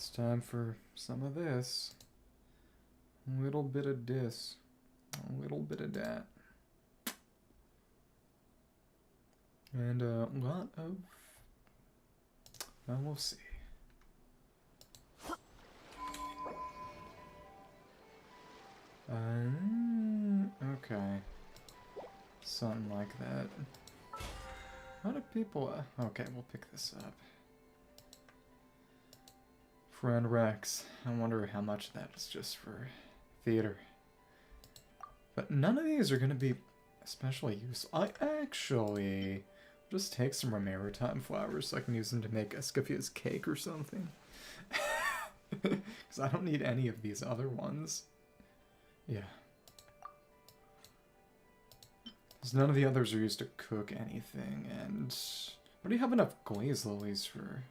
It's time for some of this. A little bit of this. A little bit of that. And a lot of... Well, we'll see. Okay. Something like that. How do people... okay, we'll pick this up. Friend Rex. I wonder how much that is just for theater. But none of these are going to be especially useful. I actually just take some Maritime flowers so I can use them to make Escoffia's cake or something. Because I don't need any of these other ones. Yeah. Because none of the others are used to cook anything, and I already have enough glaze lilies for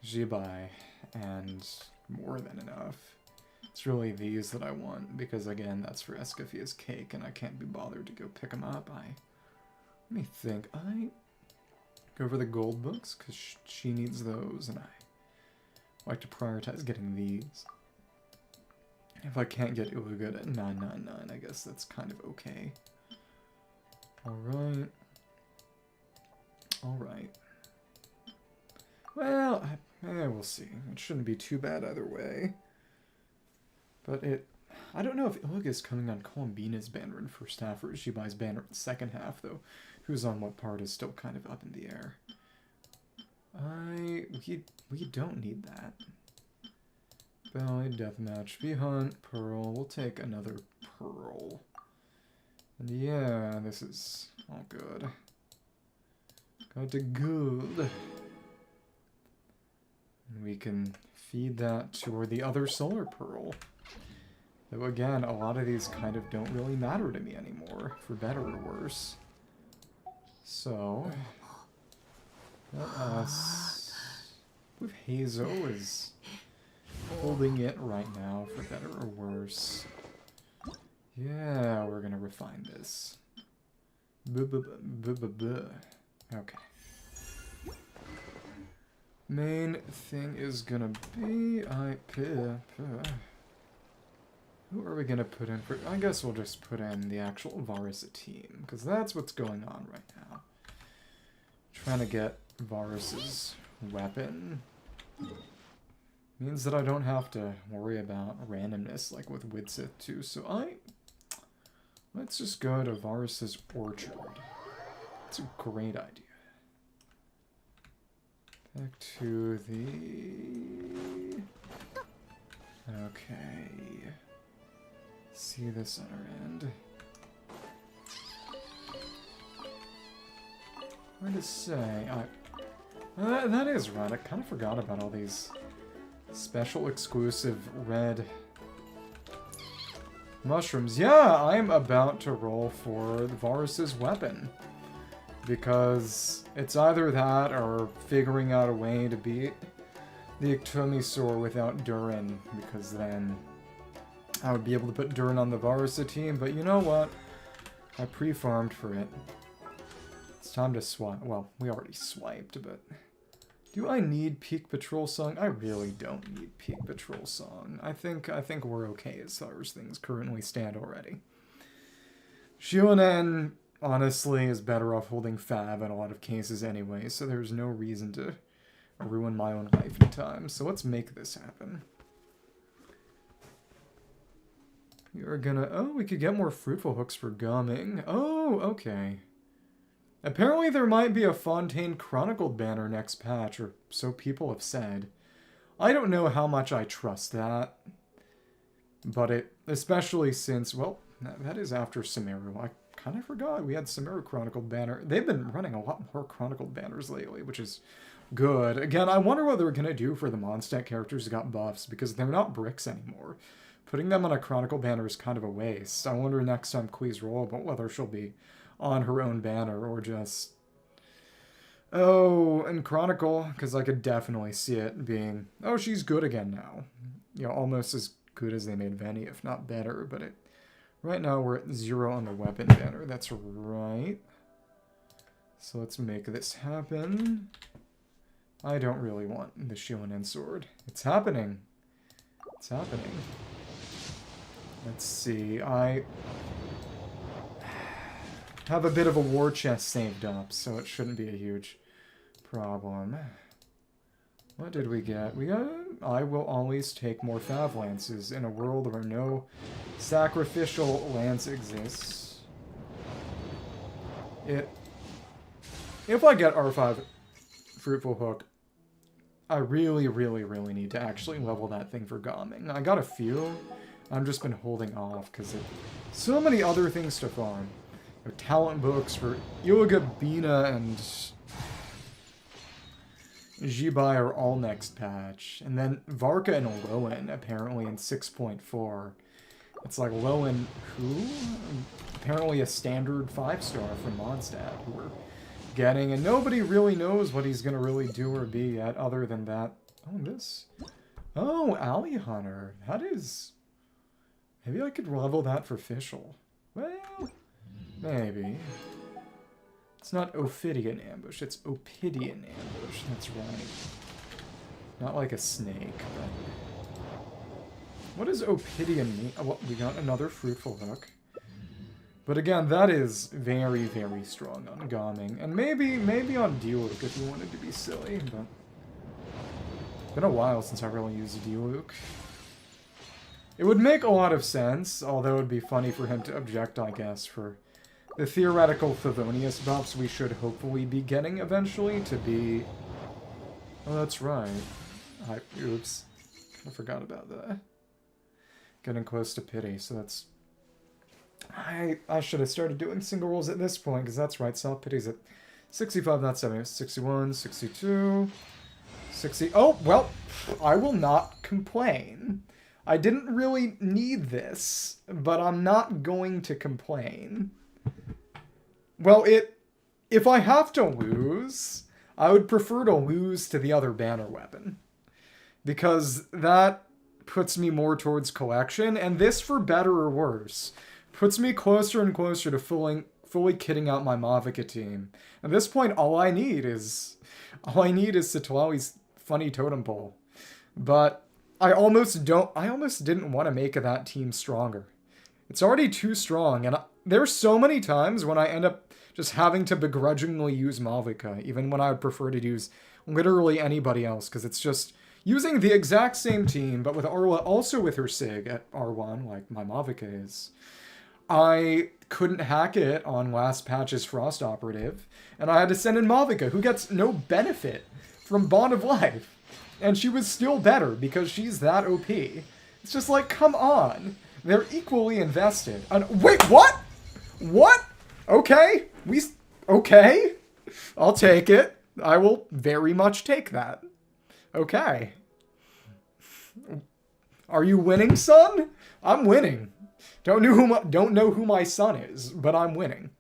Jibai, and more than enough. It's really these that I want, because again, that's for Escoffia's cake, and I can't be bothered to go pick them up. Let me think. I go for the gold books, because she needs those, and I like to prioritize getting these. If I can't get Uluga at 999, I guess that's kind of okay. Alright. Alright. Well, we'll see. It shouldn't be too bad either way. But I don't know if Uluga is coming on Columbina's banner in first half, or she buys banner in the second half, though. Who's on what part is still kind of up in the air. We don't need that. Ballet, Deathmatch, V-Hunt, Pearl. We'll take another Pearl. And yeah, this is all good. Got to good. And we can feed that to the other Solar Pearl. Though again, a lot of these kind of don't really matter to me anymore, for better or worse. So, let us... with Hazo is holding it right now, for better or worse. Yeah, we're gonna refine this. Okay. Main thing is gonna be... who are we gonna put in for... I guess we'll just put in the actual Varesa team, because that's what's going on right now. Trying to get Varesa's weapon means that I don't have to worry about randomness like with Widsith too, so let's just go to Varesa's Orchard. It's a great idea. Back to the... okay. See this on our end. Hard to say. That is right. I kind of forgot about all these special exclusive red mushrooms. Yeah, I'm about to roll for Varesa's weapon. Because it's either that or figuring out a way to beat the Ictomisaur without Durin. Because then I would be able to put Durin on the Varesa team. But you know what? I pre-farmed for it. It's time to swipe. Well, we already swiped, but... do I need Peak Patrol Song? I really don't need Peak Patrol Song. I think we're okay as far as things currently stand already. Xilonen, honestly, is better off holding Fab in a lot of cases anyway, so there's no reason to ruin my own life in time. So let's make this happen. We are gonna... oh, we could get more fruitful hooks for gumming. Oh, okay. Apparently there might be a Fontaine Chronicled banner next patch, or so people have said. I don't know how much I trust that. But it, especially since, well, that is after Sumeru. I kind of forgot we had Sumeru Chronicled banner. They've been running a lot more Chronicled banners lately, which is good. Again, I wonder what they're going to do for the Mondstadt characters who got buffs, because they're not bricks anymore. Putting them on a Chronicle banner is kind of a waste. I wonder next time Quee's roll about whether she'll be on her own banner, or just... oh, and Chronicle, because I could definitely see it being, oh, she's good again now. You know, almost as good as they made Venny, if not better, but right now we're at 0 on the weapon banner, that's right. So let's make this happen. I don't really want the Xilonen sword. It's happening. It's happening. Let's see. I have a bit of a war chest saved up, so it shouldn't be a huge problem. What did we get? We got... I will always take more Fav Lances in a world where no sacrificial lance exists. If I get R5 Fruitful Hook, I really, really, really need to actually level that thing for Gomming. I got a few. I've just been holding off because so many other things to farm. Talent books for Ilaga, Bina, and Jibai are all next patch. And then Varka and Lowen, apparently, in 6.4. It's like Lowen, who? Apparently a standard 5-star from Mondstadt, who we're getting. And nobody really knows what he's going to really do or be yet, other than that. Oh, this. Oh, Alley Hunter. That is... Maybe I could level that for Fischl. Well... Maybe. It's not Ophidian Ambush, it's Opidian Ambush. That's right. Not like a snake, but... What does Opidian mean? Oh, well, we got another Fruitful Hook. But again, that is very, very strong on Gomming. And maybe on Diluc if you wanted to be silly, but... It's been a while since I really used Diluc. It would make a lot of sense, although it would be funny for him to object, I guess, for... The theoretical Favonius buffs we should hopefully be getting eventually to be... Oh, that's right. Oops. I forgot about that. Getting close to pity, so that's... I should have started doing single rolls at this point, because that's right, self-pity's at 65, not 70. 61, 62... 60... Oh, well, I will not complain. I didn't really need this, but I'm not going to complain. Well, if I have to lose, I would prefer to lose to the other banner weapon. Because that puts me more towards collection, and this, for better or worse, puts me closer and closer to fully kitting out my Mavica team. At this point, all I need is Sitwali's funny totem pole. But I almost didn't want to make that team stronger. It's already too strong, and there's so many times when I end up just having to begrudgingly use Mavica, even when I would prefer to use literally anybody else, because it's just using the exact same team, but with Arla also with her Sig at R1, like my Mavica is. I couldn't hack it on last patch's Frost Operative, and I had to send in Mavica, who gets no benefit from Bond of Life. And she was still better, because she's that OP. It's just like, come on. They're equally invested. Wait, what? What? Okay. Okay. I'll take it. I will very much take that. Okay. Are you winning, son? I'm winning. Don't know who my son is, but I'm winning.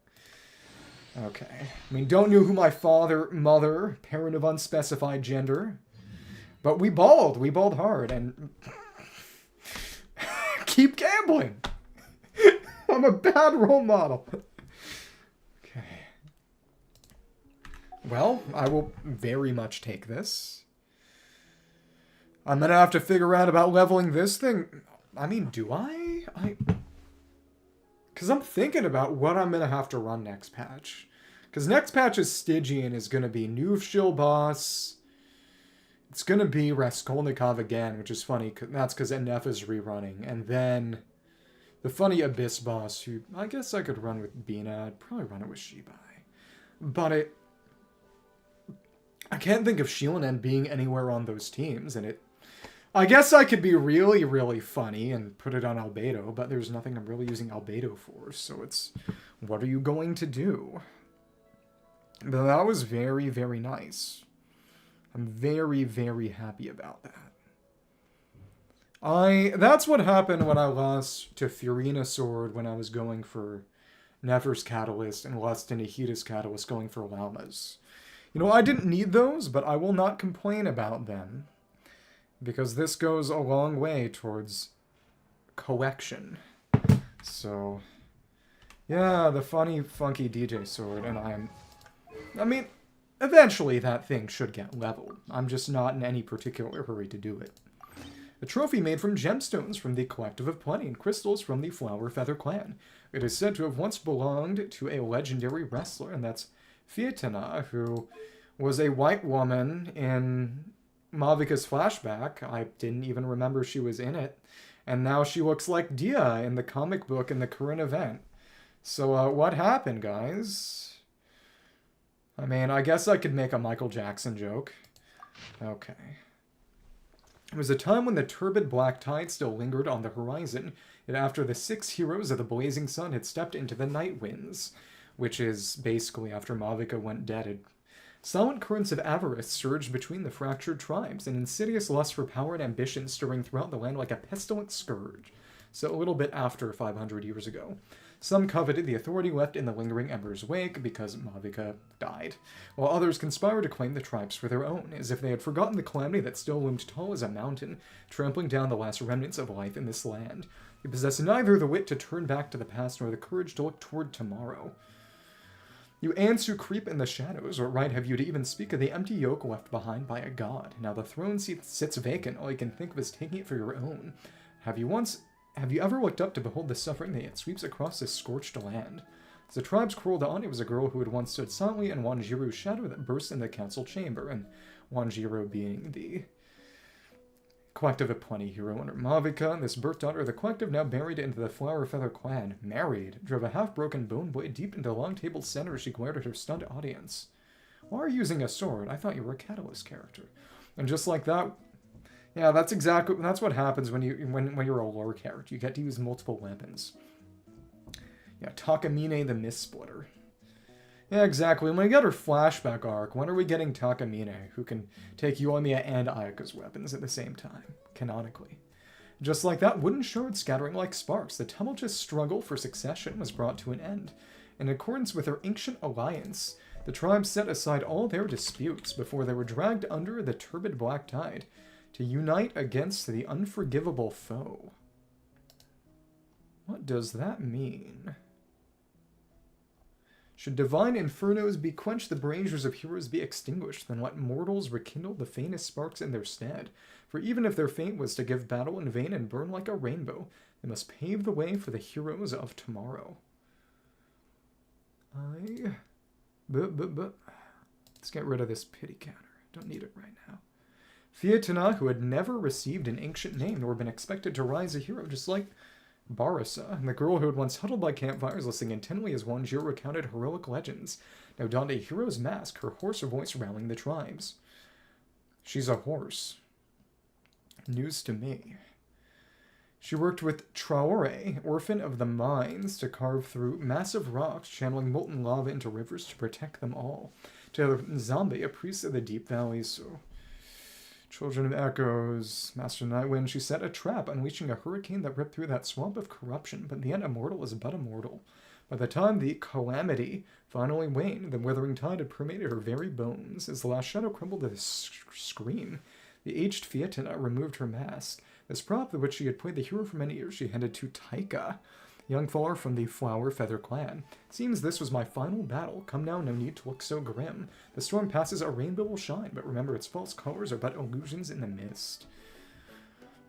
Okay. I mean, don't know who my father, mother, parent of unspecified gender. But we balled. We balled hard, and... Keep gambling. I'm a bad role model. Okay. Well, I will very much take this. I'm gonna have to figure out about leveling this thing. I mean, do I? Because I'm thinking about what I'm gonna have to run next patch. Because next patch's Stygian is gonna be new shill boss. It's gonna be Raskolnikov again, which is funny. That's because NF is rerunning. And then the funny Abyss boss, who I guess I could run with Bina. I'd probably run it with Shibai. But I can't think of Xilonen being anywhere on those teams, and I guess I could be really, really funny and put it on Albedo, but there's nothing I'm really using Albedo for, so it's, what are you going to do? But that was very, very nice. I'm very, very happy about that. That's what happened when I lost to Fiorina Sword when I was going for Nefer's Catalyst and lost to Nahita's Catalyst going for Llamas. You know, I didn't need those, but I will not complain about them. Because this goes a long way towards collection. So, yeah, the funny, funky DJ sword, and I mean, eventually that thing should get leveled. I'm just not in any particular hurry to do it. A trophy made from gemstones from the Collective of Plenty and crystals from the Flower Feather clan. It is said to have once belonged to a legendary wrestler, and that's Fietena, who was a white woman in Mavika's flashback. I didn't even remember she was in it. And now she looks like Dia in the comic book in the current event. So, what happened, guys? I mean, I guess I could make a Michael Jackson joke. Okay. It was a time when the turbid black tide still lingered on the horizon, yet after the 6 heroes of the Blazing Sun had stepped into the Night Winds, which is basically after Mavika went dead. Silent currents of avarice surged between the fractured tribes, an insidious lust for power and ambition stirring throughout the land like a pestilent scourge. So a little bit after 500 years ago. Some coveted the authority left in the lingering ember's wake because Mavika died, while others conspired to claim the tribes for their own, as if they had forgotten the calamity that still loomed tall as a mountain, trampling down the last remnants of life in this land. They possessed neither the wit to turn back to the past nor the courage to look toward tomorrow. You ants who creep in the shadows, what right have you to even speak of the empty yoke left behind by a god? Now the throne seat sits vacant, all you can think of is taking it for your own. Have you ever looked up to behold the suffering that yet sweeps across this scorched land? As the tribes crawled on, it was a girl who had once stood silently in Wanjiru's shadow that burst in the council chamber, and Wanjiru being the Collective of Plenty hero under Mavika, this birth daughter of the Collective now buried into the Flower Feather clan, married, drove a half-broken bone blade deep into the long table's center as she glared at her stunned audience. Why are you using a sword? I thought you were a Catalyst character. And just like that, yeah, that's what happens when you're a lore character. You get to use multiple weapons. Yeah, Takamine the Mistsplitter. Yeah, exactly. When we get her flashback arc, when are we getting Takamine, who can take Yoimiya and Ayaka's weapons at the same time, canonically? Just like that, wooden shards scattering like sparks, the tumultuous struggle for succession was brought to an end. In accordance with their ancient alliance, the tribes set aside all their disputes before they were dragged under the turbid black tide to unite against the unforgivable foe. What does that mean? Should divine infernos be quenched, the braziers of heroes be extinguished, then let mortals rekindle the faintest sparks in their stead. For even if their fate was to give battle in vain and burn like a rainbow, they must pave the way for the heroes of tomorrow. Let's get rid of this pity counter. Don't need it right now. Fietena, who had never received an ancient name nor been expected to rise a hero, just like Varesa, the girl who had once huddled by campfires listening intently as Wanjiru recounted heroic legends, now donned a hero's mask, her hoarse voice rallying the tribes. She's a horse. News to me. She worked with Traore, orphan of the mines, to carve through massive rocks, channeling molten lava into rivers to protect them all. To Zombie, a priest of the deep valleys, so... Children of Echoes, Master Nightwind, she set a trap, unleashing a hurricane that ripped through that swamp of corruption, but the end immortal is but immortal. By the time the calamity finally waned, the withering tide had permeated her very bones. As the last shadow crumbled with a scream, the aged Fietena removed her mask. This prop, with which she had played the hero for many years, she handed to Taika, young faller from the Flower Feather clan. Seems this was my final battle. Come now, no need to look so grim. The storm passes, a rainbow will shine, but remember its false colors are but illusions in the mist.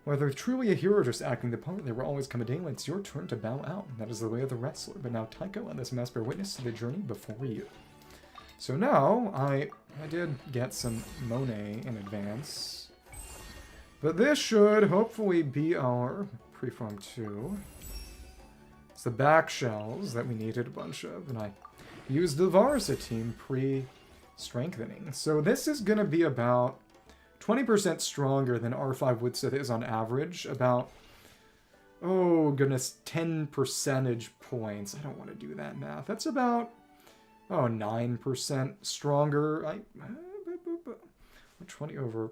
Whether truly a hero or just acting the part, there will always come a day when it's your turn to bow out. That is the way of the wrestler. But now Taika, let this mask bear witness to the journey before you. So now, I did get some Monet in advance. But this should hopefully be our Preform 2. It's the back shells that we needed a bunch of, and I used the Varesa team pre-strengthening. So this is going to be about 20% stronger than R5 Widsith is on average. About, oh goodness, 10 percentage points. I don't want to do that math. That's about, 9% stronger. 20 over...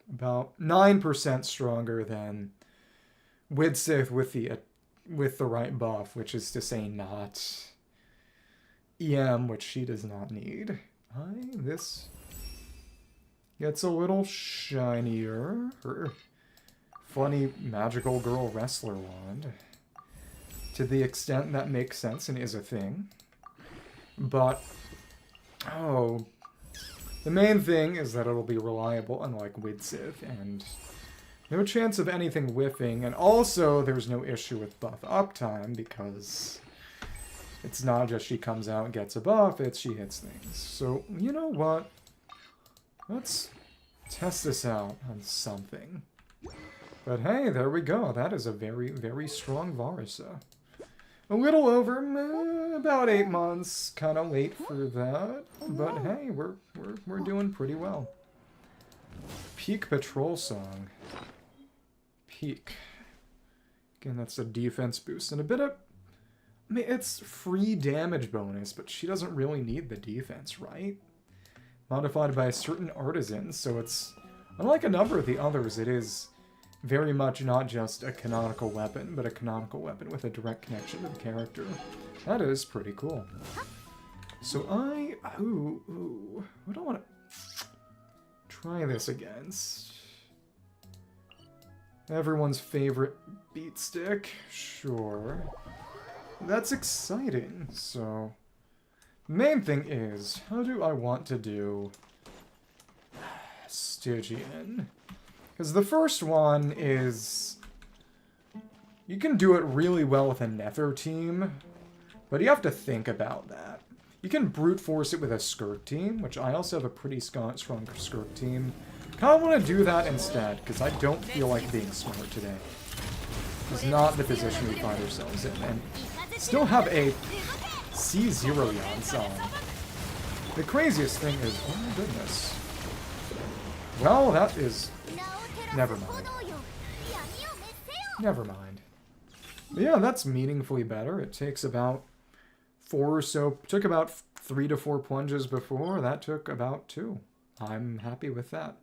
About 9% stronger than Widsith with the right buff, which is to say not EM, which she does not need. This gets a little shinier. Her funny magical girl wrestler wand. To the extent that makes sense and is a thing. But Oh, the main thing is that it'll be reliable, unlike Widsith, and no chance of anything whiffing, and also there's no issue with buff uptime, because it's not just she comes out and gets a buff, it's she hits things. So, you know what? Let's test this out on something. But hey, there we go. That is a very, very strong Varesa. A little over, about 8 months. Kind of late for that, but hey, we're doing pretty well. Peak Patrol Song. Peak. Again, that's a defense boost and a bit of... I mean, it's free damage bonus, but she doesn't really need the defense, right? Modified by a certain artisan, so it's... Unlike a number of the others, it is very much not just a canonical weapon, but a canonical weapon with a direct connection to the character. That is pretty cool. So what do I want to try this against? Everyone's favorite beat stick? Sure. That's exciting, so... Main thing is, how do I want to do Stygian? Because the first one is... You can do it really well with a Nether team, but you have to think about that. You can brute force it with a Skirk team, which I also have a pretty strong Skirk team. Kind of want to do that instead, because I don't feel like being smart today. It's not the position we find ourselves in, and still have a C0 Yansong. The craziest thing is, oh my goodness. Well, that is... Never mind. Never mind. But yeah, that's meaningfully better. It takes about 4 or so... Took about 3 to 4 plunges before. That took about 2. I'm happy with that.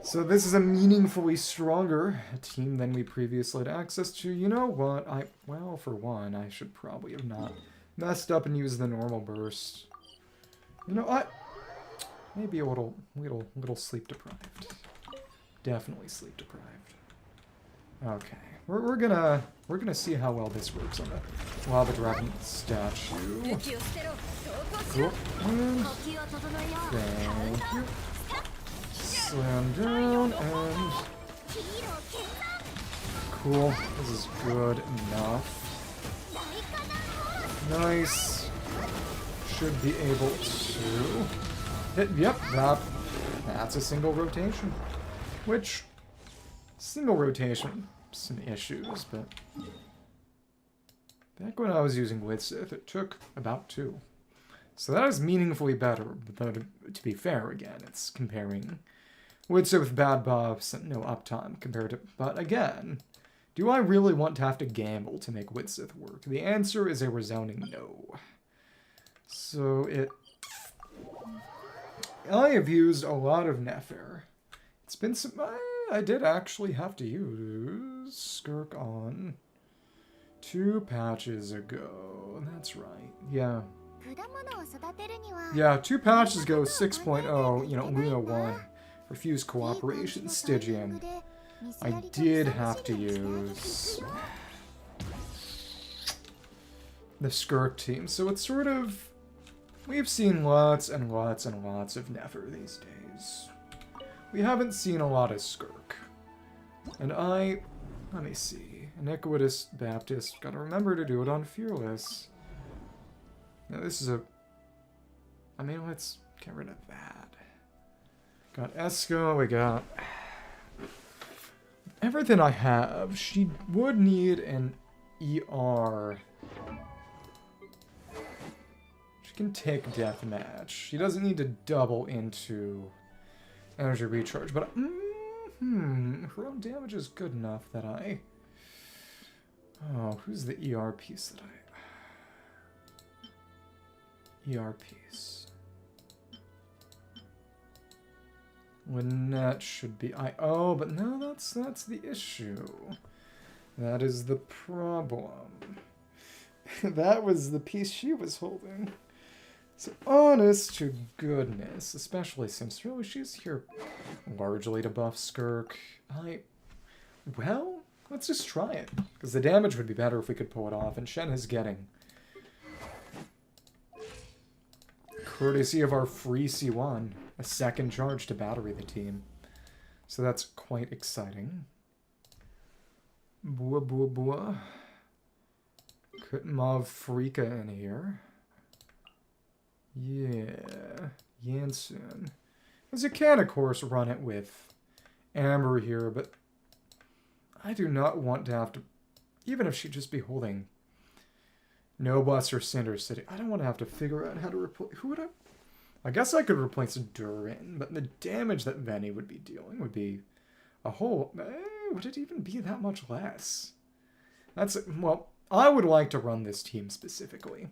So this is a meaningfully stronger team than we previously had access to. You know what? Well, for one, I should probably have not messed up and used the normal burst. You know what? Maybe a little sleep deprived. Definitely sleep deprived. Okay, we're gonna see how well this works on the Lava Dragon statue. Cool. And thank you. Slam down and cool. This is good enough. Nice. Should be able to hit. Yep, that's a single rotation. Which single rotation, some issues, but back when I was using Widsith, it took about 2. So that is meaningfully better, but to be fair again, it's comparing Widsith with bad buffs and no uptime compared to... But again, do I really want to have to gamble to make Widsith work? The answer is a resounding no. So I have used a lot of Nefer. It's been some... I did actually have to use Skirk on 2 patches ago. That's right. Yeah. Yeah, 2 patches ago, 6.0, you know, Luna 1. Refused cooperation, Stygian. I did have to use the Skirk team. So it's sort of... We've seen lots and lots and lots of Nefer these days. We haven't seen a lot of Skirk. And let me see. Iniquitous Baptist, gotta remember to do it on Fearless. Now this is I mean, let's get rid of that. Got Esco, we got... Everything I have, she would need an ER. She can take Deathmatch. She doesn't need to double into energy recharge, but her own damage is good enough that I... Oh, who's the ER piece that I... ER piece. Lynette should be... Oh, but no, that's the issue. That is the problem. That was the piece she was holding. So, honest to goodness, especially since really she's here largely to buff Skirk. Well, let's just try it. Because the damage would be better if we could pull it off, and Shen is getting courtesy of our free C1, a second charge to battery the team. So that's quite exciting. Bua bua bua. Could Mav Freaka in here. Yeah. Janssen. As you can, of course, run it with Amber here, but I do not want to have to, even if she'd just be holding Noblesse or Cinder City, I don't want to have to figure out how to replace, who would I guess I could replace Durin, but the damage that Veni would be dealing would be a whole, would it even be that much less? That's, well, I would like to run this team specifically,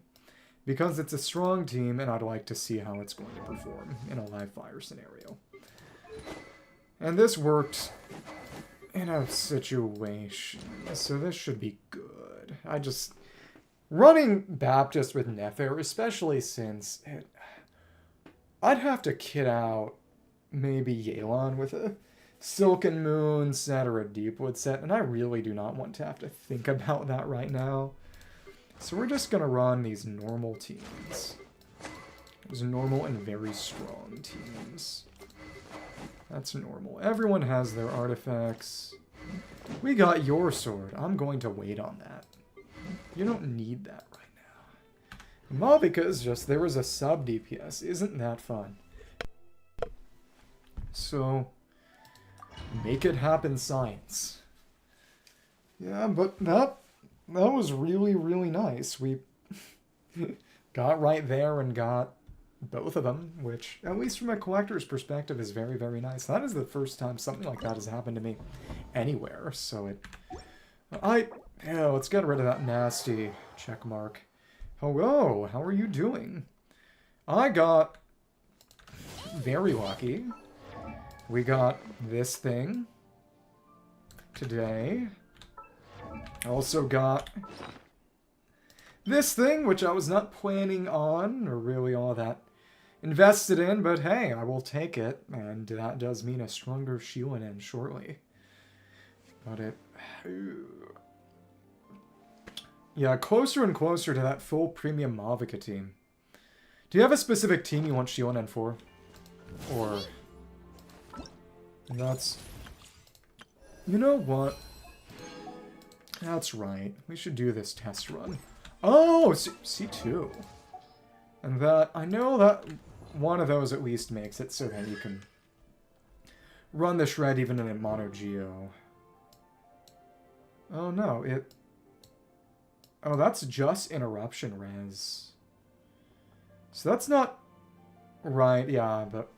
because it's a strong team, and I'd like to see how it's going to perform in a live fire scenario. And this worked in a situation, so this should be good. Running Baptist with Nefer, especially since I'd have to kit out maybe Yelan with a Silken Moon set or a Deepwood set, and I really do not want to have to think about that right now. So we're just going to run these normal teams. These normal and very strong teams. That's normal. Everyone has their artifacts. We got your sword. I'm going to wait on that. You don't need that right now. Malvika's just, there was a sub DPS. Isn't that fun? So, make it happen, science. Yeah, but that was really, really nice. We got right there and got both of them, which, at least from a collector's perspective, is very, very nice. That is the first time something like that has happened to me anywhere, so yeah, let's get rid of that nasty check mark. Hello, how are you doing? I got very lucky. We got this thing today. Also got this thing, which I was not planning on, or really all that invested in, but hey, I will take it, and that does mean a stronger Xilonen shortly. But yeah, closer and closer to that full premium Malvika team. Do you have a specific team you want Xilonen for? Or... That's... You know what? That's right. We should do this test run. Oh! C2. And that... I know that one of those at least makes it so that you can run the shred even in a mono geo. Oh no, oh, that's just interruption res. So that's not right, yeah, but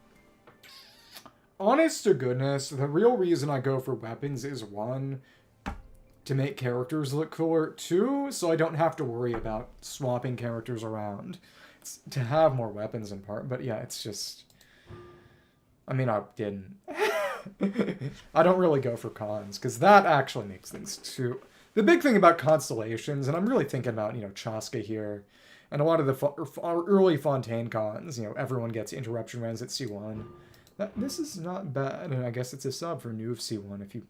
honest to goodness, the real reason I go for weapons is, one, to make characters look cooler, two, so I don't have to worry about swapping characters around. It's to have more weapons in part, but yeah, it's just... I mean, I didn't. I don't really go for cons, because that actually makes things too... The big thing about constellations, and I'm really thinking about, you know, Chaska here, and a lot of the early Fontaine cons, you know, everyone gets interruption res at C1. This is not bad, and I guess it's a sub for Nuve C1 if you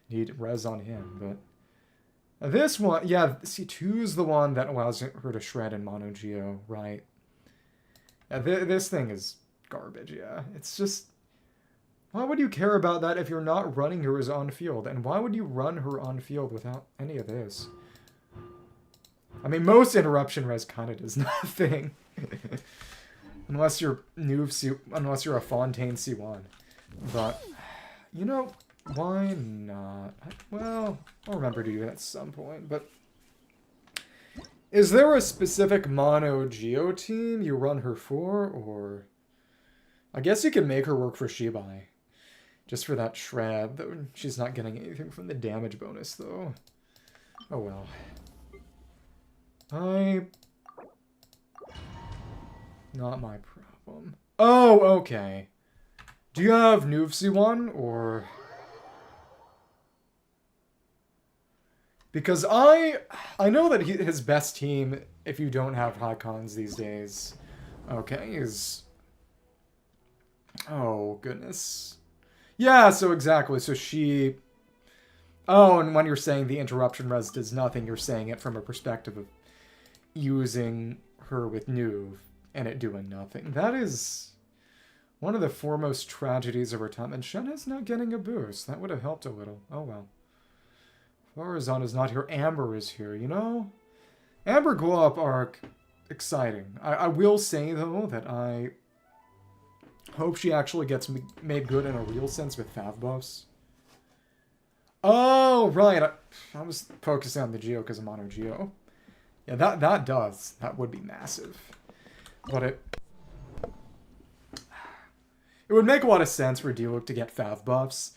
need res on him, but... This one, yeah, C2 is the one that allows her to shred in mono geo, right? Yeah, this thing is garbage, yeah. It's just... Why would you care about that if you're not running her on field? And why would you run her on field without any of this? I mean, most interruption res kind of does nothing. Unless you're unless you're a Fontaine C1. But, you know, why not? Well, I'll remember to do that at some point, but... Is there a specific mono geo team you run her for, or... I guess you can make her work for Shibai. Just for that shred, though she's not getting anything from the damage bonus, though. Oh well. Not my problem. Oh, okay. Do you have Nuve C1, or... Because I know that his best team, if you don't have high cons these days, okay, is... Oh, goodness. Yeah, so exactly. So she... Oh, and when you're saying the interruption res does nothing, you're saying it from a perspective of using her with Nuve and it doing nothing. That is one of the foremost tragedies of our time. And Shenna's not getting a boost. That would have helped a little. Oh well. Varesa is not here. Amber is here, you know? Amber Glow Up arc, exciting. I will say, though, that I hope she actually gets made good in a real sense with fav buffs. Oh, right. I was focusing on the Geo because I'm on her Geo. Yeah, that would be massive. But it would make a lot of sense for Diluc to get fav buffs.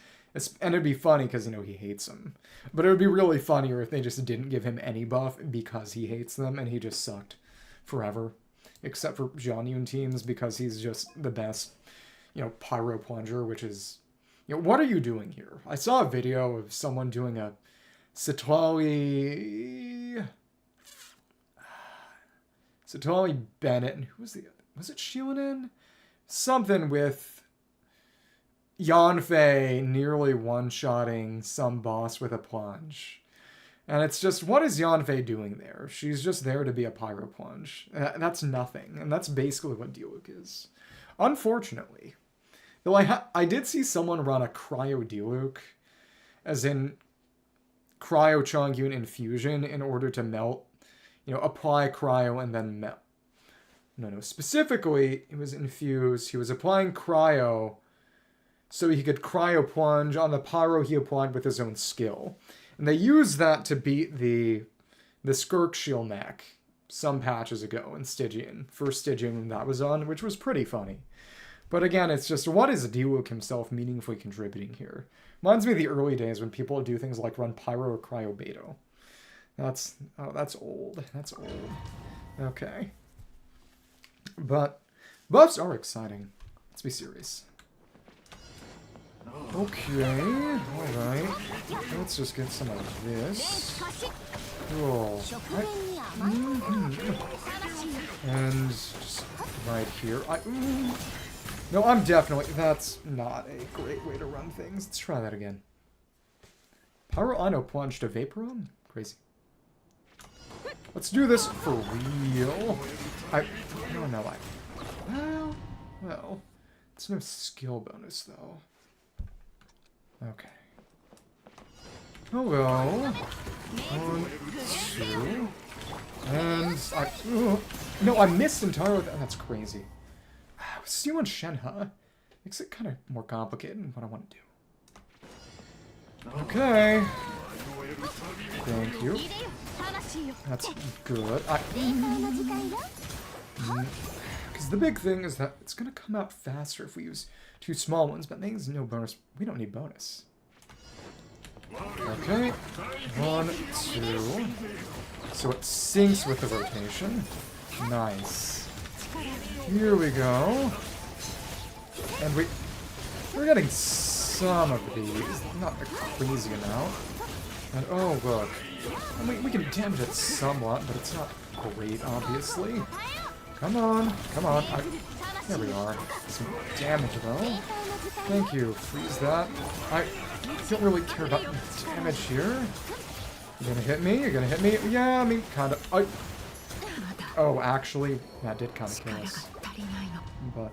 And it'd be funny because, you know, he hates them. But it would be really funnier if they just didn't give him any buff because he hates them and he just sucked forever. Except for Jianyun teams because he's just the best, you know, Pyro Plunger, which is... You know, what are you doing here? I saw a video of someone doing a Satali Bennett, and who was the other? Was it Xilonen? Something with Yanfei nearly one-shotting some boss with a plunge. And it's just, what is Yanfei doing there? She's just there to be a Pyro Plunge. That's nothing. And that's basically what Diluc is. Unfortunately. Though I did see someone run a Cryo Diluc, as in Cryo Chongyun Infusion, in order to melt, you know, apply Cryo and then melt. No, specifically, it was infused. He was applying Cryo so he could Cryo Plunge on the Pyro he applied with his own skill. And they used that to beat the Skirk Shield mech some patches ago in Stygian. First Stygian that was on, which was pretty funny. But again, it's just, what is Diluc himself meaningfully contributing here? Reminds me of the early days when people would do things like run Pyro or Cryo Beto. That's old. That's old. Okay. But buffs are exciting. Let's be serious. Okay, alright. Let's just get some of this. Cool. And just right here. No, I'm definitely... That's not a great way to run things. Let's try that again. Pyro Ano Plunge to Vaporon? Crazy. Let's do this for real. Well, it's no skill bonus, though. Okay. Hello. 1, 2. And no, I missed entirely. That's crazy. C1 Shenhe makes it kind of more complicated than what I want to do. Okay. Thank you. That's good. Because the big thing is that it's going to come out faster if we use 2 small ones, but things no bonus. We don't need bonus. Okay. 1, 2. So it syncs with the rotation. Nice. Here we go. And we're getting some of these, not a crazy amount. And oh look, I mean, we can damage it somewhat, but it's not great, obviously. Come on, come on. There we are. Some damage though. Thank you. Freeze that. I don't really care about damage here. You're gonna hit me? You're gonna hit me? Yeah, I mean, kind of. Oh, actually, that did kind of kill us. But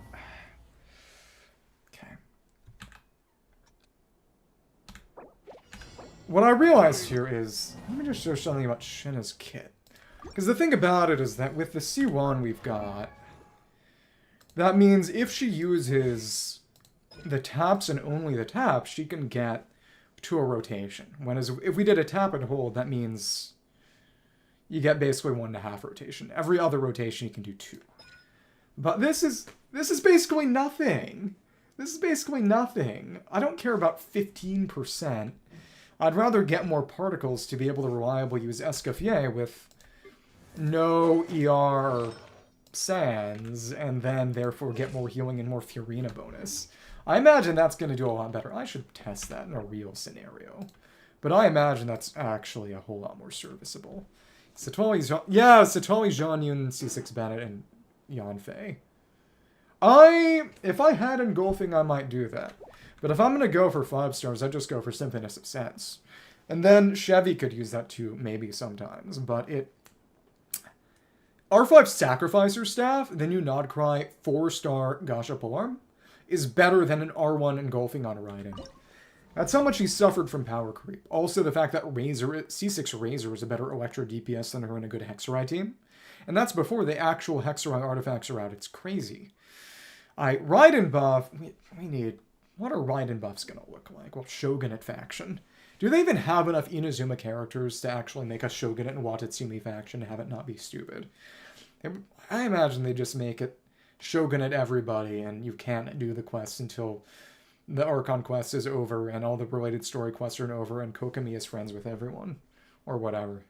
okay. What I realized here is, let me just show something about Shenna's kit. Because the thing about it is that with the C1 we've got, that means if she uses the taps and only the taps, she can get to a rotation. Whereas if we did a tap and hold, that means you get basically 1.5 rotation. Every other rotation you can do 2. But this is basically nothing. This is basically nothing. I don't care about 15%. I'd rather get more particles to be able to reliably use Escoffier with no ER Sans, and then therefore get more healing and more Fiorina bonus. I imagine that's going to do a lot better. I should test that in a real scenario. But I imagine that's actually a whole lot more serviceable. Satoli Jianyun, C6 Bennett, and Yanfei. If I had Engulfing, I might do that. But if I'm going to go for 5 stars, I'd just go for Symphonis of Sense. And then Chevy could use that too, maybe sometimes. But R5 Sacrificer Staff, the new Nodcry 4-star Gacha Polearm, is better than an R1 Engulfing on Raiden. That's how much he suffered from power creep. Also, the fact that C6 Razor is a better Electro DPS than her in a good Hexerai team. And that's before the actual Hexerai artifacts are out. It's crazy. Raiden buff, we need... What are Raiden buffs going to look like? Well, Shogunate faction. Do they even have enough Inazuma characters to actually make a Shogunate and Watatsumi faction to have it not be stupid? I imagine they just make it Shogunate everybody, and you can't do the quest until the Archon quest is over, and all the related story quests are over, and Kokomi is friends with everyone. Or whatever.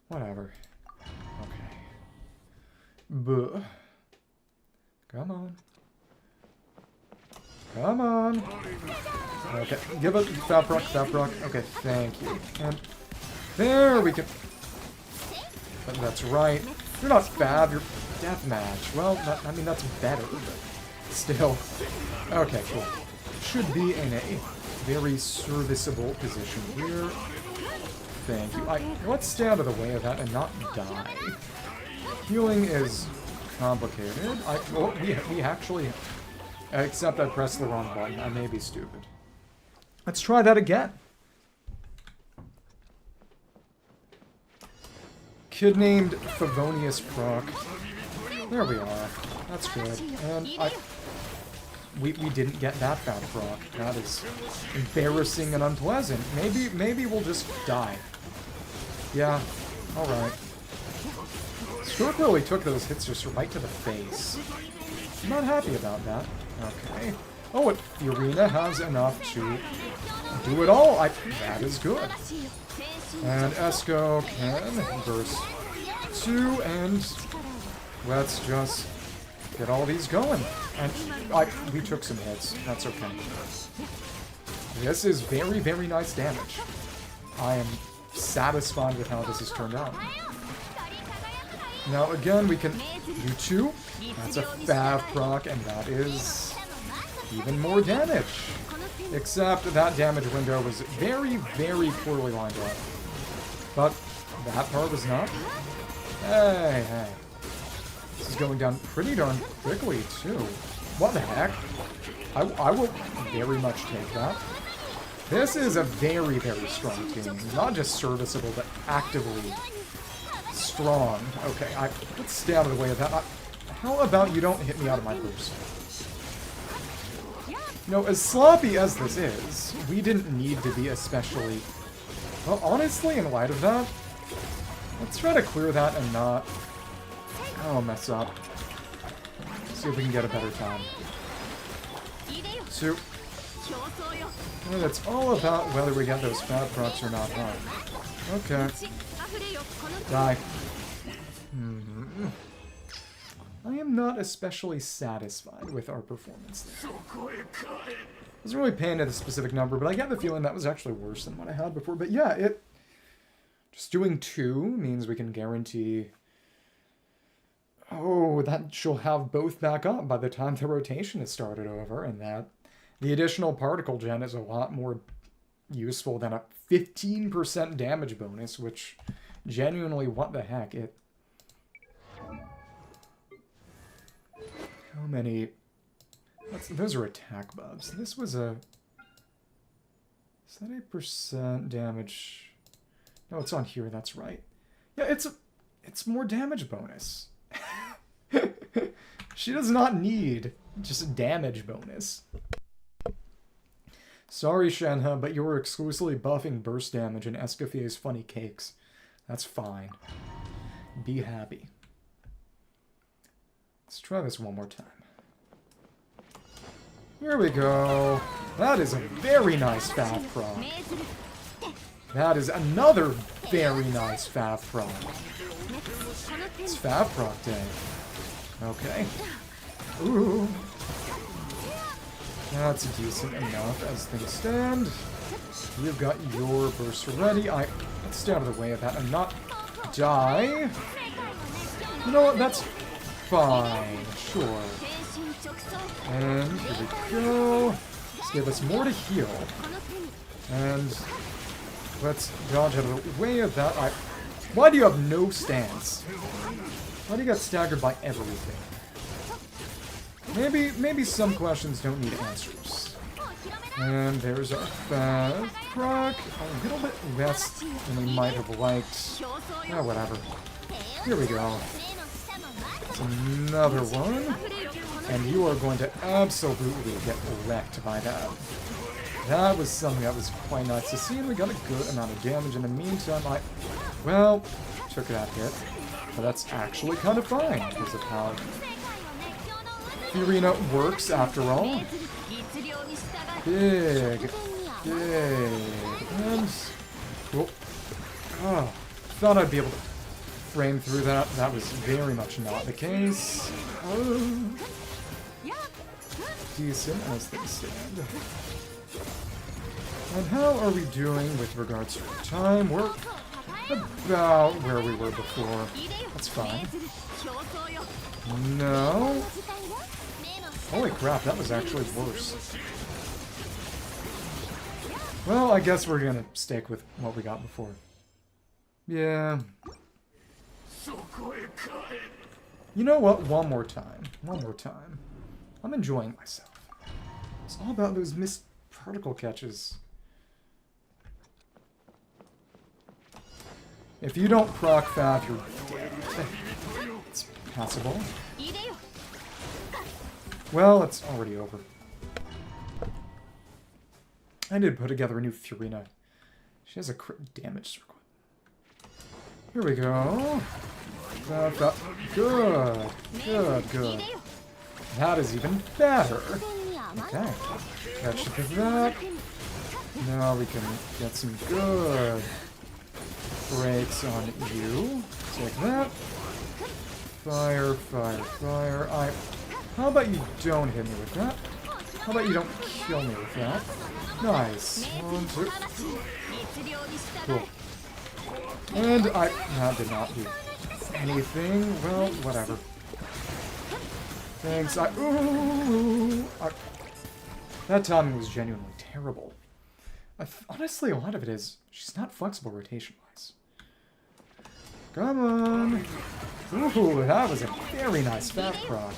Whatever. Okay. Buh. Come on. Come on. Okay, give it Fab Rock. Okay, thank you. And there we go. That's right. You're not Fab, you're Deathmatch. Well, I mean, that's better, but still. Okay, cool. Should be in a very serviceable position here. Thank you. Let's stay out of the way of that and not die. Healing is complicated. We actually... Except I pressed the wrong button. I may be stupid. Let's try that again. Kid named Favonius proc. There we are. That's good. And we didn't get that bad proc. That is embarrassing and unpleasant. Maybe we'll just die. Yeah. Alright. Stork really took those hits just right to the face. I'm not happy about that. Okay. Oh, Irina has enough to do it all. That is good. And Esco can burst 2, and let's just get all these going. And we took some hits. That's okay. This is very, very nice damage. I am satisfied with how this has turned out. Now again, we can do 2. That's a Fav proc, and that is even more damage. Except that damage window was very, very poorly lined up. But that part was not. Hey. This is going down pretty darn quickly, too. What the heck? I will very much take that. This is a very, very strong team. Not just serviceable, but actively strong. Okay, let's stay out of the way of that. How about you don't hit me out of my burst? You know, as sloppy as this is, we didn't need to be especially... Well, honestly, in light of that, let's try to clear that and not... mess up. See if we can get a better time. 2. And it's all about whether we get those Fab procs or not, huh? Okay. Die. I am not especially satisfied with our performance there. I wasn't really paying at a specific number, but I get the feeling that was actually worse than what I had before. But yeah, just doing 2 means we can guarantee... Oh, that she'll have both back up by the time the rotation is started over, and that the additional particle gen is a lot more useful than a 15% damage bonus, which genuinely, what the heck, How many... Those are attack buffs. This was a... Is that a percent damage? No, it's on here, that's right. Yeah, it's more damage bonus. She does not need just a damage bonus. Sorry, Shenhe, but you were exclusively buffing burst damage in Escoffier's funny cakes. That's fine. Be happy. Let's try this one more time. Here we go. That is a very nice Fav proc. That is another very nice Fav proc. It's Fav proc day. Okay. Ooh. That's decent enough as things stand. You've got your burst ready. Let's stay out of the way of that and not die. You know what? That's fine. Sure. And here we go. Let's give us more to heal. And let's dodge out of the way of that. Why do you have no stance? Why do you get staggered by everything? Maybe some questions don't need answers. And there's our Fav proc. A little bit less than we might have liked. Oh, whatever. Here we go. It's another one. And you are going to absolutely get wrecked by that. That was something that was quite nice to see, and we got a good amount of damage. In the meantime, well, took that hit. But that's actually kind of fine, because of how Fietena works, after all. Big. And cool. Oh, thought I'd be able to frame through that. That was very much not the case. Oh. Decent as things stand. And how are we doing with regards to time? We're about where we were before. That's fine. No. Holy crap, that was actually worse. Well, I guess we're gonna stick with what we got before. Yeah. You know what? One more time. One more time. I'm enjoying myself. It's all about those missed particle catches. If you don't proc Fav, you're dead. It's passable. Well, it's already over. I did put together a new Fietena. She has a crit damage circle. Here we go. Good. Good. That is even better. Okay. Catch that. Now we can get some good breaks on you. Take that. Fire. How about you don't hit me with that? How about you don't kill me with that? Nice. 1, 2. Cool. And that did not do anything. Well, whatever. Thanks. That timing was genuinely terrible. Honestly, a lot of it is she's not flexible rotation-wise. Come on. Ooh, that was a very nice Fav proc.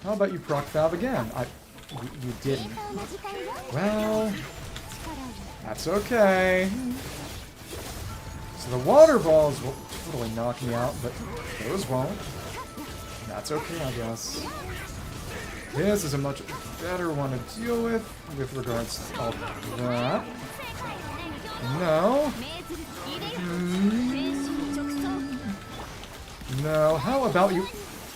How about you proc Fav again? You didn't. Well, that's okay. So the water balls will totally knock me out, but those won't. That's okay, I guess. This is a much better one to deal with regards to all that. No. No, how about you?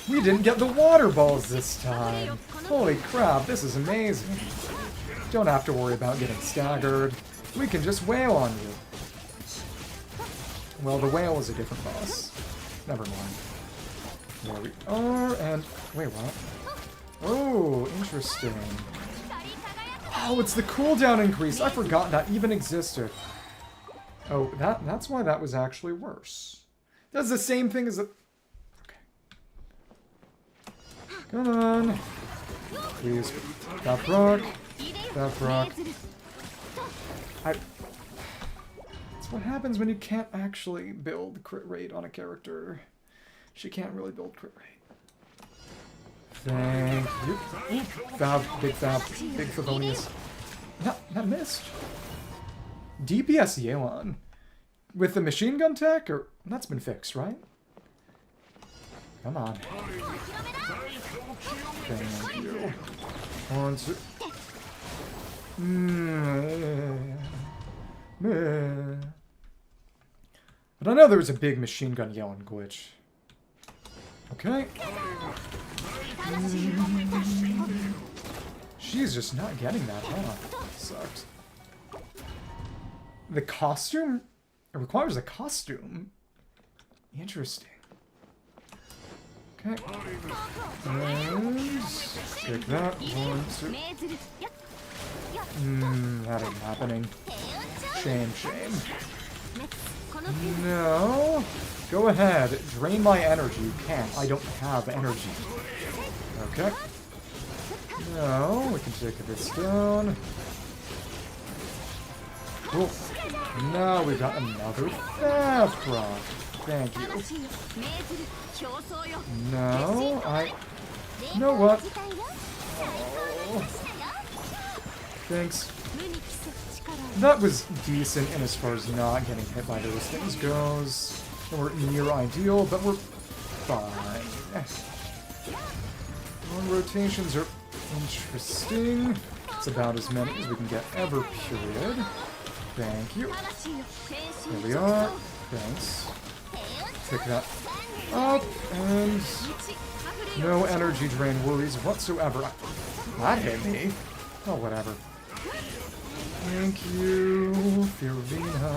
We didn't get the water balls this time. Holy crap, this is amazing. Don't have to worry about getting staggered. We can just wail on you. Well, the whale is a different boss. Never mind. There we are, and... Wait, what? Oh, interesting. Oh, it's the cooldown increase. I forgot that even existed. Oh, that's why that was actually worse. That's the same thing as the... Okay. Come on. Please. That proc. That proc. It's what happens when you can't actually build crit rate on a character. She can't really build crit rate. Thank you. Fav, big Favonius. That missed. DPS Xilonen. With the machine gun tech? Or that's been fixed, right? Come on. Thank you. 1, 2. But I know there was a big machine gun Xilonen glitch. Okay. She's just not getting that, huh? Sucks. The costume? It requires a costume. Interesting. Okay. And take that. 1, 2. That ain't happening. Shame. No. Go ahead. Drain my energy. You can't. I don't have energy. Okay. No. We can take this down. Cool. Now we got another Fab proc. Thank you. No, you know what? Oh. Thanks. That was decent in as far as not getting hit by those things goes. We're near ideal, but we're fine. Rotations are interesting. It's about as many as we can get ever, period. Thank you. There we are. Thanks. Pick that up, and no energy drain worries whatsoever. That hit me. Oh, whatever. Thank you, Fietena.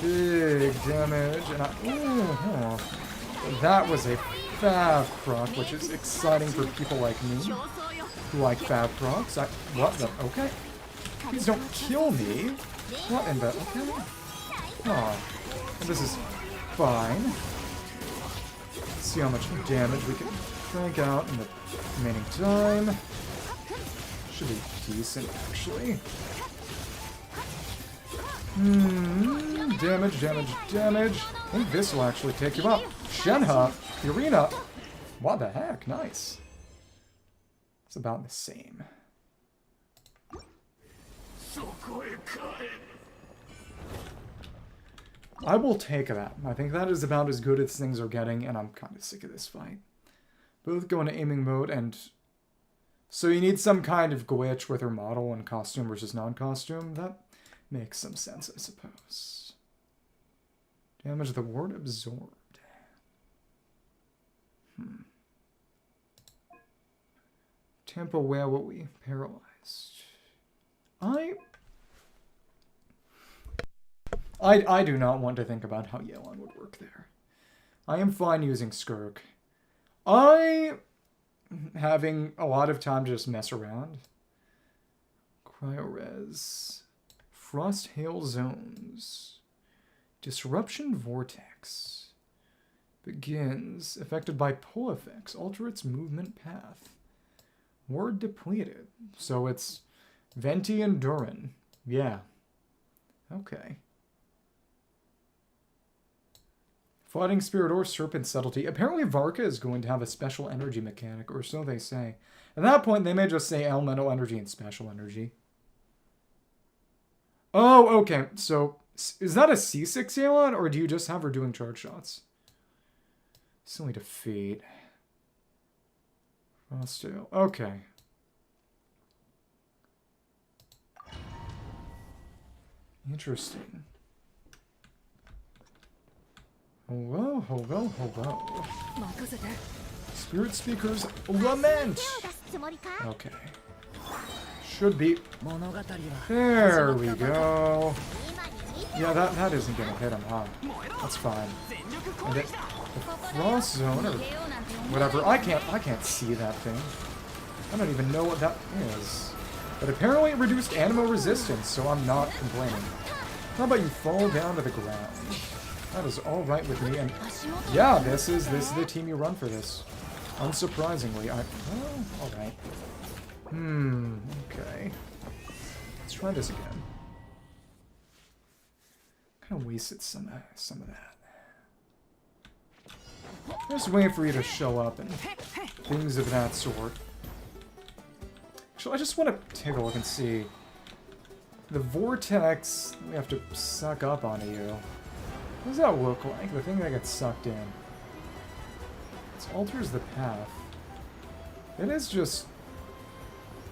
Big damage, and that was a Fab proc, which is exciting for people like me who like Fab procs. What the? Okay. Please don't kill me. What in the? Okay. Oh, this is fine. Let's see how much damage we can crank out in the remaining time. Should be decent, actually. Damage, damage, damage. I think this will actually take you up. Shenhe, Fietena. What the heck? Nice. It's about the same. I will take that. I think that is about as good as things are getting, and I'm kind of sick of this fight. Both go into aiming mode, and so you need some kind of glitch with her model and costume versus non-costume. That makes some sense, I suppose. Damage the ward absorbed. Tempo where will we paralyzed? I do not want to think about how Xilonen would work there. I am fine using Skirk. Having a lot of time to just mess around. Cryo-res. Frost Hail Zones. Disruption Vortex. Begins. Affected by pull effects. Alter its movement path. Ward depleted. So it's Venti and Durin. Yeah. Okay. Flooding Spirit or Serpent Subtlety. Apparently Varka is going to have a special energy mechanic, or so they say. At that point, they may just say Elemental Energy and Special Energy. Oh, okay. So, is that a C6 Xilonen, or do you just have her doing charge shots? Silly defeat. Frostale. Okay. Interesting. Hello, hello, hello. Spirit Speaker's Lament! Okay. Should be... There we go. Yeah, that isn't gonna hit him, huh? That's fine. And the Frost Zone, or whatever, I can't see that thing. I don't even know what that is. But apparently it reduced animal resistance, so I'm not complaining. How about you fall down to the ground? That is all right with me, and yeah, this is the team you run for this. Unsurprisingly, well, all right. Okay. Let's try this again. Kind of wasted some of that. Just waiting for you to show up and things of that sort. Actually, I just want to take a look and see. The vortex we have to suck up onto you. What does that look like? The thing that gets sucked in. It alters the path. It is just...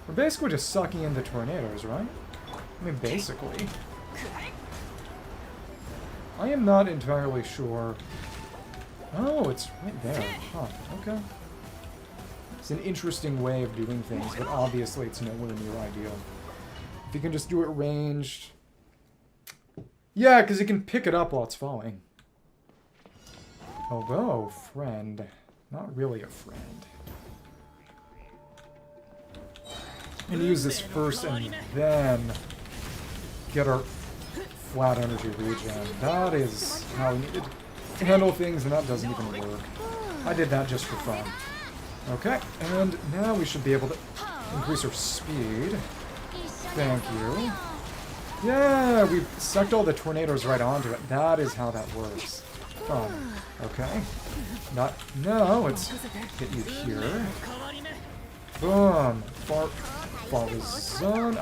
We're basically just sucking in the tornadoes, right? I mean, basically. I am not entirely sure. Oh, it's right there. Huh, okay. It's an interesting way of doing things, but obviously it's nowhere near ideal. If you can just do it ranged... Yeah, because you can pick it up while it's falling. Hello, friend. Not really a friend. I'm gonna use this first and then get our flat energy regen. That is how we need to handle things, and that doesn't even work. I did that just for fun. Okay, and now we should be able to increase our speed. Thank you. Yeah, we sucked all the tornadoes right onto it. That is how that works. Fun. Okay. No, let's hit you here. Boom. Zone.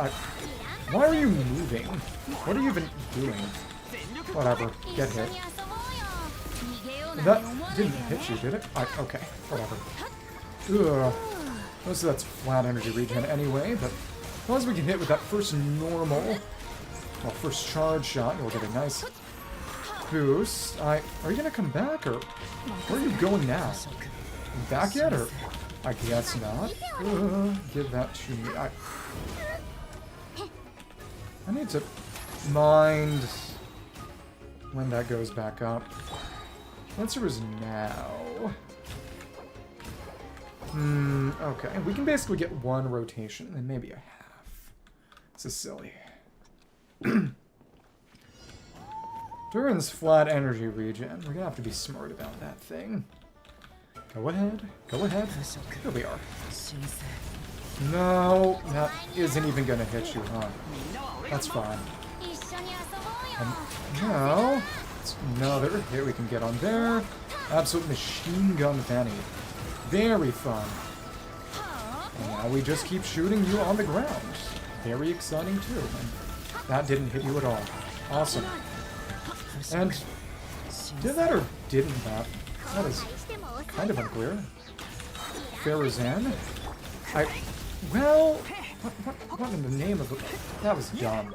Why are you moving? What are you even doing? Whatever. Get hit. That didn't hit you, did it? Okay. Whatever. Ugh. Most of that's flat energy regen anyway, but as long as we can hit with that first normal, well, first charge shot, we'll get a nice boost. Are you gonna come back, or where are you going now? Back yet, or I guess not. Give that to me. I need to mind when that goes back up. Answer is now. Okay. We can basically get one rotation and maybe a half. This is silly. Durin's flat energy regen. We're gonna have to be smart about that thing. Go ahead. Go ahead. Here we are. No, that isn't even gonna hit you, huh? That's fine. And now, it's another hit we can get on there. Absolute machine gun Fanny. Very fun. And now we just keep shooting you on the ground. Very exciting too. And that didn't hit you at all. Awesome. And did that or didn't that? That is kind of unclear. Farazan? Well, what in the name of it? That was dumb.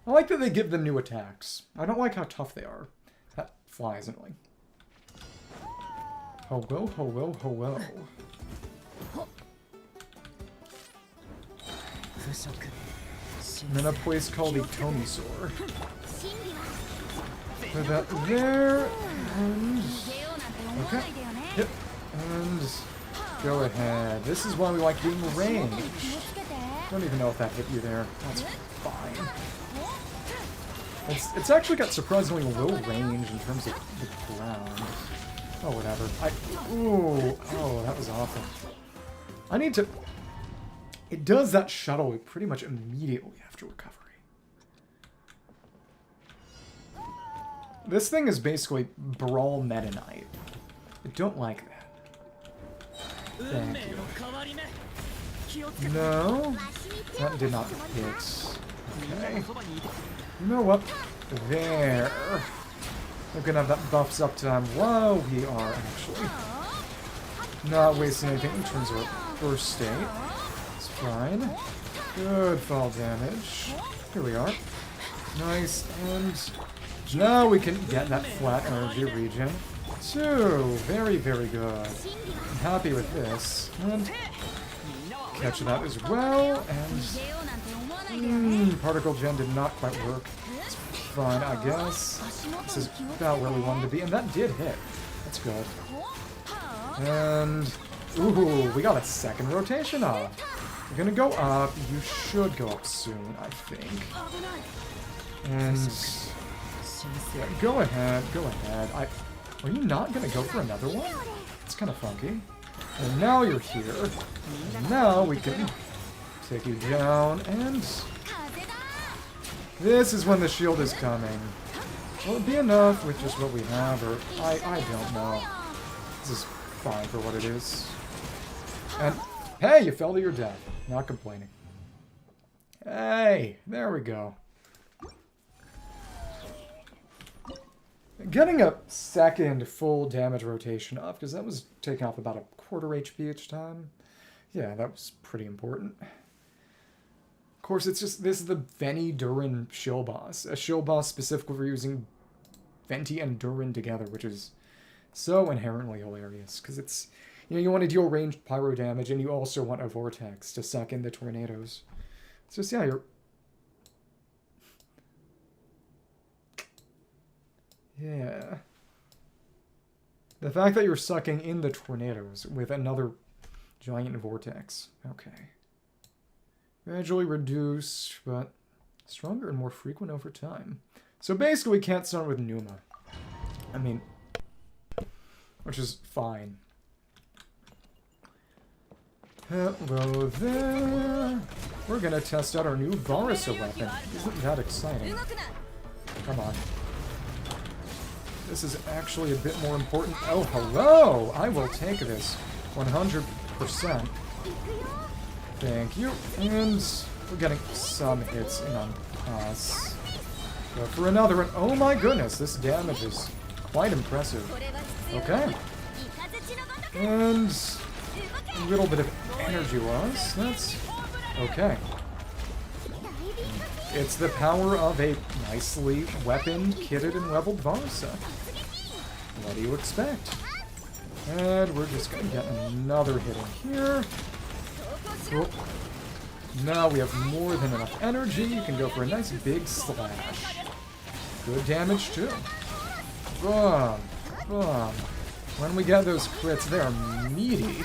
I like that they give them new attacks. I don't like how tough they are. That flies annoying. Hello, hello, hello. I'm in a place called Itomisaur. Put that there, and... okay, yep, and go ahead. This is why we like being ranged. Don't even know if that hit you there. That's fine. It's actually got surprisingly low range in terms of the ground. Oh, whatever. Oh, that was awful. I need to... It does that shuttle pretty much immediately after recovery. This thing is basically Brawl Meta Knight. I don't like that. Thank you. No, that did not hit. Okay. You know what? There. We're gonna have that buffs up time while we are actually not wasting anything in terms of our first state. It's fine. Good fall damage. Here we are. Nice, and now we can get that flat energy regen. So, very, very good. I'm happy with this. And catch that as well, and particle gen did not quite work. It's fine, I guess. This is about where we wanted to be, and that did hit. That's good. And ooh, we got a second rotation off. You're gonna go up. You should go up soon, I think. And yeah, go ahead, go ahead. Are you not gonna go for another one? It's kind of funky. And now you're here. And now we can take you down, and this is when the shield is coming. Will it be enough with just what we have, or I don't know. This is fine for what it is. And hey, you fell to your death. Not complaining. Hey, there we go. Getting a second full damage rotation off, because that was taking off about a quarter HP each time. Yeah, that was pretty important. Of course, it's just, this is the Venti Durin shill boss. A shill boss specifically for using Venti and Durin together, which is so inherently hilarious. Because it's, you know, you want to deal ranged pyro damage, and you also want a vortex to suck in the tornadoes. It's just, yeah, you're... Yeah. The fact that you're sucking in the tornadoes with another giant vortex. Okay. Gradually reduced, but stronger and more frequent over time. So basically we can't start with Numa. I mean, which is fine. Hello there. we're gonna test out our new Varesa weapon. Isn't that exciting? Come on. This is actually a bit more important. Oh, hello! I will take this 100%. Thank you. And we're getting some hits in on us. Go for another one. Oh my goodness, this damage is quite impressive. Okay. And a little bit of energy loss. That's okay. It's the power of a nicely weaponed, kitted, and leveled Varesa. What do you expect? And we're just gonna get another hit in here. Cool. Now we have more than enough energy. You can go for a nice big slash. Good damage too. Boom. Boom. When we get those crits, they are meaty.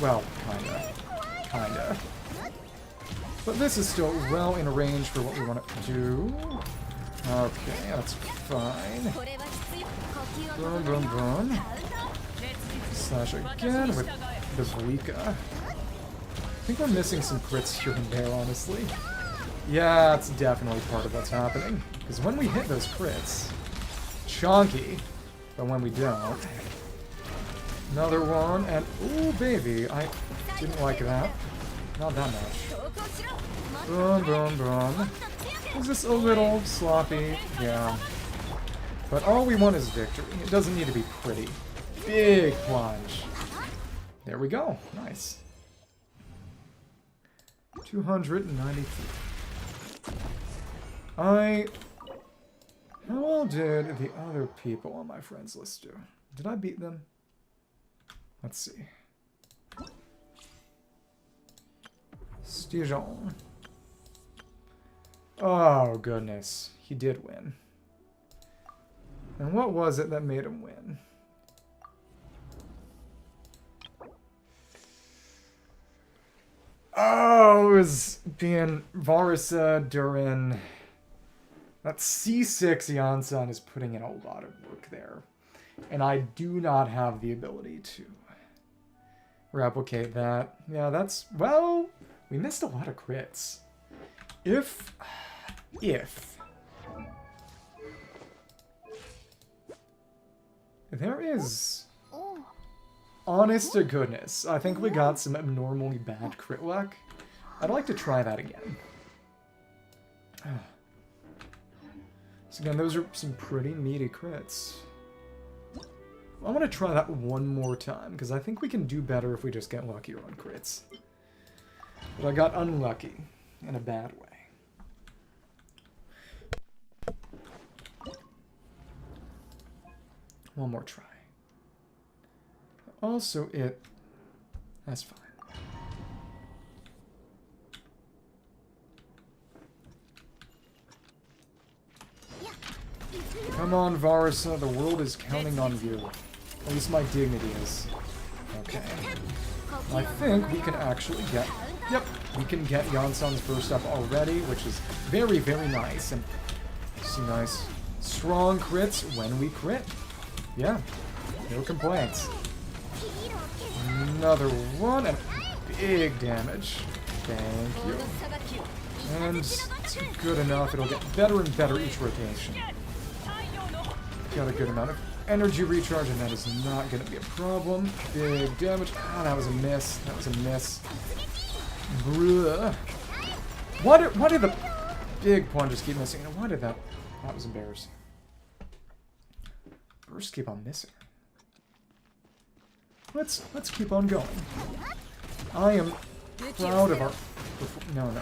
Well, kinda. Kinda. But this is still well in range for what we want to do. Okay, that's fine. Boom, boom, boom. Slash again with the Vlika. I think we're missing some crits here and there, honestly. Yeah, it's definitely part of what's happening. Because when we hit those crits, chonky. But when we don't, another one, and ooh, baby, I didn't like that. Not that much. Boom, boom, boom. Is this a little sloppy? Yeah. But all we want is victory. It doesn't need to be pretty. Big plunge. There we go. Nice. 293. How well did the other people on my friends list do? Did I beat them? Let's see. Stygian. Oh, goodness. He did win. And what was it that made him win? Oh, it was being Varesa during... That C6 Janssen is putting in a lot of work there. And I do not have the ability to replicate that. Yeah, that's... Well, we missed a lot of crits. If... There is... Honest to goodness, I think we got some abnormally bad crit luck. I'd like to try that again. So again, those are some pretty meaty crits. I want to try that one more time, because I think we can do better if we just get luckier on crits. But I got unlucky in a bad way. One more try. Also, that's fine. Come on, Varesa, the world is counting on you. At least my dignity is. Okay. I think we can actually get... Yep, we can get Janssen's burst up already, which is very, very nice. And see nice, strong crits when we crit. Yeah, no complaints. Another one, and big damage. Thank you. And it's good enough. It'll get better and better each rotation. Got a good amount of energy recharge, and that is not going to be a problem. Big damage. Ah, that was a miss. That was a miss. Bruh. Why did the big plunges keep missing? Why did that? That was embarrassing. Bursts keep on missing. Let's keep on going. I am proud of our... No.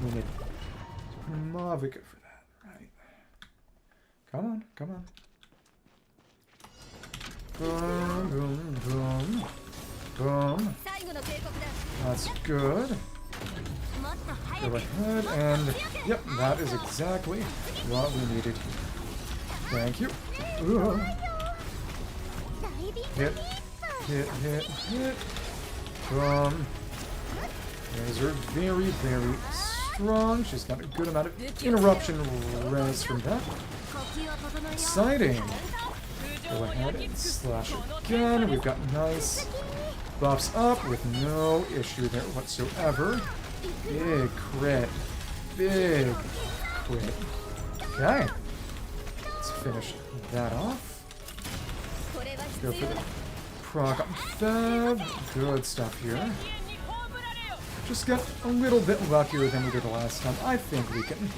We need Mavika for that, right? Come on. Boom, boom, boom. Boom. That's good. Go ahead and... Yep, that is exactly what we needed. Thank you. Ooh. Hit. Those are very, very strong. She's got a good amount of interruption res from that. Exciting. Go ahead and slash again. We've got nice buffs up with no issue there whatsoever. Big crit. Big crit. Okay. Let's finish that off. Go for the proc on Fev. Good stuff here. Just get a little bit luckier than we did the last time. I think we can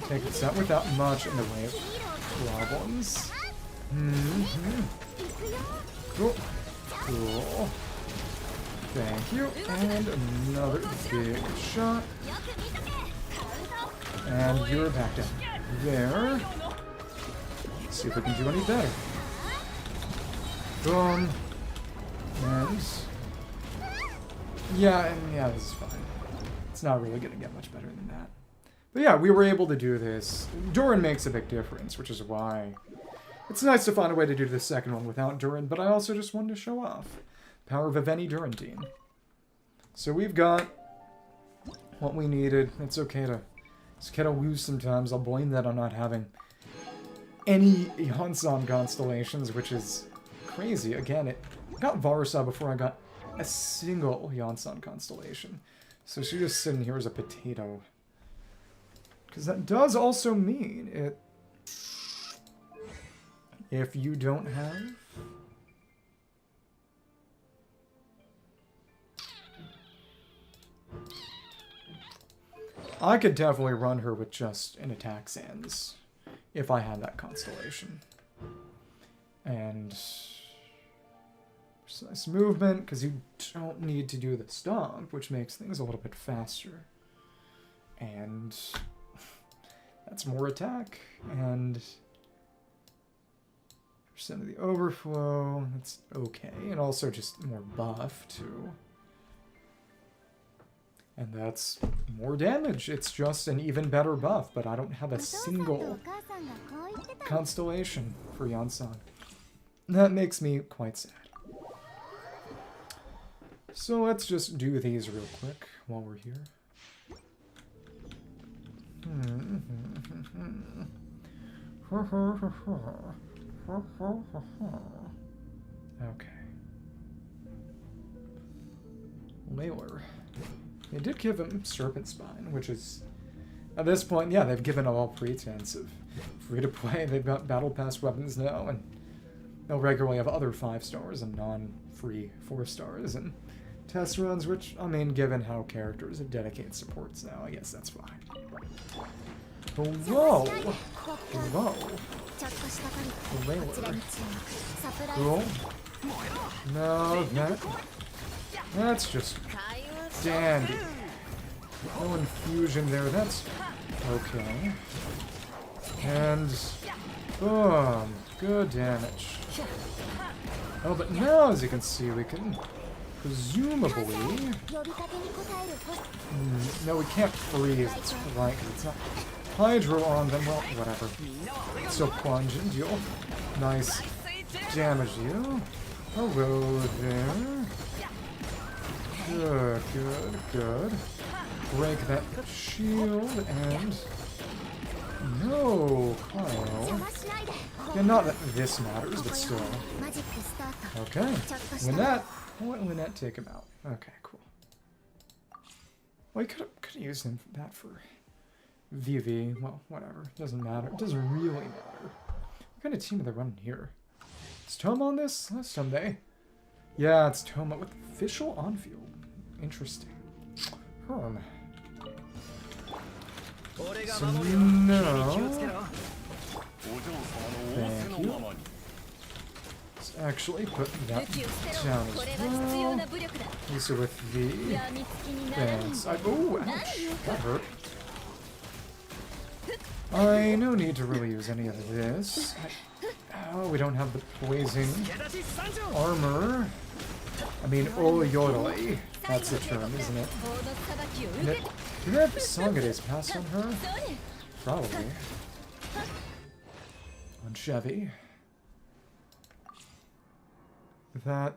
take this out without much in the way of problems. Cool. Cool. Thank you. And another big shot. And you're back down there. Let's see if we can do any better. Boom. And yeah, this is fine. It's not really gonna get much better than that. But yeah, we were able to do this. Durin makes a big difference, which is why it's nice to find a way to do the second one without Durin, but I also just wanted to show off power of Aveni Durantine. So we've got what we needed. It's okay to lose sometimes. I'll blame that on not having any Yonsan constellations, which is crazy. Again, I got Varesa before I got a single Yonsan constellation. So she's just sitting here as a potato. Because that does also mean it... If you don't have... I could definitely run her with just an attack sands if I had that constellation. And precise movement, because you don't need to do the stomp, which makes things a little bit faster. And that's more attack, and percent of the overflow, that's okay, and also just more buff too. And that's more damage. It's just an even better buff, but I don't have a single constellation for Yonsan. That makes me quite sad. So let's just do these real quick while we're here. Okay. Layler. They did give him Serpent Spine, which is, at this point, yeah, they've given all pretense of free-to-play. They've got Battle Pass weapons now, and they'll regularly have other 5 stars and non-free 4 stars and test runs, which, I mean, given how characters have dedicated supports now, I guess that's fine. Hello! Hello! Layler. Cool. No, that's just dandy. No infusion there, that's okay. And boom, good damage. Oh, but now, as you can see, we can presumably... no, we can't freeze, it's right, it's not Hydro on them, well, whatever. So plunge and deal nice damage you. Hello there. Good, good, good. Break that shield and... No, Kyle. Yeah, not that this matters, but still. Okay. Lynette. I'll let Lynette take him out. Okay, cool. Well, you could have used him for that for VV. Well, whatever. Doesn't matter. It doesn't really matter. What kind of team are they running here? Is Toma on this? Last time they... Yeah, it's Toma with official on-field. Interesting. So, no. Thank you. Let's actually put that down as well. Also with the fans. Oh, ouch. That hurt. I no need to really use any of this. Oh, we don't have the blazing armor. I mean, Oyodoi. That's the term, isn't it? Do they have Sagade's pass on her? Probably. On Chevy. That...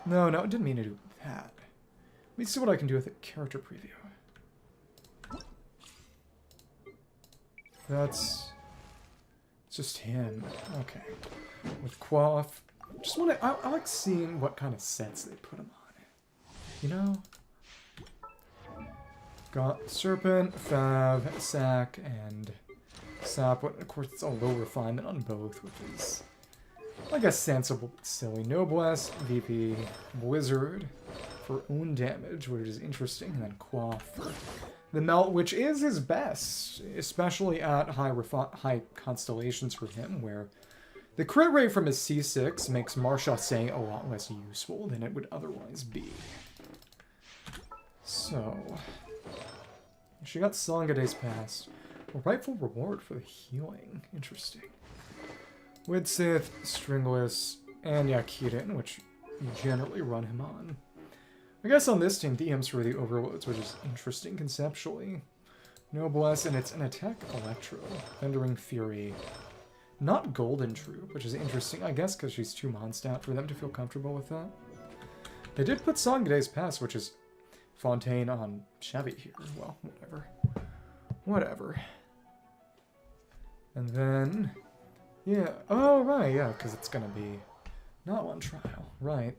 No, it didn't mean to do that. Let me see what I can do with a character preview. That's... just him. Okay. With Quaff. Just want to... I like seeing what kind of sets they put him on. you know? Got Serpent, Fav, Sack, and Sap. Of course, it's a low refinement on both, which is, I guess, sensible but silly. Noblesse, VP, Blizzard for own damage, which is interesting, and then Quaff for the Melt, which is his best, especially at high constellations for him, where the crit rate from his C6 makes Marchasse a lot less useful than it would otherwise be. So, she got Sangade's Pass. A rightful reward for the healing. Interesting. Widsith, Stringless, and Yakiden, which you generally run him on. I guess on this team, DMs for the overloads, which is interesting conceptually. Noblesse, and it's an attack Electro. Thundering Fury. Not Golden Troop, which is interesting, I guess, because she's 2 Mondstadt for them to feel comfortable with that. They did put Sangade's Pass, which is Fontaine on Chevy here. Well, whatever. Whatever. And then, yeah, oh, right, yeah, because it's going to be Natlan Trial, right.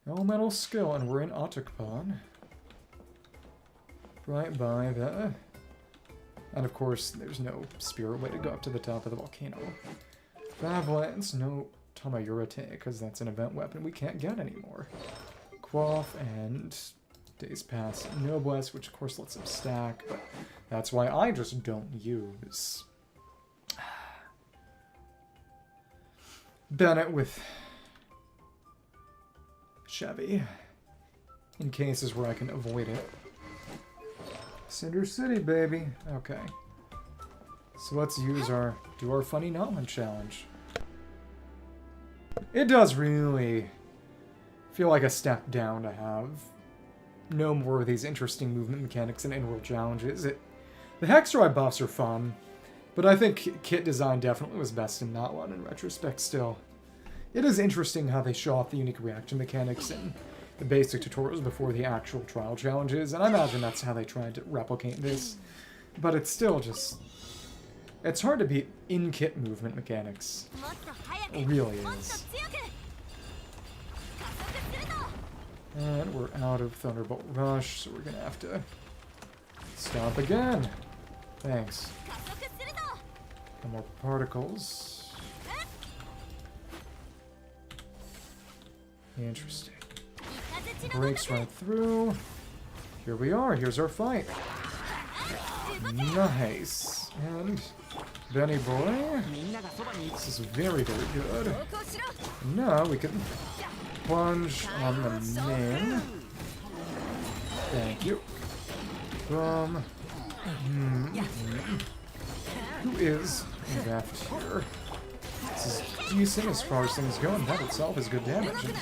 Elemental Skill, and we're in Atocpan. Right by the... And of course, there's no spirit way to go up to the top of the volcano. Favlance, no Tamayurite, because that's an event weapon we can't get anymore. Quaff and Days Pass Noblesse, which of course lets him stack, but that's why I just don't use Bennett with Chevy in cases where I can avoid it. Cinder City, baby. Okay. So let's do our funny Natlan challenge. It does really feel like a step down to have no more of these interesting movement mechanics and in-world challenges. The Hexdrive buffs are fun, but I think kit design definitely was best in Natlan in retrospect still. It is interesting how they show off the unique reaction mechanics in the basic tutorials before the actual trial challenges, and I imagine that's how they tried to replicate this. But it's still just... It's hard to beat in-kit movement mechanics. It really is. And we're out of Thunderbolt Rush, so we're gonna have to stop again. Thanks. No more particles. Interesting. Breaks right through. Here we are. Here's our fight. Nice. And Benny boy. This is very, very good. Now we can plunge on the main. Thank you. Who is left here? This is decent as far as things go, and that itself is good damage. And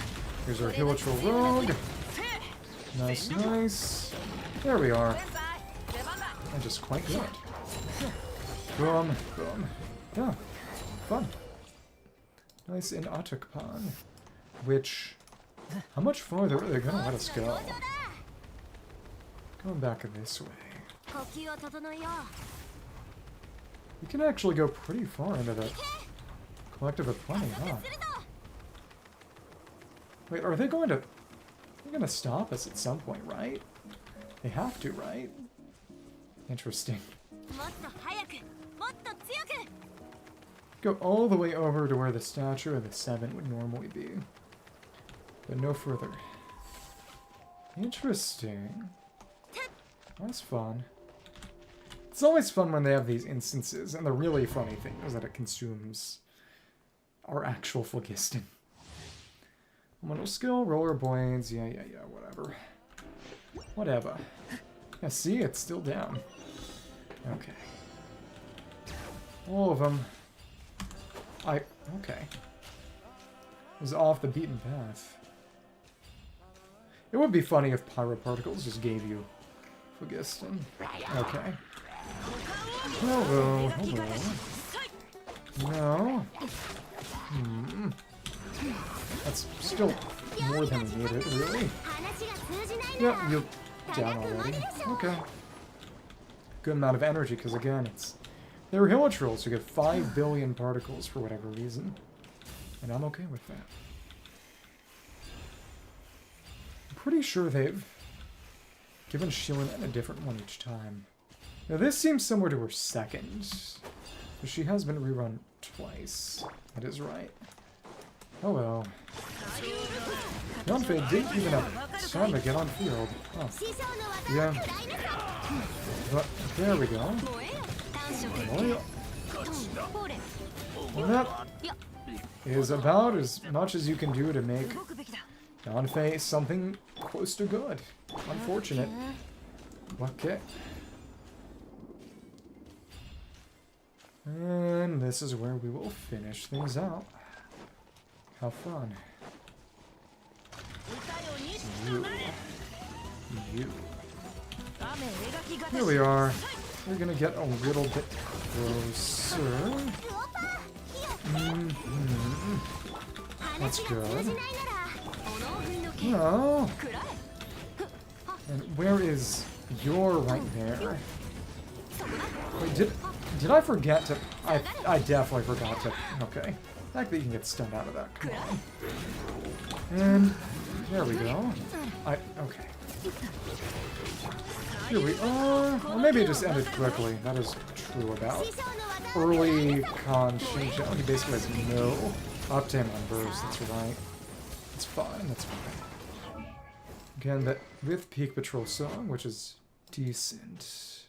here's our Hilichurl Rogue. Nice, nice. There we are. And just quite good. Boom, boom. Yeah, fun. Nice in Atocpan. Which, how much farther are they going to let us go? Going back this way. We can actually go pretty far into the Collective of Plenty, huh? Wait, are they going to... They're going to stop us at some point, right? They have to, right? Interesting. Go all the way over to where the statue of the 7 would normally be. But no further. Interesting. That's fun. It's always fun when they have these instances, and the really funny thing is that it consumes our actual phlogiston. Elemental skill, rollerblades, yeah, whatever. Whatever. Yeah, see, it's still down. Okay. All of them. Okay. It was off the beaten path. It would be funny if pyroparticles just gave you phlogiston. Okay. Hello, hello. No. That's still more than we needed, really. Yep, you're down already. Okay. Good amount of energy, because again, they're Hilichurls who get 5 billion particles for whatever reason. And I'm okay with that. pretty sure they've given Xilonen a different one each time. Now this seems similar to her second, but she has been rerun twice. That is right. Hello. Yonfei didn't even have time to get on field. Oh. Yeah. But there we go. Well, that is about as much as you can do to make Yonfei something close to good. Unfortunate. Okay. And this is where we will finish things out. How fun. You. Here we are. We're gonna get a little bit closer. That's good. No. And where is your right there? Wait, did I forget to... I definitely forgot to... Okay. The fact that you can get stunned out of that. Come on. And there we go. Okay. Here we are. Or maybe it just ended quickly. That is true about early con Shinjo. He basically has no uptime on burst. That's right. That's fine. That's fine. Again, that with Peak Patrol Song, which is decent.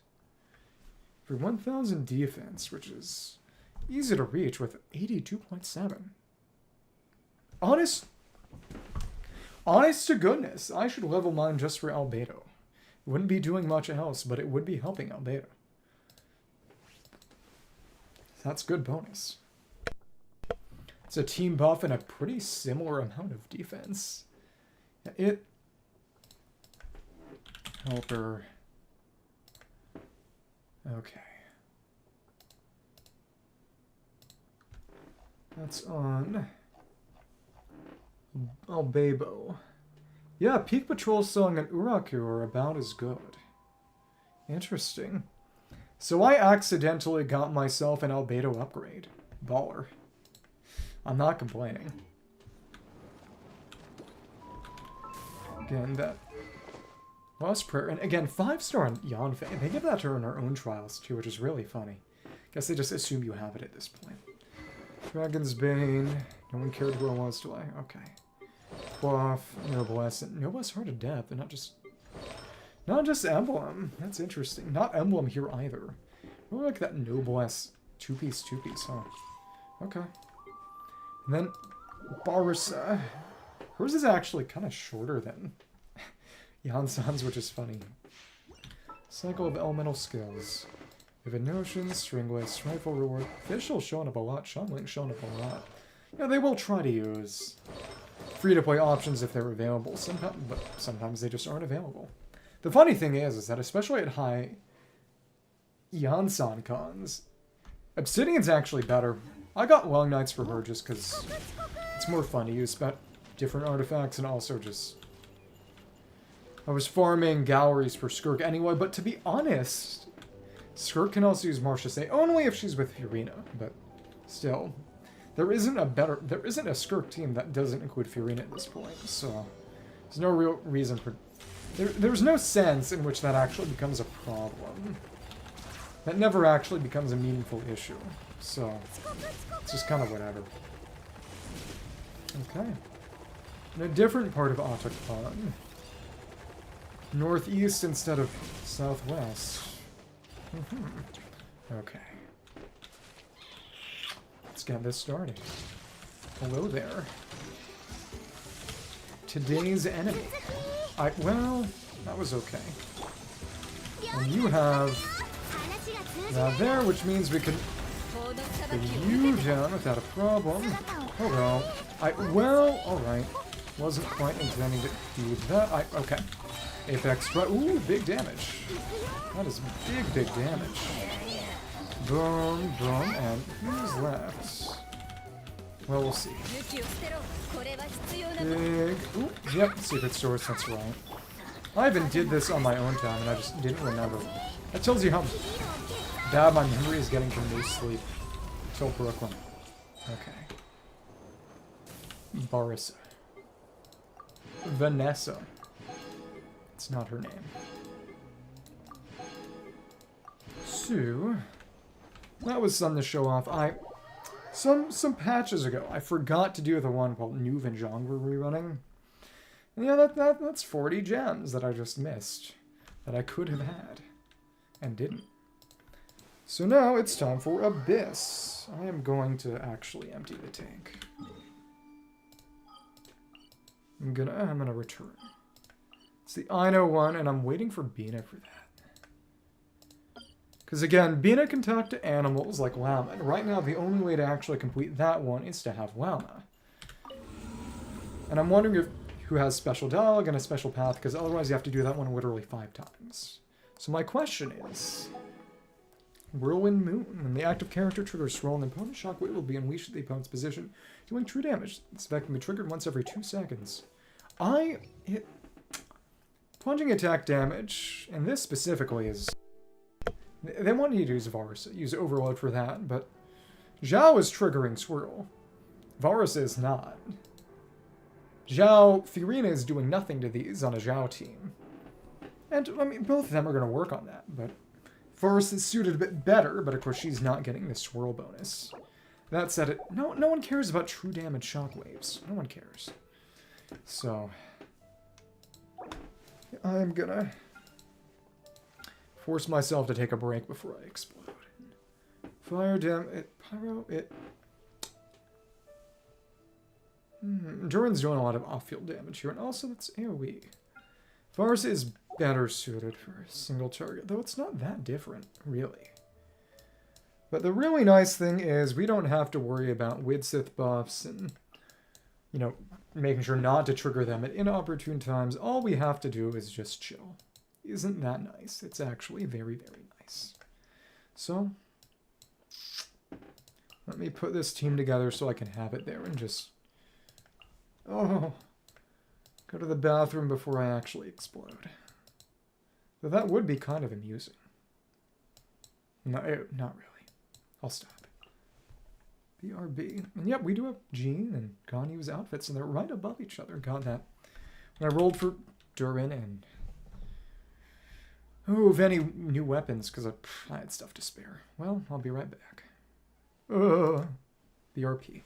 For 1000 defense, which is easy to reach with 82.7. Honest to goodness, I should level mine just for Albedo. Wouldn't be doing much else, but it would be helping Albedo. That's good bonus. It's a team buff and a pretty similar amount of defense. It... Helper... Okay. That's on Albebo. Yeah, Peak Patrol Song and Uraku are about as good. Interesting. So I accidentally got myself an Albedo upgrade. Baller. I'm not complaining. Again, that Lost Prayer. And again, 5-star on Yonfei. They give that to her in her own trials too, which is really funny. Guess they just assume you have it at this point. Dragon's Bane. No one cared who it was till I... Okay. Quaff, Noblesse. Noblesse Heart of Death. They're not just Emblem. That's interesting. Not Emblem here either. I really like that Noblesse two-piece, huh? Okay. And then Varesa. Hers is actually kind of shorter than Yansan's, which is funny. Cycle of Elemental Skills. Vivid Notions, Stringless, Rifle Reward. Fischl showing up a lot. Shumlink showing up a lot. Yeah, they will try to use free-to-play options if they're available, but sometimes they just aren't available. The funny thing is that especially at high Yansan cons, Obsidian's actually better. I got Long Nights for her just because it's more fun to use about different artifacts, and also just... I was farming galleries for Skirk anyway, but to be honest, Skirk can also use Marcia Say only if she's with Fietena, but still. There isn't a Skirk team that doesn't include Fietena at this point, so there's no real reason for... There's no sense in which that actually becomes a problem. That never actually becomes a meaningful issue, so it's just kind of whatever. Okay. In a different part of Atocpan. Northeast instead of southwest. Okay. Let's get this started. Hello there. Today's enemy. Well, that was okay. And you have that there, which means we can bring you down without a problem. Oh well. Alright. Wasn't quite intending to do that. Okay. Apex, ooh, big damage. That is big damage. Boom, boom, and who's left? Well, we'll see. Big, ooh, yep, Secret Source, that's right. I even did this on my own time, and I just didn't remember. That tells you how bad my memory is getting from no sleep. Till Brooklyn. Okay. Varesa. Vanessa. That's not her name. So, that was something to show off. Some patches ago, I forgot to do the one called New Venjong we're rerunning. And yeah, that's 40 gems that I just missed. That I could have had. And didn't. So now it's time for Abyss. I am going to actually empty the tank. I'm gonna return. It's the Ino one, and I'm waiting for Bina for that. Because again, Bina can talk to animals like Llama, and right now the only way to actually complete that one is to have Llama. And I'm wondering who has special dialogue and a special path, because otherwise you have to do that one literally 5 times. So my question is, Whirlwind Moon. When the active character triggers Swirl, an opponent's shockwave will be unleashed at the opponent's position, doing true damage. This effect can be triggered once every 2 seconds. Plunging attack damage, and this specifically is... They want you to use Varesa, use Overload for that, but Zhao is triggering Swirl. Varesa is not. Fietena is doing nothing to these on a Zhao team. And, I mean, both of them are going to work on that, but Varesa is suited a bit better, but of course she's not getting the Swirl bonus. That said, no one cares about true damage shockwaves. No one cares. So, I'm gonna force myself to take a break before I explode. Fire pyro, Durin's doing a lot of off-field damage here, and also that's AoE. Varesa is better suited for a single target, though it's not that different, really. But the really nice thing is we don't have to worry about Widsith buffs and, you know, making sure not to trigger them at inopportune times. All we have to do is just chill. Isn't that nice? It's actually very, very nice. So, let me put this team together so I can have it there and just... Oh, go to the bathroom before I actually explode. Though that would be kind of amusing. No, not really. I'll stop. BRB. And yep, we do have Jean and Ganyu's outfits, and they're right above each other. Got that. When I rolled for Durin and... Oh, of any new weapons, because I had stuff to spare. Well, I'll be right back. BRP.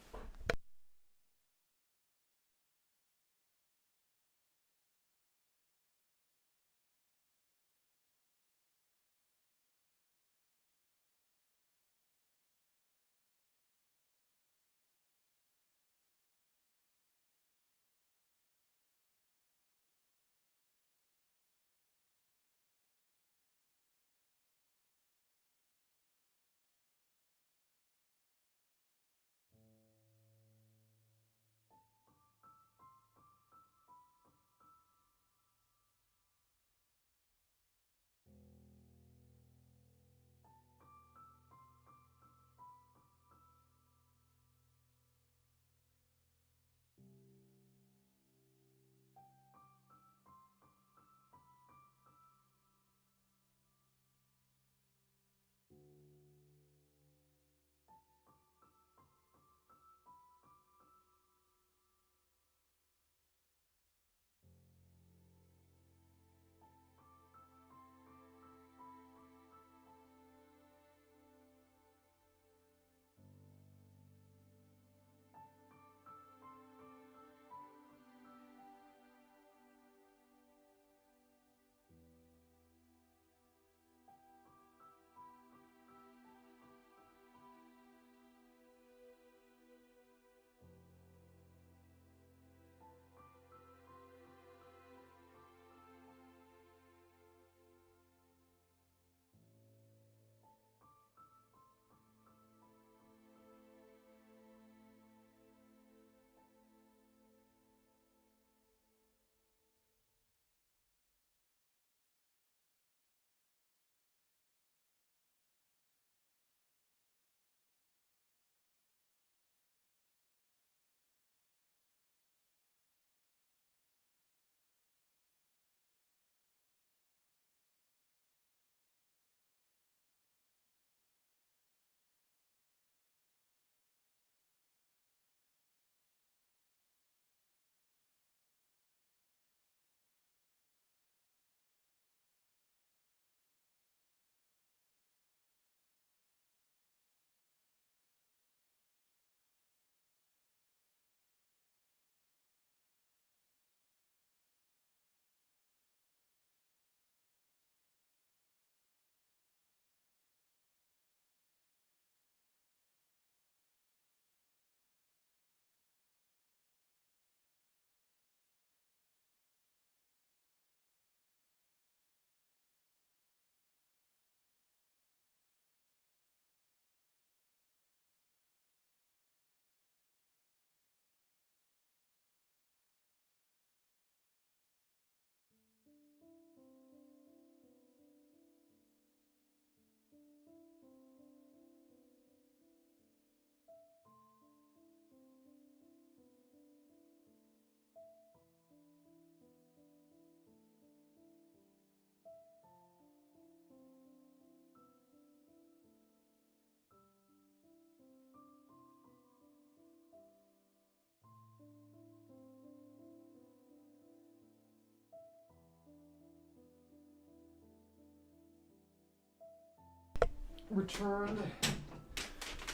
returned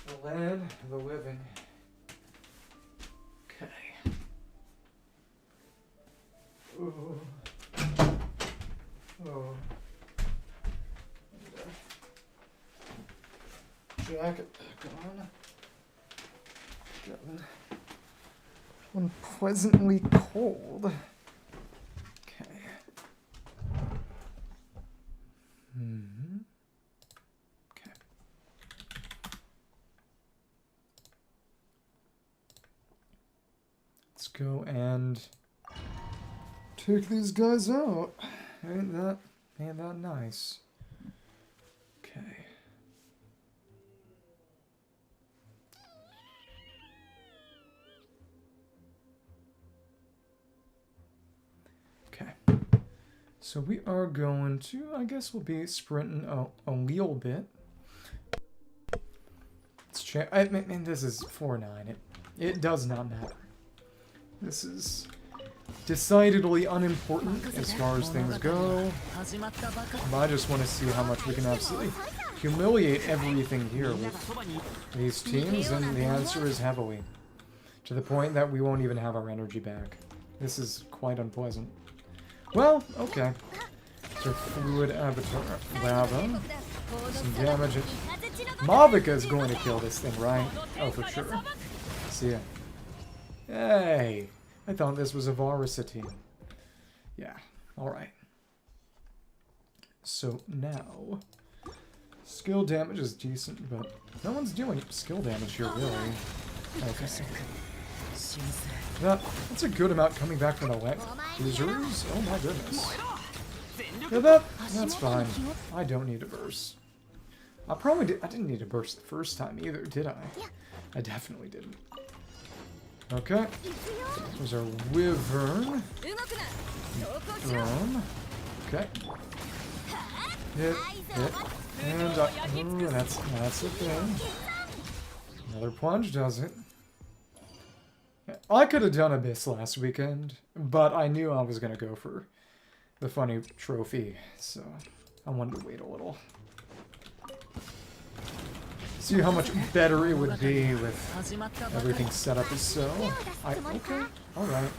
the land of the living. Okay. Ooh. Oh. Jacket back on. Getting unpleasantly cold. Okay. Okay. Let's go and take these guys out. Ain't that nice? Okay. Okay. So we are going to, I guess we'll be sprinting a little bit. Let's check. I mean, this is 4-9. It does not matter. This is decidedly unimportant as far as things go. I just want to see how much we can absolutely humiliate everything here with these teams, and the answer is heavily. To the point that we won't even have our energy back. This is quite unpleasant. Well, okay. So Fluid Avatar Lava. Some damage. Mavica is going to kill this thing, right? Oh, for sure. See ya. Hey! I thought this was a Varesa team. Yeah, alright. So now, skill damage is decent, but no one's doing skill damage here, really. Okay. That's a good amount coming back from the lasers. Oh my goodness. Yeah, that's fine. I don't need a burst. I didn't need a burst the first time either, did I? I definitely didn't. Okay. There's our Wyvern. Okay. Hit. And ooh, that's the thing. Another plunge does it. I could have done Abyss last weekend, but I knew I was going to go for the funny trophy, so I wanted to wait a little. See how much better it would be with everything set up as so. Okay, alright.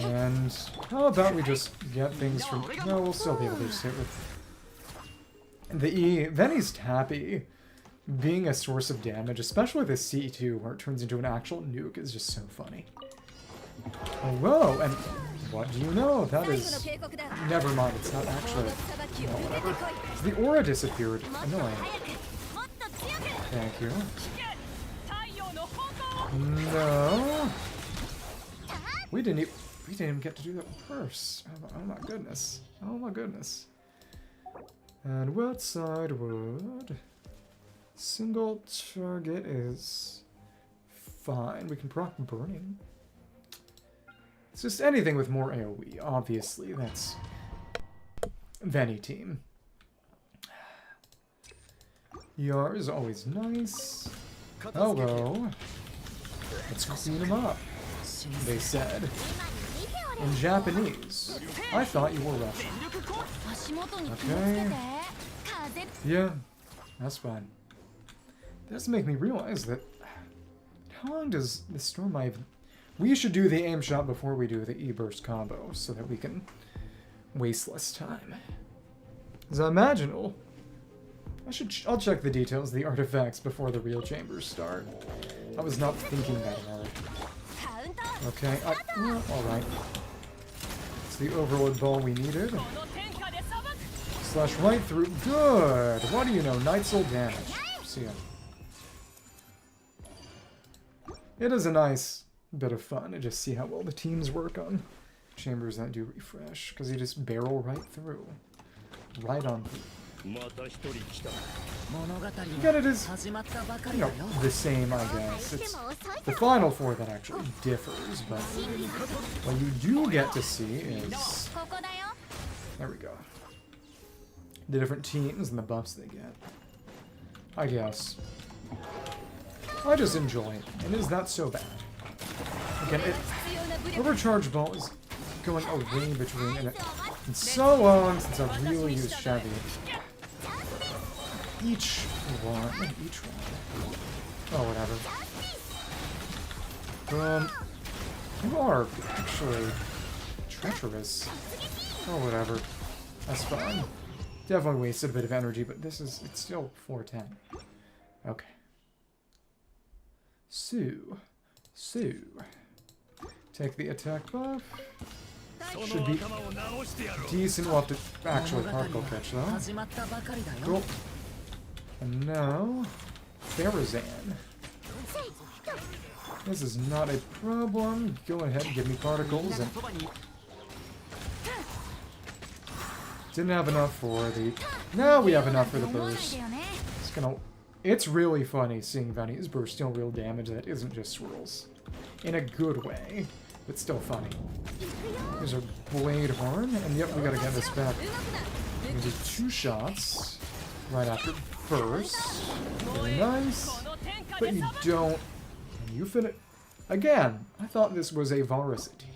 And how about we just get things from... No, we'll still be able to just hit with the E. Veni's Tappy being a source of damage, especially with the C2 where it turns into an actual nuke, is just so funny. Oh, whoa, and what do you know? That is... Never mind, it's not actually... No, whatever. The aura disappeared. Annoying. Thank you. No. We didn't even get to do that first. Oh my goodness. Oh my goodness. And what side would... Single target is fine. We can proc burning. It's just anything with more AoE, obviously. That's Veni team. ER is always nice. Hello. Let's clean them up, they said. In Japanese. I thought you were Russian. Okay. Yeah, that's fine. That does make me realize that... How long does the Storm Eye... We should do the aim shot before we do the E-burst combo, so that we can waste less time. Is that imaginable? I'll check the details of the artifacts before the real chambers start. I was not thinking that hard. Okay, alright. It's the overload ball we needed. Slash right through. Good! What do you know? Night Soul damage. See ya. It is a nice bit of fun to just see how well the teams work on chambers that do refresh, because you just barrel right through. Right on through. Again, it is, you know, the same, I guess. It's the Final Four that actually differs, but what you do get to see is... There we go. The different teams and the buffs they get. I guess. I just enjoy it. And is that so bad? Again, Overcharge Ball is going away between... And it's so long since I've really used Chevy. each one. Each one. Oh, whatever. You are actually treacherous. Oh, whatever. That's fine. Definitely wasted a bit of energy, but it's still 410. Okay. So. Take the attack buff. Should be decent. We'll have to actually particle catch though. Cool. And now, Varesa. This is not a problem. Go ahead and give me particles. And didn't have enough for the... Now we have enough for the burst. It's really funny seeing Veni's burst deal real damage that isn't just swirls. In a good way, but still funny. There's a blade horn, and yep, we gotta get this back. We do 2 shots right after burst. Very nice. But you don't... You finish... Again, I thought this was a Varesa team.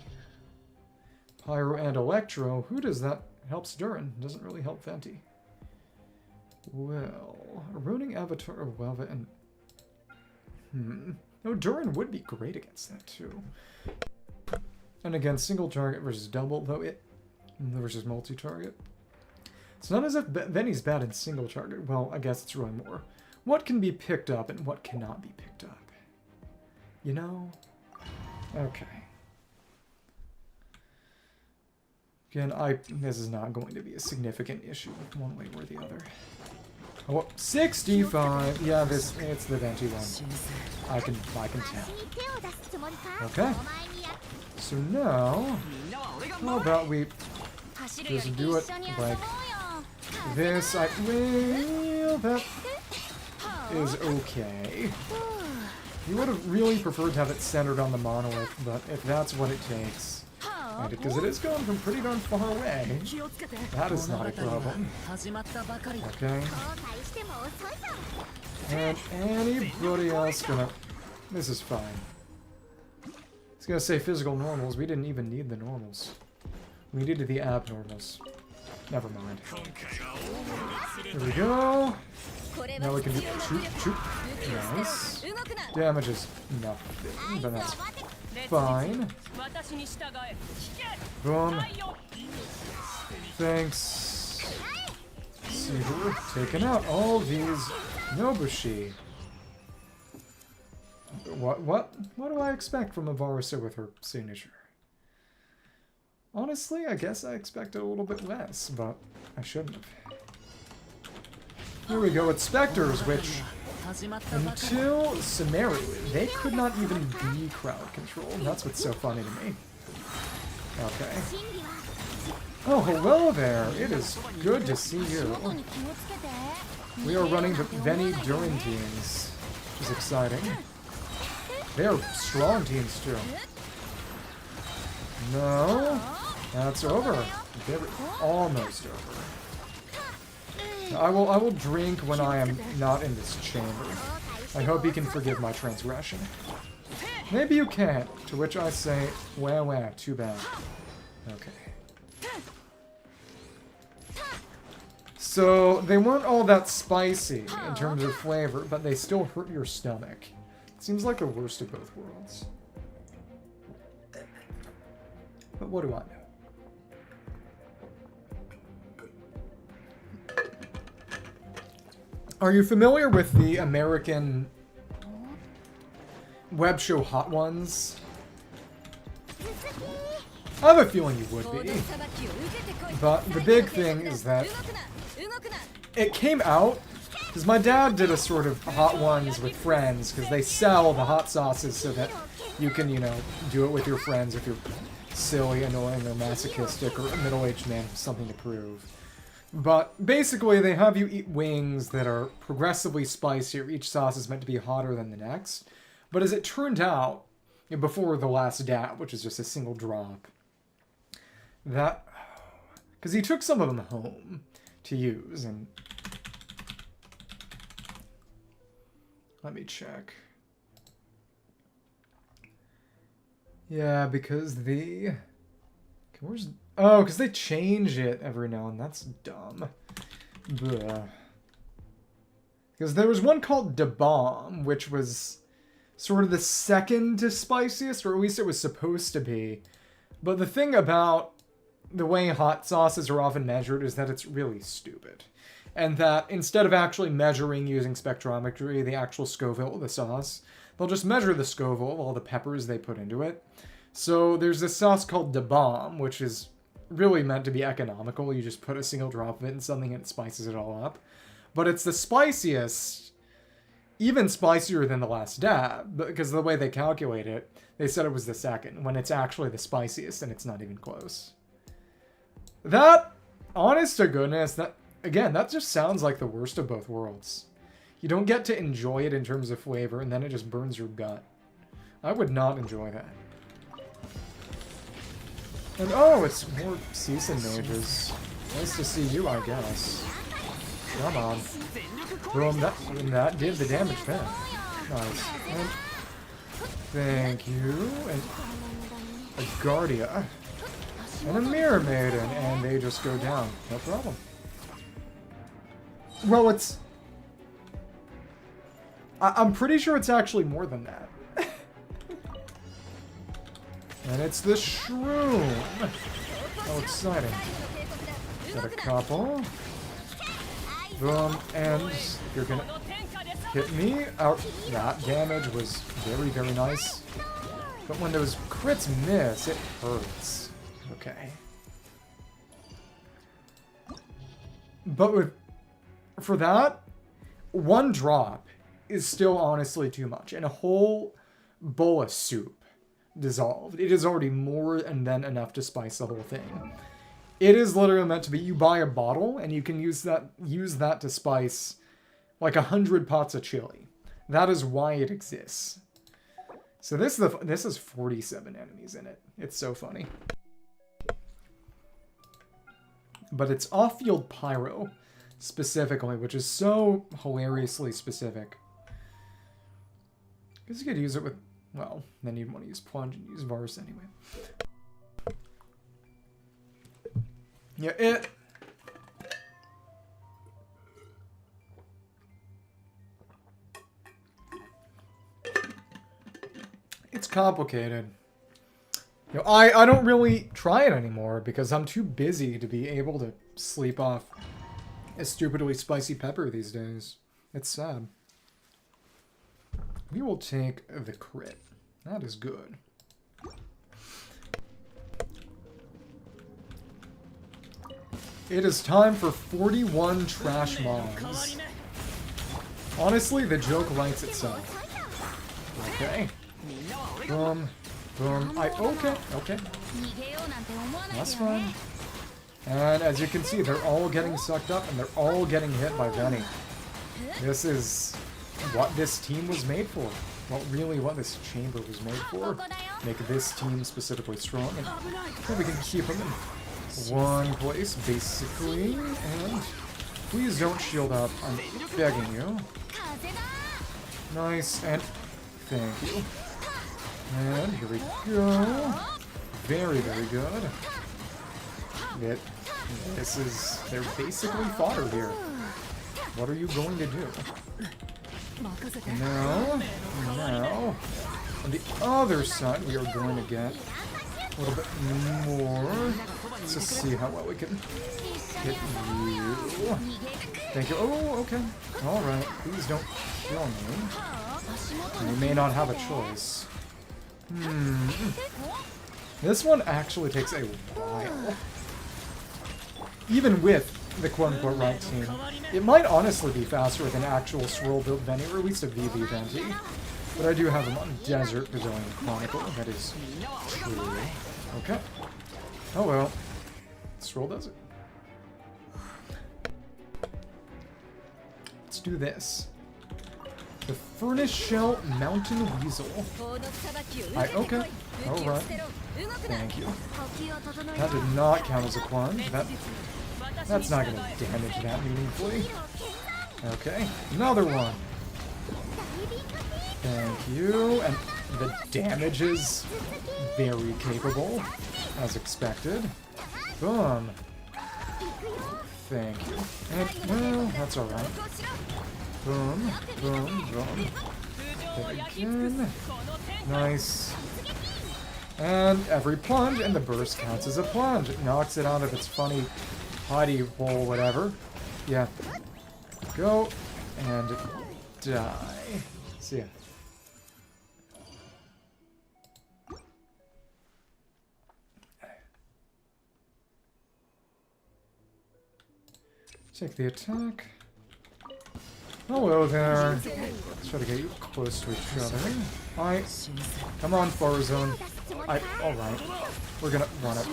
Pyro and Electro. Who does that? Helps Durin. Doesn't really help Venti. Well, eroding Avatar of Welva and... No, Durin would be great against that too. And again, single target versus double, though it... versus multi-target. It's not as if Veni's bad in single target. Well, I guess it's really more. What can be picked up and what cannot be picked up? You know? Okay. Again, this is not going to be a significant issue one way or the other. Oh, 65! Yeah, it's the Venti one. I can tell. Okay. So now, how about we just do it like this? Well, that is okay. You would have really preferred to have it centered on the monolith, but if that's what it takes, and because it is going from pretty darn far away, that is not a problem. Okay. And anybody else gonna... This is fine. I was gonna say physical normals. We didn't even need the normals. We needed the abnormals. Never mind. There we go. Now we can do choop. Nice. Damage is nothing, but that's fine. Boom. Thanks. See who we're taking out all these Nobushi. What do I expect from a Varesa with her signature? Honestly, I guess I expected a little bit less, but I shouldn't have. Here we go with Spectres, which, until Sumeru, they could not even be crowd control. That's what's so funny to me. Okay. Oh, hello there. It is good to see you. We are running the Veni Durin teams, which is exciting. They are strong teams, too. No. That's over. They're almost over. I will drink when I am not in this chamber. I hope you can forgive my transgression. Maybe you can't, to which I say, wah, too bad. Okay. So, they weren't all that spicy in terms of flavor, but they still hurt your stomach. It seems like the worst of both worlds. But what do I know? Are you familiar with the American web show Hot Ones? I have a feeling you would be. But the big thing is that it came out because my dad did a sort of Hot Ones with friends because they sell the hot sauces so that you can, you know, do it with your friends if you're silly, annoying, or masochistic, or a middle-aged man with something to prove. But basically, they have you eat wings that are progressively spicier. Each sauce is meant to be hotter than the next. But as it turned out, before the last dab, which is just a single drop, that... Because he took some of them home to use, and... Let me check. Yeah, because the... Where's... Oh, because they change it every now and then. That's dumb. Bleh. Because there was one called Da Bomb, which was sort of the second to spiciest, or at least it was supposed to be. But the thing about the way hot sauces are often measured is that it's really stupid. And that instead of actually measuring using spectrometry the actual Scoville of the sauce, they'll just measure the Scoville of all the peppers they put into it. So there's this sauce called Da Bomb, which is really meant to be economical. You just put a single drop of it in something and it spices it all up. But it's the spiciest, even spicier than the last dab, because the way they calculate it, they said it was the second, when it's actually the spiciest and it's not even close. That, honest to goodness, that again, that just sounds like the worst of both worlds. You don't get to enjoy it in terms of flavor, and then it just burns your gut. I would not enjoy that. And oh, it's more season mages. Nice to see you, I guess. Come on. Boom, that did the damage there. Nice. And thank you. And a Guardia. And a Mirror Maiden. And they just go down. No problem. Well, it's... I'm pretty sure it's actually more than that. And it's the Shroom. How exciting. Got a couple. Boom, and if you're gonna hit me, that damage was very, very nice. But when those crits miss, it hurts. Okay. But for that, one drop is still honestly too much. And a whole bowl of soup dissolved. It is already more and then enough to spice the whole thing. It is literally meant to be, you buy a bottle and you can use that to spice like 100 pots of chili. That is why it exists. So this is 47 enemies in it. It's so funny. But it's off-field pyro specifically, which is so hilariously specific. Because you could use it with, well, then you'd want to use plunge and use Varesa anyway. Yeah, it's complicated. You know, I don't really try it anymore because I'm too busy to be able to sleep off a stupidly spicy pepper these days. It's sad. We will take the crit. That is good. It is time for 41 trash mobs. Honestly, the joke writes itself. Okay. Boom. Boom. Okay. That's fine. And as you can see, they're all getting sucked up and they're all getting hit by Venny. This is what this team was made for. Well, really what this chamber was made for. Make this team specifically strong, and then we can keep them in one place, basically. And please don't shield up, I'm begging you. Nice, and thank you. And here we go. Very, very good. They're basically fodder here. What are you going to do? No. On the other side, we are going to get a little bit more. Let's just see how well we can hit you. Thank you. Oh, okay. Alright. Please don't kill me. We may not have a choice. This one actually takes a while. Even with the quote-unquote right team. It might honestly be faster with an actual swirl-built Venny, or at least a VV Venti. But I do have them on Desert Pavilion Chronicle, that is true. Okay. Oh well. Swirl does it. Let's do this. The Furnace Shell Mountain Weasel. Okay. Alright. Thank you. That did not count as a plunge. That's not going to damage that meaningfully. Okay. Another one. Thank you. And the damage is very capable, as expected. Boom. Thank you. And, well, that's alright. Boom, boom, boom. Hit again. Nice. And every plunge, and the burst counts as a plunge. It knocks it out of its funny hidey hole, whatever. Yeah. Go, and die. See ya. Take the attack. Hello there. Let's try to get you close to each other. Come on, Farzone. Alright. We're gonna wanna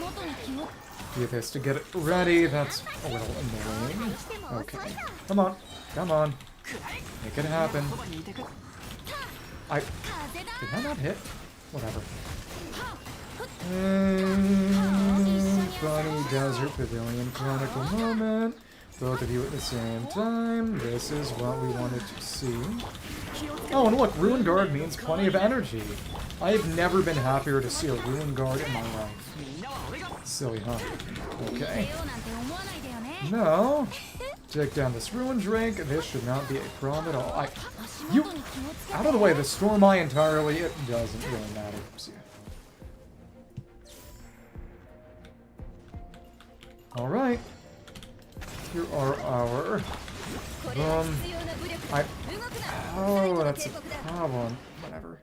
do this to get it ready. That's a little annoying. Okay. Come on. Come on. Make it happen. Did I not hit? Whatever. Funny Desert Pavilion Chronicle moment. Both of you at the same time. This is what we wanted to see. Oh, and look, Ruin Guard means plenty of energy. I have never been happier to see a Ruin Guard in my life. Silly, huh? Okay. Now, take down this Ruin Drake. This should not be a problem at all. You, out of the way, the Storm Eye entirely, it doesn't really matter. See ya. Alright. Here are our... Oh, that's a problem. Whatever.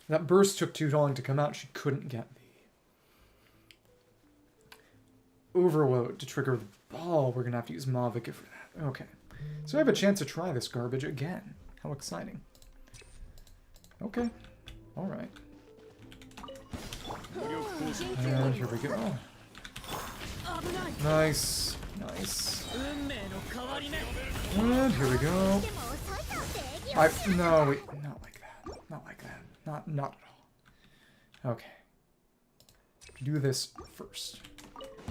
That burst took too long to come out. She couldn't get the overload to trigger the ball. We're gonna have to use Mavica for that. Okay. So I have a chance to try this garbage again. How exciting. Okay. Alright. And here we go. Nice. Nice. And here we go. No, wait. Not like that. Not like that. Not at all. Okay. Do this first.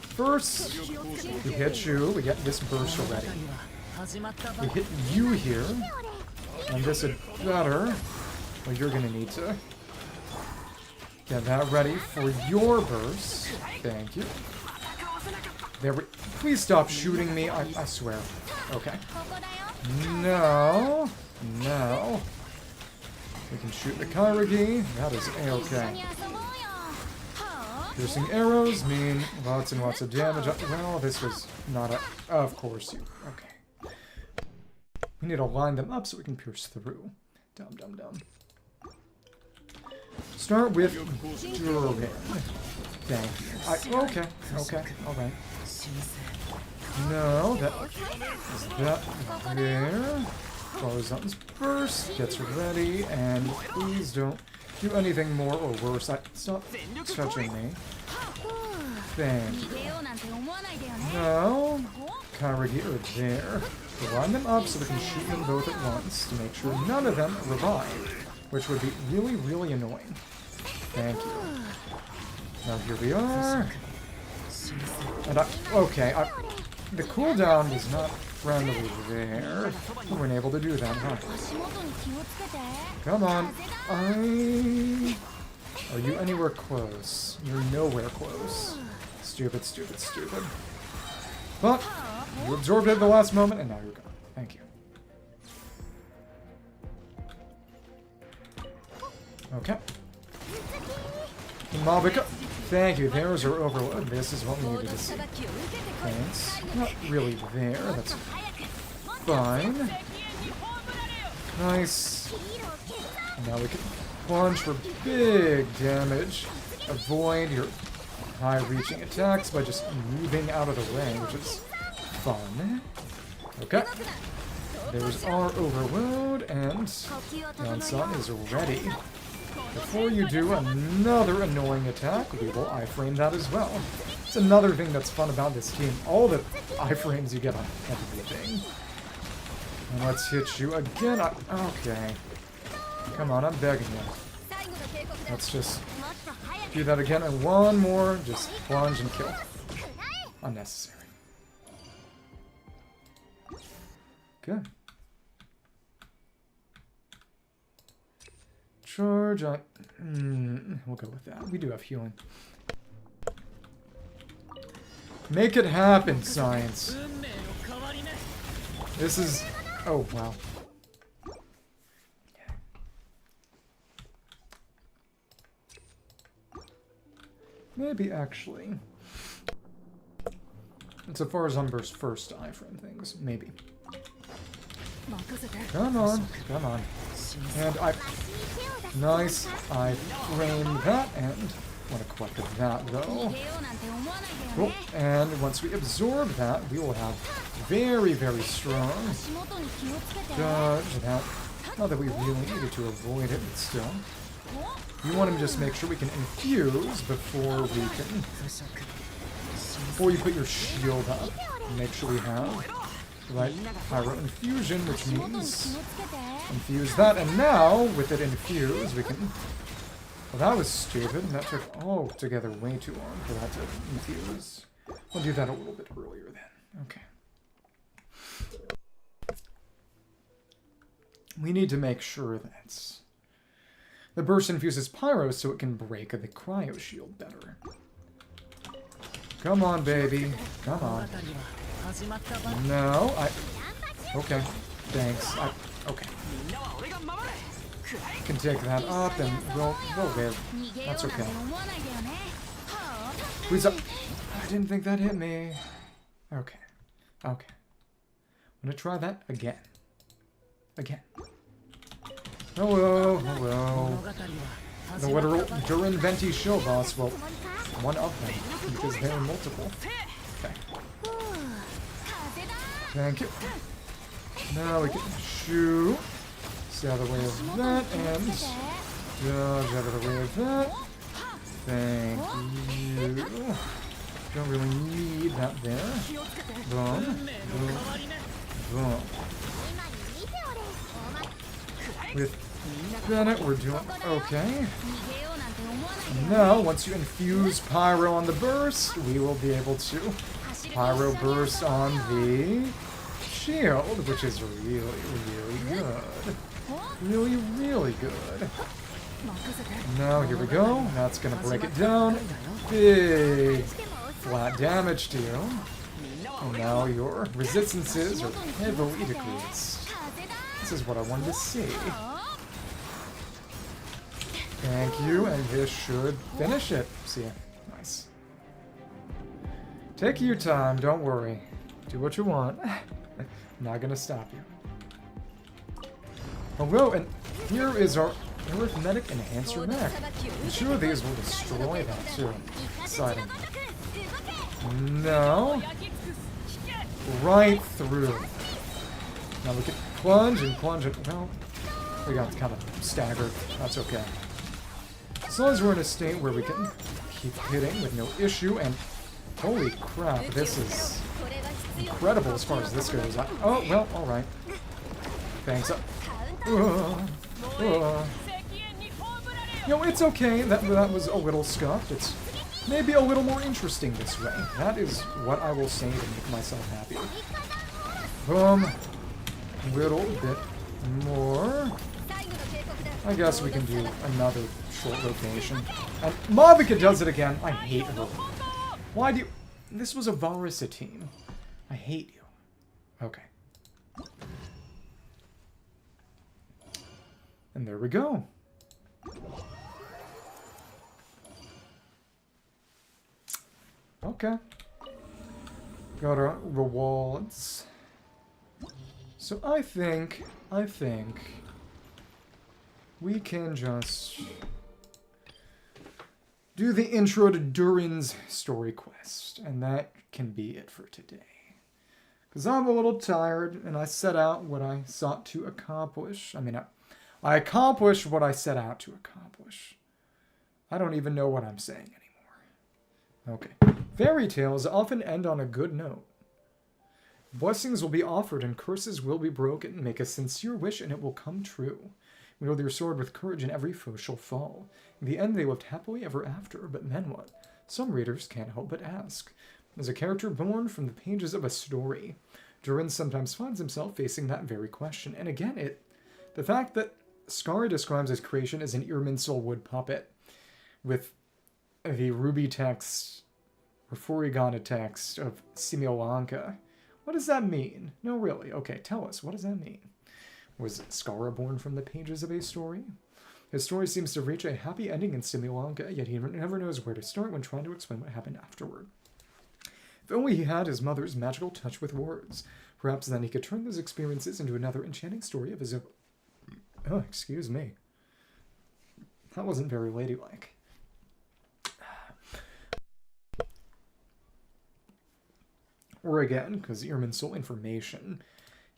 First, we hit you. We get this burst already. We hit you here. And this is better. Well, you're gonna need to get that ready for your burst. Thank you. There we... Please stop shooting me. I swear. Okay. No. No. We can shoot the Kairagi. That is a-okay. Piercing arrows mean lots and lots of damage. Well, this was not a... Of course you... Okay. We need to line them up so we can pierce through. Dum dum dum. Start with Durin. Thank you. Okay. Okay. Alright. No, that is that there. Farzon's burst gets ready, and please don't do anything more or worse. Stop touching me. Thank you. No, Kairagi are there. Line them up so we can shoot them both at once to make sure none of them revive, which would be really, really annoying. Thank you. Now here we are. And the cooldown was not friendly there. We weren't able to do that, huh? Come on. Are you anywhere close? You're nowhere close. Stupid, stupid, stupid. But you absorbed it at the last moment, and now you're gone. Thank you. Okay. Mavica. Thank you. There's our overload. This is what we needed to see. Thanks. Not really there. That's fine. Nice. And now we can plunge for big damage. Avoid your high-reaching attacks by just moving out of the way, which is fun. Okay. There's our overload, and Yansan is ready. Before you do another annoying attack, we will iframe that as well. It's another thing that's fun about this team. All the iframes you get on everything. And let's hit you again. Okay. Come on, I'm begging you. Let's just do that again. And one more. Just plunge and kill. Unnecessary. Good. Charge. We'll go with that. We do have healing. Make it happen, science. This is... Oh, wow. Maybe, actually. Insofar as Umber's first iframe things. Maybe. Come on. Come on. And I... Nice. I frame that and... want to collect that, though. Cool. And once we absorb that, we will have very, very strong dodge that. Not that we really needed to avoid it, but still. You want to just make sure we can infuse before we can... Before you put your shield up. Make sure we have the right pyro infusion, which means infuse that. And now, with it infused, we can... Well, that was stupid. That took altogether way too long for that to infuse. We'll do that a little bit earlier then. Okay. We need to make sure that the burst infuses pyro so it can break the cryo shield better. Come on, baby. Come on. No, okay. Thanks. Okay. Can take that up and we'll live. That's okay. Please up. I didn't think that hit me. Okay. Okay. I'm gonna try that again. Again. Hello, hello. The literal Durin Venti shill boss. Well, one of them, because there are multiple. Okay. Thank you. Now we can shoot. Out of the way of that, and dodge out of the way of that. Thank you. Don't really need that there. Boom. Boom. Boom. With that, we're doing okay. Now, once you infuse pyro on the burst, we will be able to pyro burst on the shield, which is really, really good. Really, really good. Now, here we go. That's going to break it down. Big flat damage to you. And now your resistances are heavily decreased. This is what I wanted to see. Thank you, and this should finish it. See ya. Nice. Take your time, don't worry. Do what you want. I'm not going to stop you. Hello, and here is our arithmetic enhancer mech. I'm sure these will destroy that too. Exciting. No. Right through. Now we can plunge and plunge and... Well, we got kind of staggered. That's okay. As long as we're in a state where we can keep hitting with no issue, and... Holy crap, this is incredible as far as this goes. Oh, well, alright. Thanks. Yo, it's okay. That was a little scuffed. It's maybe a little more interesting this way. That is what I will say to make myself happy. Boom. A little bit more. I guess we can do another short rotation. And Mavica does it again. I hate her. Why do you... This was a Varesa team. I hate you. Okay. And there we go. Okay. Got our rewards. So I think we can just do the intro to Durin's story quest, and that can be it for today. Because I'm a little tired, and I set out what I sought to accomplish. I mean, I accomplished what I set out to accomplish. I don't even know what I'm saying anymore. Okay. Fairy tales often end on a good note. Blessings will be offered and curses will be broken. Make a sincere wish and it will come true. Wield your sword with courage and every foe shall fall. In the end they lived happily ever after, but then what? Some readers can't help but ask. As a character born from the pages of a story, Durin sometimes finds himself facing that very question. And again, the fact that Skari describes his creation as an Irminsul wood puppet with the ruby text or furigana text of Simiolanka. What does that mean? No, really. Okay, tell us. What does that mean? Was Skara born from the pages of a story? His story seems to reach a happy ending in Simiolanka, yet he never knows where to start when trying to explain what happened afterward. If only he had his mother's magical touch with words. Perhaps then he could turn those experiences into another enchanting story of his own. Oh, excuse me. That wasn't very ladylike. Or again, because Irmin's sole information.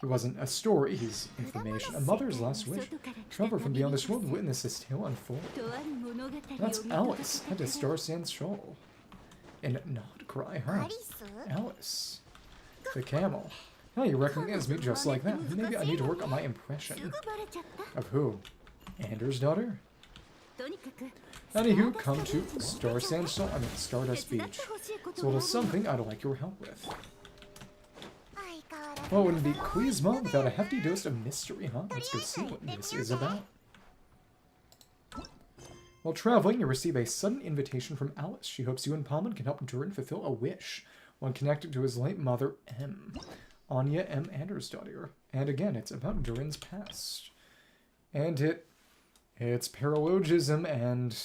He wasn't a story, he's information. A mother's last wish. Traveler from beyond this world witness this tale unfold. That's Alice, head to Star Sand's Shoal. And not cry, huh? Alice. The camel. Oh, you recognize me just like that. Maybe I need to work on my impression. Of who? Anders' daughter? Anywho, come to Stardust Beach. It's a little something I'd like your help with. Well, it wouldn't be Quizma without a hefty dose of mystery, huh? Let's go see what this is about. While traveling, you receive a sudden invitation from Alice. She hopes you and Palman can help Durin fulfill a wish, one connected to his late mother, M. Anya M. Andersdottir. And again, it's about Durin's past. And it's paralogism and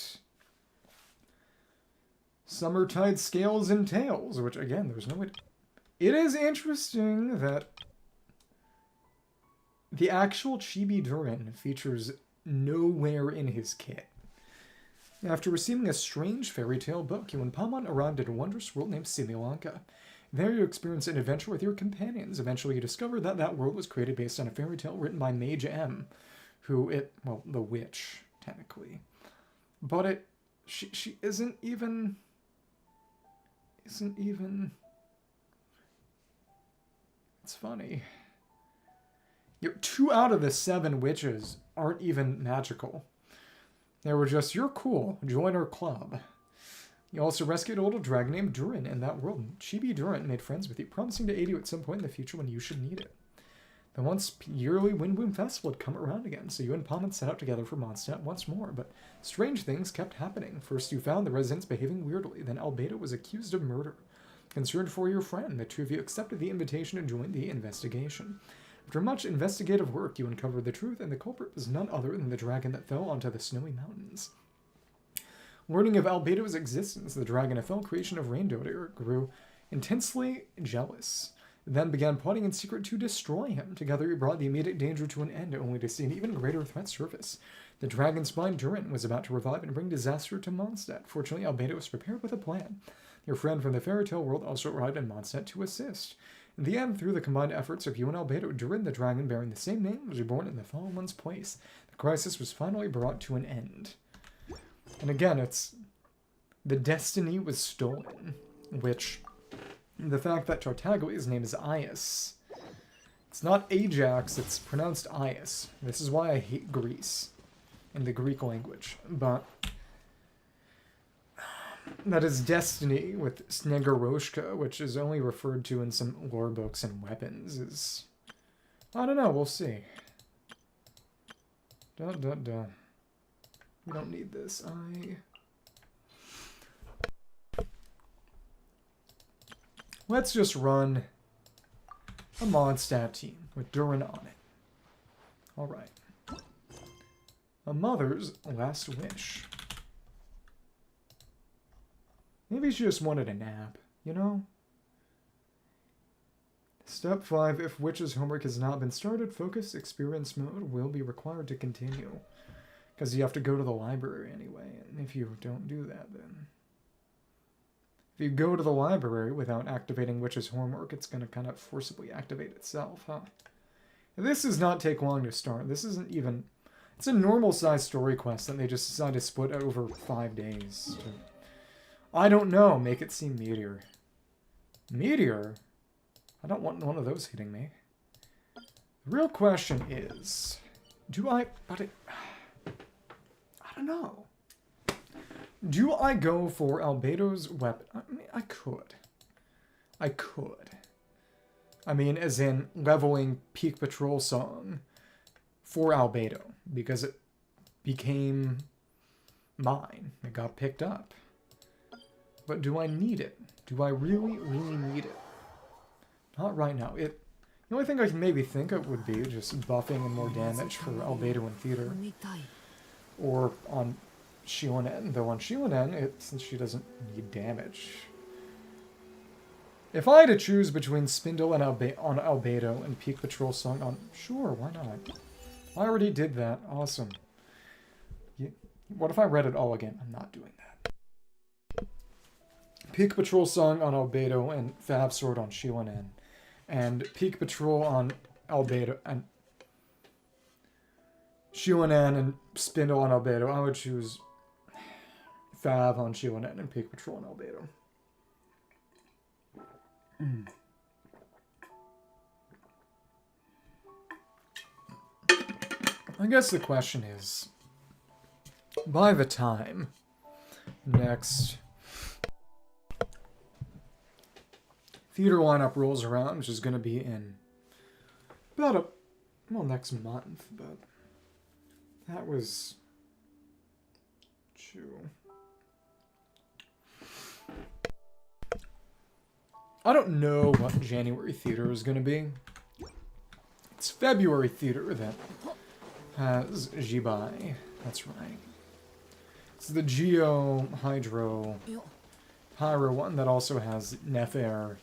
Summertide Scales and Tails, which again, there's no way. It is interesting that the actual Chibi Durin features nowhere in his kit. After receiving a strange fairy tale book, you and Palman arrived at a wondrous world named Simiolanka. There you experience an adventure with your companions. Eventually you discover that that world was created based on a fairy tale written by Mage M, well, the witch, technically. But she isn't even... It's funny. 2 out of the 7 witches aren't even magical. They were just, you're cool, join our club. You also rescued a little dragon named Durin in that world. Chibi Durin made friends with you, promising to aid you at some point in the future when you should need it. The once yearly Windboom Festival had come around again, so you and Palman set out together for Mondstadt once more, but strange things kept happening. First you found the residents behaving weirdly, then Albedo was accused of murder. Concerned for your friend, the two of you accepted the invitation and joined the investigation. After much investigative work, you uncovered the truth, and the culprit was none other than the dragon that fell onto the snowy mountains. Learning of Albedo's existence, the dragon, a fell creation of Raindottir, grew intensely jealous, then began plotting in secret to destroy him. Together you brought the immediate danger to an end, only to see an even greater threat surface. The dragon's spine Durin was about to revive and bring disaster to Mondstadt. Fortunately, Albedo was prepared with a plan. Your friend from the fairy tale world also arrived in Mondstadt to assist. In the end, through the combined efforts of you and Albedo, Durin the dragon bearing the same name was reborn in the fallen one's place. The crisis was finally brought to an end. And again, it's... the destiny was stolen, which... the fact that Tartaglia's name is Aias. It's not Ajax, it's pronounced Aias. This is why I hate Greece in the Greek language. But that is destiny with Snegoroshka, which is only referred to in some lore books and weapons, is... I don't know, we'll see. We don't need this. Let's just run a Mondstadt team with Durin on it. Alright. A mother's last wish. Maybe she just wanted a nap, you know? Step 5. If Witch's homework has not been started, focus experience mode will be required to continue. Because you have to go to the library anyway, and if you don't do that, then... if you go to the library without activating Witch's homework, it's going to kind of forcibly activate itself, huh? This does not take long to start. This isn't even... it's a normal-sized story quest that they just decided to split over 5 days. I don't know. Make it seem Meteor. Meteor? I don't want one of those hitting me. The real question is... do I... but it... I don't know. Do I go for Albedo's weapon? I mean, I could. I mean, as in leveling Peak Patrol Song for Albedo, because it became mine. It got picked up. But do I need it? Do I really, really need it? Not right now. The only thing I can maybe think of would be just buffing and more damage for Albedo and Theater. Or on Xilonen, though on Xilonen, since she doesn't need damage. If I had to choose between Spindle and on Albedo and Peak Patrol Song on... Sure, why not? I already did that. Awesome. What if I read it all again? I'm not doing that. Peak Patrol Song on Albedo and Fab Sword on Xilonen. And Peak Patrol on Albedo and... Xilonen and Spindle on Albedo. I would choose Fab on Xilonen and Peak Patrol on Albedo. I guess the question is, by the time next theater lineup rolls around, which is going to be in about next month, but that was true. I don't know what January theater is going to be. It's February theater that has Jibai. That's right. It's the Geo, Hydro, Pyro one that also has Nefair,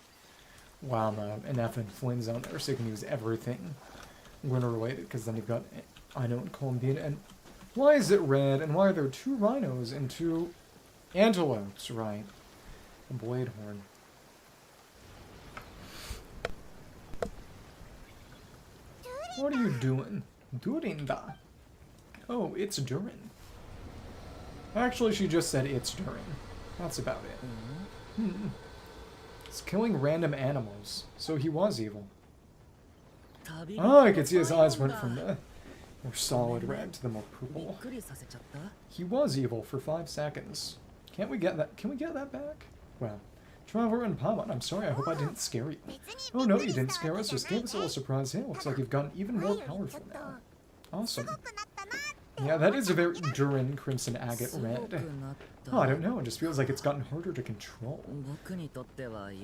Lama, and F and Flynn's on there, so you can use everything winter related, because then you've got Ino and Columbine. And why is it red, and why are there 2 rhinos and 2 antelopes, right? A Bladehorn. What are you doing? Durinda. Oh, it's Durin. Actually, she just said it's Durin. That's about it. It's killing random animals. So he was evil. Oh, I could see his eyes went from the more solid red to the more purple. He was evil for 5 seconds. Can't we get that? Can we get that back? Well, Traveler and Paimon, I'm sorry, I hope I didn't scare you. Oh no, you didn't scare us, just gave us a little surprise. Hey, looks like you've gotten even more powerful now. Awesome. Yeah, that is a very Durin Crimson Agate red. Oh, I don't know, it just feels like it's gotten harder to control.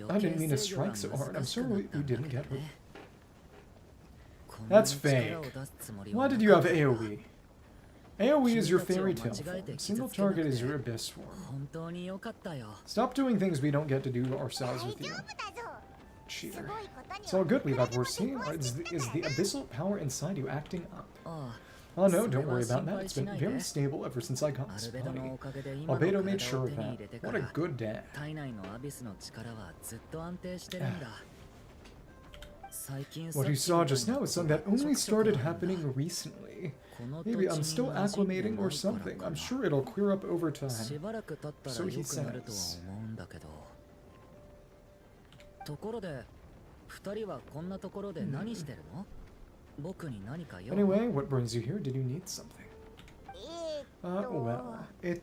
I didn't mean to strike so hard, I'm sorry we didn't get her. That's fake. Why did you have AoE? AoE is your fairy tale form. Single target is your abyss form. Stop doing things we don't get to do ourselves with you. Cheater. It's all good, we've had worse seeing. Is the abyssal power inside you acting up? Oh no, don't worry about that. It's been very stable ever since I got this body. Albedo made sure of that. What a good dad. What you saw just now is something that only started happening recently. Maybe I'm still acclimating or something. I'm sure it'll clear up over time. So he says. Anyway, what brings you here? Did you need something? Well, the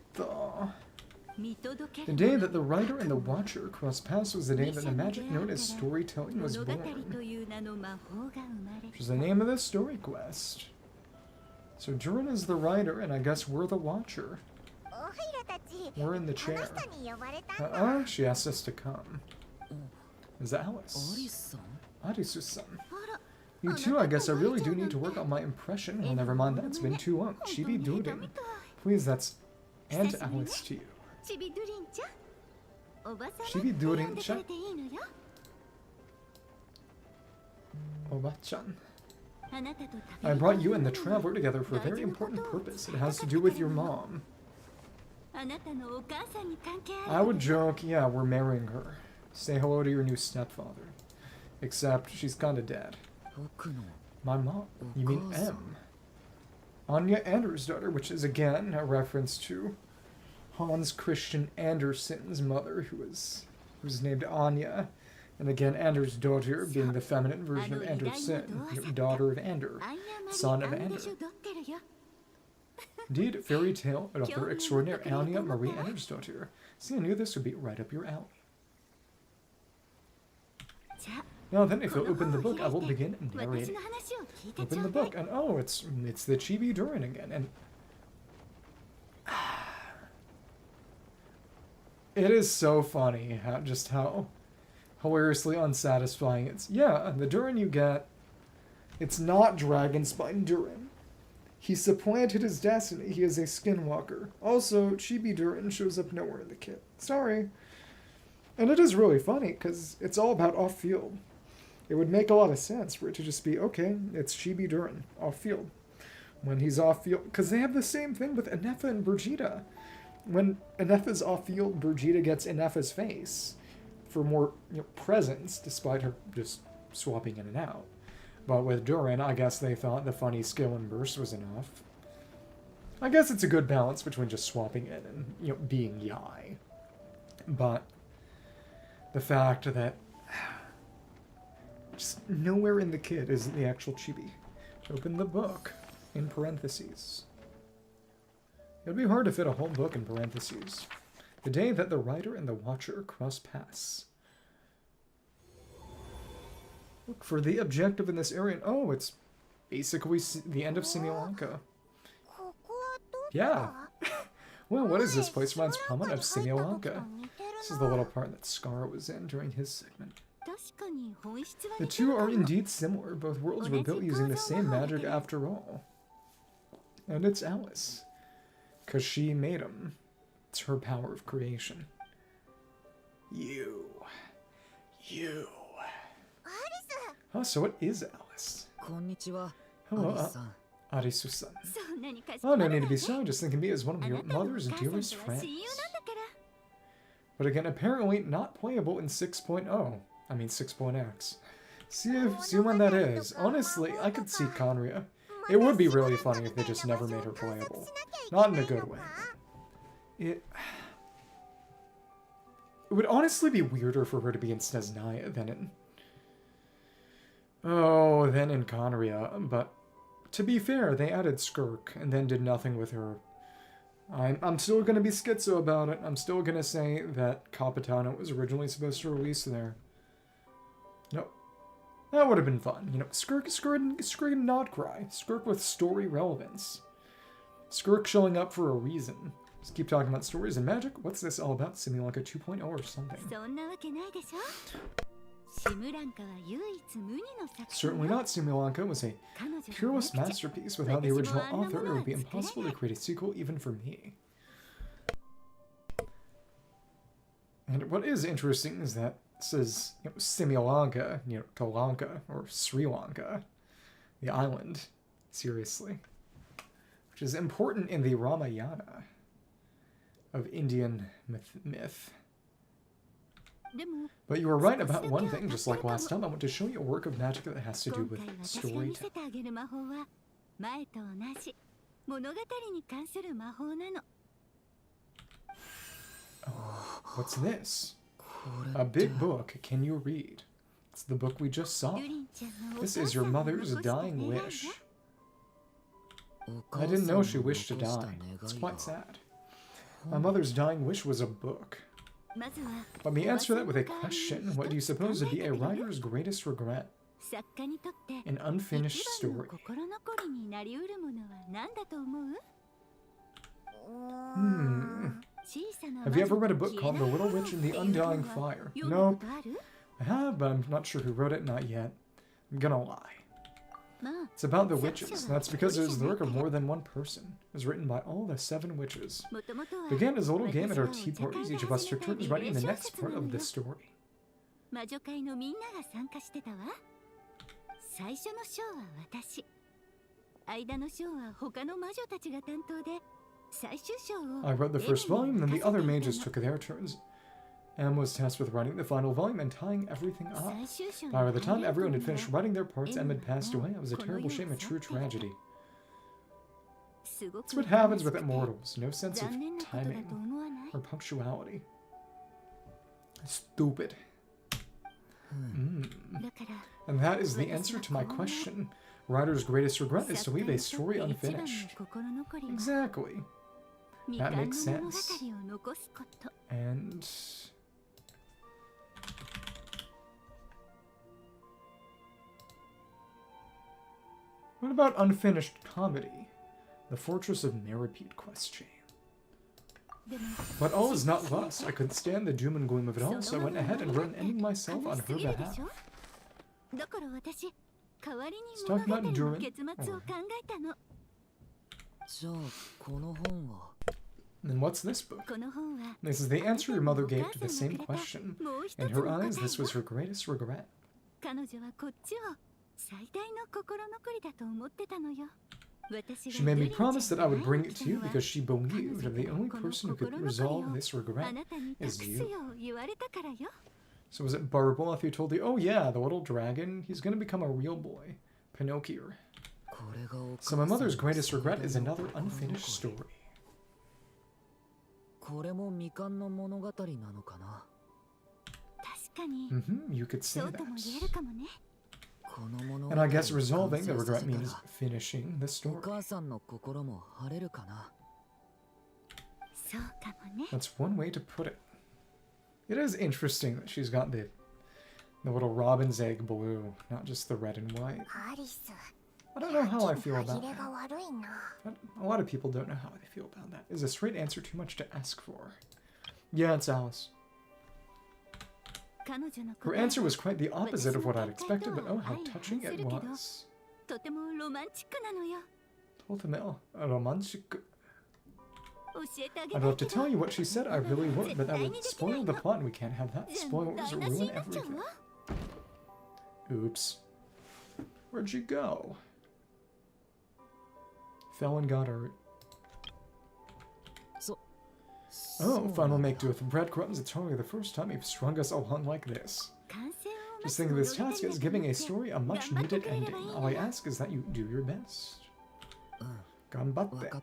day that the writer and the watcher crossed paths was the day that the magic known as storytelling was born. Which is the name of this story quest. So Durin is the writer, and I guess we're the watcher. We're in the chair. She asked us to come. Is that Alice? Arisu-san. You too, I guess I really do need to work on my impression. Well, never mind that, it's been too long. Chibi Durin. Please, that's Aunt Alice to you. Chibi Durin-chan. Oba-chan. I brought you and the Traveler together for a very important purpose. It has to do with your mom. I would joke, yeah, we're marrying her. Say hello to your new stepfather. Except, she's kinda dead. My mom? You mean M? Anya Anders' daughter, which is again a reference to Hans Christian Andersen's mother, who was named Anya. And again, Anders' daughter being the feminine version of Andersen, daughter of Ander, son of Ander. Indeed, fairy tale author extraordinaire Anya Marie Anders' daughter. See, I knew this would be right up your alley. Now then, if you'll open the book, I will begin narrating. Open the book, and oh, it's the Chibi Durin again, and It is so funny how hilariously unsatisfying it's. Yeah, the Durin you get, it's not Dragonspine Durin. He supplanted his destiny. He is a skinwalker. Also, Chibi Durin shows up nowhere in the kit. Sorry. And it is really funny, because it's all about off-field. It would make a lot of sense for it to just be, okay, it's Chibi Durin, off-field. When he's off-field, because they have the same thing with Ineffa and Brigitte. When Ineffa's off-field, Brigitte gets Ineffa's face for more presence, despite her just swapping in and out. But with Durin, I guess they thought the funny skill and burst was enough. I guess it's a good balance between just swapping in and, being Yai. But the fact that just nowhere in the kit is the actual Chibi. Open the book in parentheses. It'd be hard to fit a whole book in parentheses. The day that the writer and the watcher cross paths. Look for the objective in this area. Oh, it's basically the end of Simulacra. Yeah. Well, what is this place? Reminds Paman of Simulacra. This is the little part that Scar was in during his segment. The two are indeed similar. Both worlds were built using the same magic after all. And it's Alice. Because she made them. It's her power of creation. You. Oh, so it is Alice. Hello, Arisu-san. Oh, no need to be sorry. Just think of me as one of your mother's dearest friends. But again, apparently not playable in 6.0. I mean 6.x. See when that is. Honestly, I could see Conria. It would be really funny if they just never made her playable. Not in a good way. It would honestly be weirder for her to be in Snezhnaya than in... Oh, than in Conria. But to be fair, they added Skirk and then did nothing with her. I'm still going to be schizo about it. I'm still going to say that Capitano was originally supposed to release there. Nope. That would have been fun. Skirk and not cry. Skirk with story relevance. Skirk showing up for a reason. Just keep talking about stories and magic. What's this all about? Simulacra 2.0 or something. Certainly not. Simulacra was a purest masterpiece. Without the original author, it would be impossible to create a sequel even for me. And what is interesting is that it says Simulacra, Kalanka, or Sri Lanka, the island, seriously. Which is important in the Ramayana of Indian myth. But you were right about one thing, just like last time. I want to show you a work of magic that has to do with storytelling. Oh, what's this? A big book. Can you read? It's the book we just saw. This is your mother's dying wish. I didn't know she wished to die. It's quite sad. My mother's dying wish was a book. Let me answer that with a question. What do you suppose would be a writer's greatest regret? An unfinished story. Have you ever read a book called The Little Witch and the Undying Fire? Nope. I have, but I'm not sure who wrote it, not yet. I'm gonna lie. It's about the witches. That's because it is the work of more than one person. It was written by all the 7 witches. It began as a little game at our tea parties. Each of us took turns writing the next part of the story. I wrote the first volume, then the other mages took their turns. Em was tasked with writing the final volume and tying everything up. By the time everyone had finished writing their parts, Em had passed away. It was a terrible shame, a true tragedy. That's what happens with immortals. No sense of timing or punctuality. Stupid. And that is the answer to my question. Writer's greatest regret is to leave a story unfinished. Exactly. That makes sense. And... what about unfinished comedy? The Fortress of Merrepeat quest chain. But all is not lost. I couldn't stand the doom and gloom of it all, so I went ahead and wrote an ending myself on her behalf. Let's talk about Durin. And what's this book? This is the answer your mother gave to the same question. In her eyes, this was her greatest regret. She made me promise that I would bring it to you because she believed that the only person who could resolve this regret is you. So was it Barboth who told you, oh yeah, the little dragon, he's going to become a real boy, Pinocchio. So my mother's greatest regret is another unfinished story. You could say that. And I guess resolving the regret means finishing the story. That's one way to put it. It is interesting that she's got the little robin's egg blue, not just the red and white. I don't know how I feel about that. A lot of people don't know how they feel about that. Is a straight answer too much to ask for? Yeah, it's Alice. Her answer was quite the opposite of what I'd expected, but oh, how touching it was. Romantic. I'd love to tell you what she said, I really would, but that would spoil the plot and we can't have that. Spoilers ruin everything. Oops. Where'd she go? Fell and got hurt. Oh, fun will make do with breadcrumbs. It's hardly the first time you've strung us along like this. Just think of this task as giving a story a much-needed ending. All I ask is that you do your best. Ganbatte.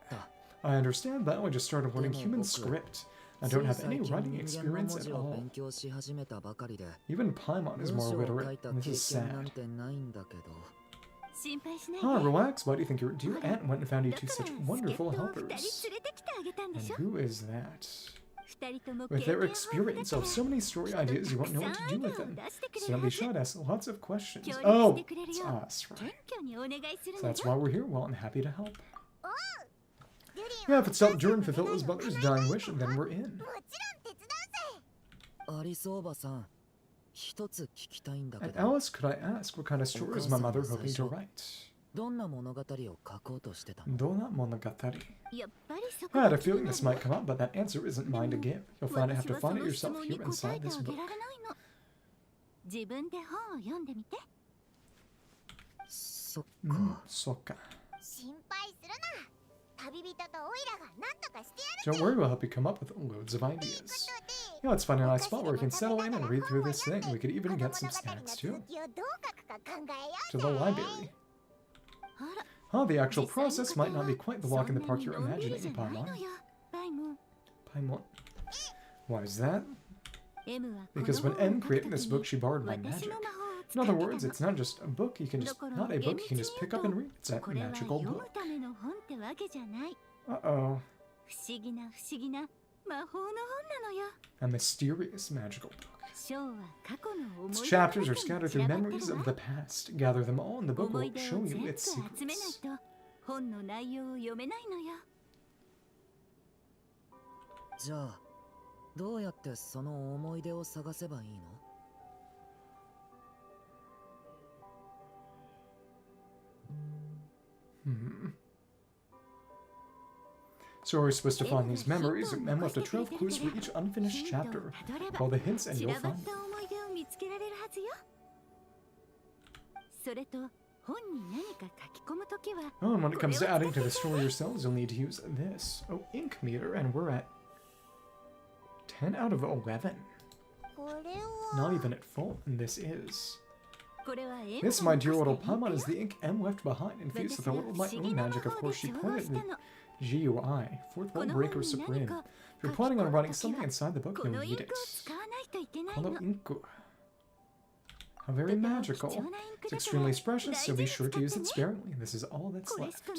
I understand that. I just started learning human script. I don't have any writing experience at all. Even Paimon is more literate, and this is sad. Ah, relax. Why do you think your dear aunt went and found you two such wonderful helpers? And who is that? With their experience of so many story ideas, you won't know what to do with them. So don't be shy to ask lots of questions. Oh, it's us, right? So that's why we're here. Well, I'm happy to help. Yeah, if it's helped Durin fulfill his mother's dying wish, then we're in. And Alice, could I ask what kind of story is my mother hoping to write? Donna monogatari. I had a feeling this might come up, but that answer isn't mine to give. You'll have to find it yourself here inside this book. Sokka. Don't worry, we'll help you come up with loads of ideas. You know, it's fun and a nice spot where we can settle in and read through this thing. We could even get some snacks too. To the library. Huh, the actual process might not be quite the walk in the park you're imagining, Paimon. Paimon. Why is that? Because when M created this book, she borrowed my magic. In other words, it's not just a book you can just, not a book you can just pick up and read. It's a magical book. Uh-oh. A mysterious magical book. Its chapters are scattered through memories of the past. Gather them all and the book will show you its secrets. So we're supposed to find these memories, and left a trail of clues for each unfinished chapter. Follow the hints and you'll find them. Oh, and when it comes to adding to the story yourselves, you'll need to use this. Oh, ink meter, and we're at 10 out of 11. Not even at full, and this is. This, my dear little Paimon, is the ink M left behind, infused with a little of my own magic. Of course, she pointed the GUI, Fourth World Breaker Supreme. If you're planning on writing something inside the book, you'll need it. Kono inku. How very magical. It's extremely precious, so be sure to use it sparingly. This is all that's left. So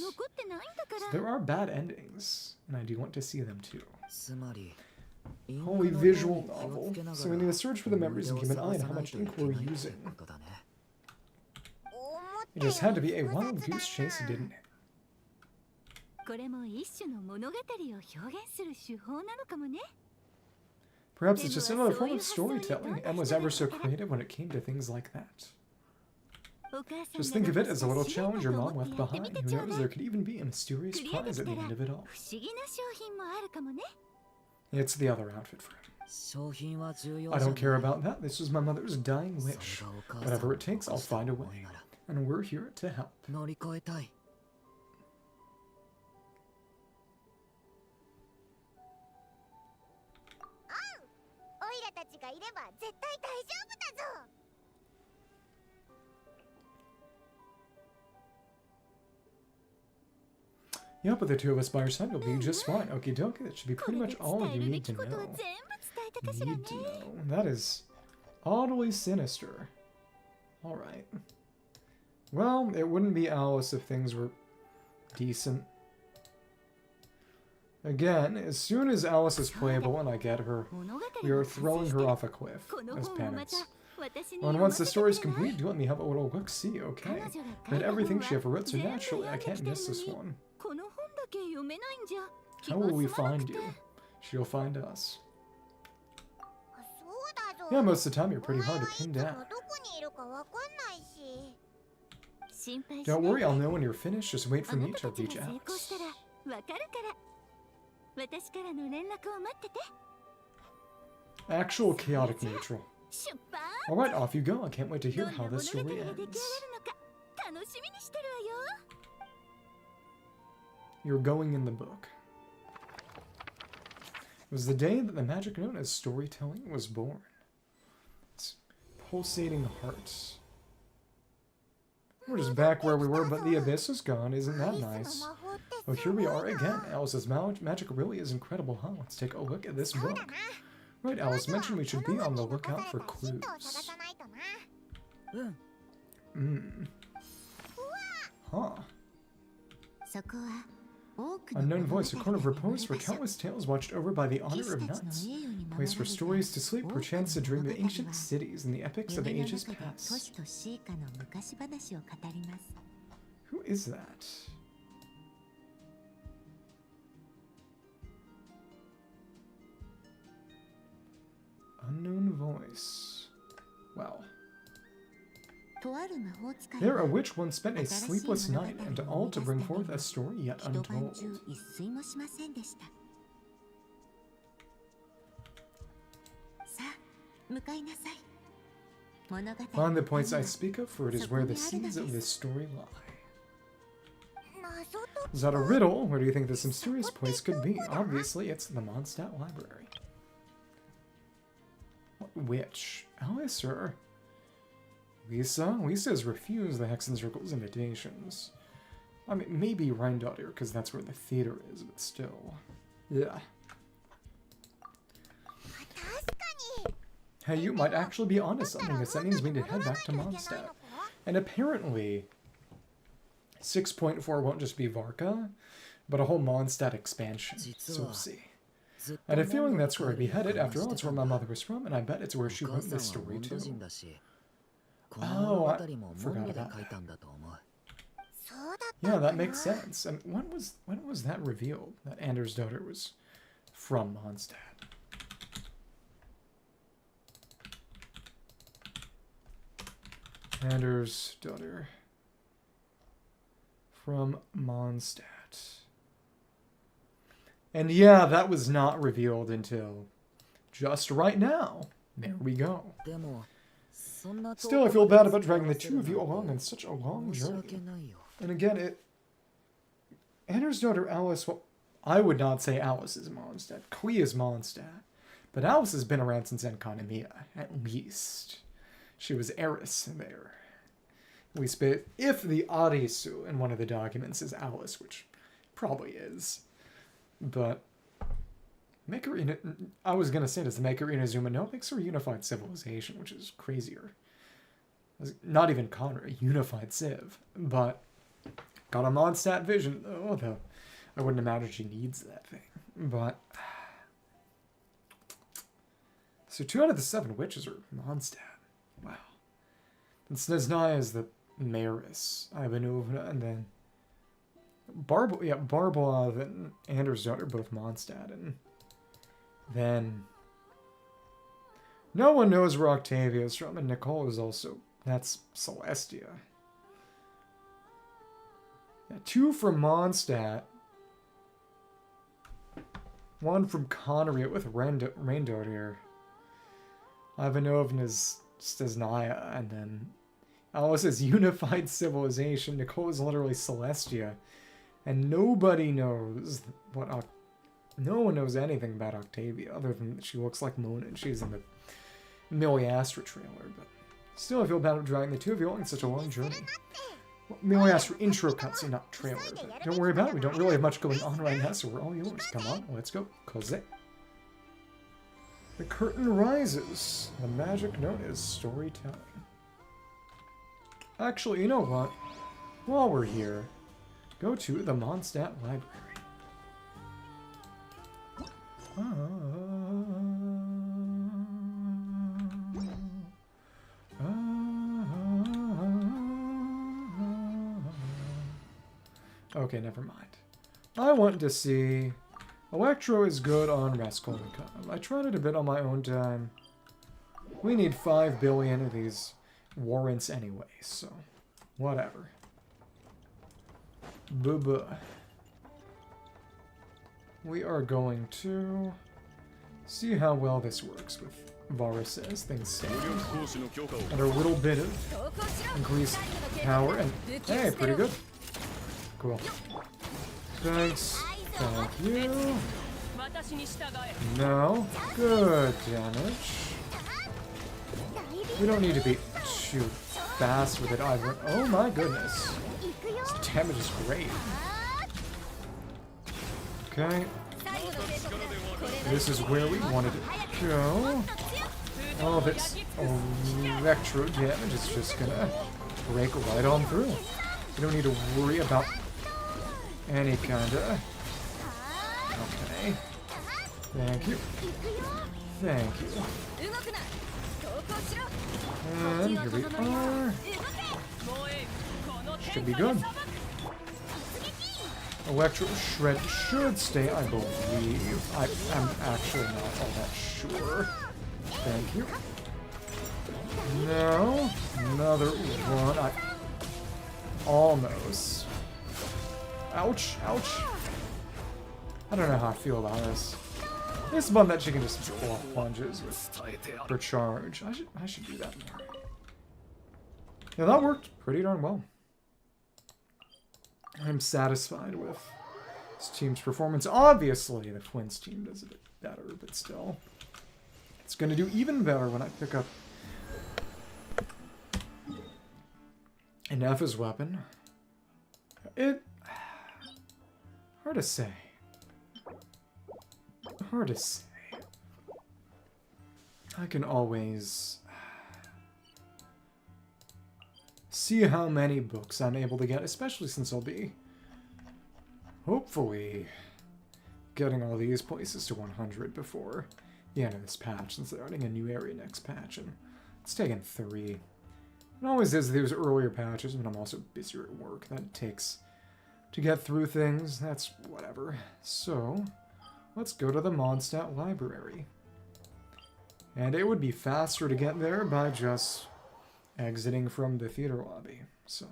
there are bad endings, and I do want to see them too. Holy visual novel. So we need to search for the memories and keep an eye on how much ink we're using. It just had to be a wild goose chase, didn't it? Perhaps it's just another form of storytelling, and was ever so creative when it came to things like that. Just think of it as a little challenge your mom left behind. Who knows, there could even be a mysterious prize at the end of it all. It's the other outfit for him. I don't care about that. This was my mother's dying wish. Whatever it takes, I'll find a way. And we're here to help. Yep, with the two of us by your side, you'll be just fine. Okie dokie, that should be pretty much all you need to know. Need to know. That is oddly sinister. Alright. Well, it wouldn't be Alice if things were decent. Again, as soon as Alice is playable and I get her, we are throwing her off a cliff as penance. And once the story's complete, do let me have a little look-see, okay? Read everything she ever wrote, so naturally I can't miss this one. How will we find you? She'll find us. Yeah, most of the time you're pretty hard to pin down. Don't worry, I'll know when you're finished. Just wait for me to reach out. Actual chaotic neutral. Alright, off you go. I can't wait to hear how this story ends. You're going in the book. It was the day that the magic known as storytelling was born. It's pulsating hearts. We're just back where we were, but the abyss is gone. Isn't that nice? Well, here we are again. Alice's magic really is incredible, huh? Let's take a look at this book. Right, Alice mentioned we should be on the lookout for clues. Huh. Unknown voice, a corner of repose for countless tales watched over by the honor of nuts. Place for stories to sleep, perchance to dream of ancient cities and the epics of the ages past. Who is that? Unknown voice. Wow. There a witch once spent a sleepless night, and all to bring forth a story yet untold. Find the points I speak of, for it is where the seeds of this story lie. Is that a riddle? Where do you think this mysterious place could be? Obviously, it's the Mondstadt Library. What witch? Alice or Lisa? Lisa has refused the Hexen Circle's invitations. I mean, maybe Rheindotter, because that's where the theater is, but still. Yeah. Hey, you might actually be onto something. That means we need to head back to Mondstadt. And apparently, 6.4 won't just be Varka, but a whole Mondstadt expansion. So we'll see. I had a feeling that's where I'd be headed. After all, it's where my mother was from, and I bet it's where she wrote this story too. Oh, I forgot about that. Yeah, that makes sense. And when was that revealed? That Anders' daughter was from Mondstadt. Anders' daughter from Mondstadt. And yeah, that was not revealed until just right now. There we go. Still, I feel bad about dragging the two of you along on such a long journey. And again, Anders' daughter Alice, well, I would not say Alice is Mondstadt. Klee is Mondstadt. But Alice has been around since Enkanomiya, at least. She was heiress there. At least if the Arisu in one of the documents is Alice, which probably is. But I was going to say, does the Maker Inazuma? No, it makes her a unified civilization, which is crazier. Not even Connor, a unified civ. But got a Mondstadt vision. Oh, though. I wouldn't imagine she needs that thing. But so 2 out of the 7 witches are Mondstadt. Wow. And Snezhnaya is the Mayoress, Ivanovna, and then Barblov and Andersdot are both Mondstadt, and then no one knows where Octavia is from, and Nicole is also, that's Celestia. Yeah, 2 from Mondstadt, 1 from Connery with Raindot here. Ivanovna's Stasnaya, and then Alice is Unified Civilization. Nicole is literally Celestia. And nobody knows what... no one knows anything about Octavia, other than that she looks like Mona and she's in the Miliastra trailer. But still, I feel bad dragging the two of you along such a long journey. Well, Miliastra intro cutscene, not trailer. But don't worry about it, we don't really have much going on right now, so we're all yours. Come on, let's go. Cosette. The curtain rises. The magic known as storytelling. Actually, you know what? While we're here, go to the Mondstadt Library. Okay, never mind. I want to see... Electro is good on Raskolnikov. I tried it a bit on my own time. We need 5 billion of these warrants anyway, so whatever. Buh-buh. We are going to see how well this works with Varesa as things stand. And a little bit of increased power, and hey, pretty good. Cool. Thanks. Thank you. No. Good damage. We don't need to be too fast with it either. Oh my goodness. This damage is great. Okay. This is where we wanted to go. All this electro damage is just gonna break right on through. We don't need to worry about any kinda... Okay. Thank you. Thank you. And here we are. Should be good. Electro Shred should stay, I believe. I'm actually not all that sure. Thank you. No. Another one. Almost. Ouch. Ouch. I don't know how I feel about this. It's fun that she can just pull off plunges with her charge. I should do that more. Yeah, that worked pretty darn well. I'm satisfied with this team's performance. Obviously, the Twins team does a bit better, but still. It's going to do even better when I pick up an F's weapon. Hard to say. Hard to say. I can always see how many books I'm able to get, especially since I'll be hopefully getting all these places to 100 before the end of this patch, since they're adding a new area next patch, and it's taken 3. It always is these earlier patches, but I'm also busier at work that it takes to get through things. That's whatever. So, let's go to the Mondstadt Library. And it would be faster to get there by just exiting from the theater lobby. So,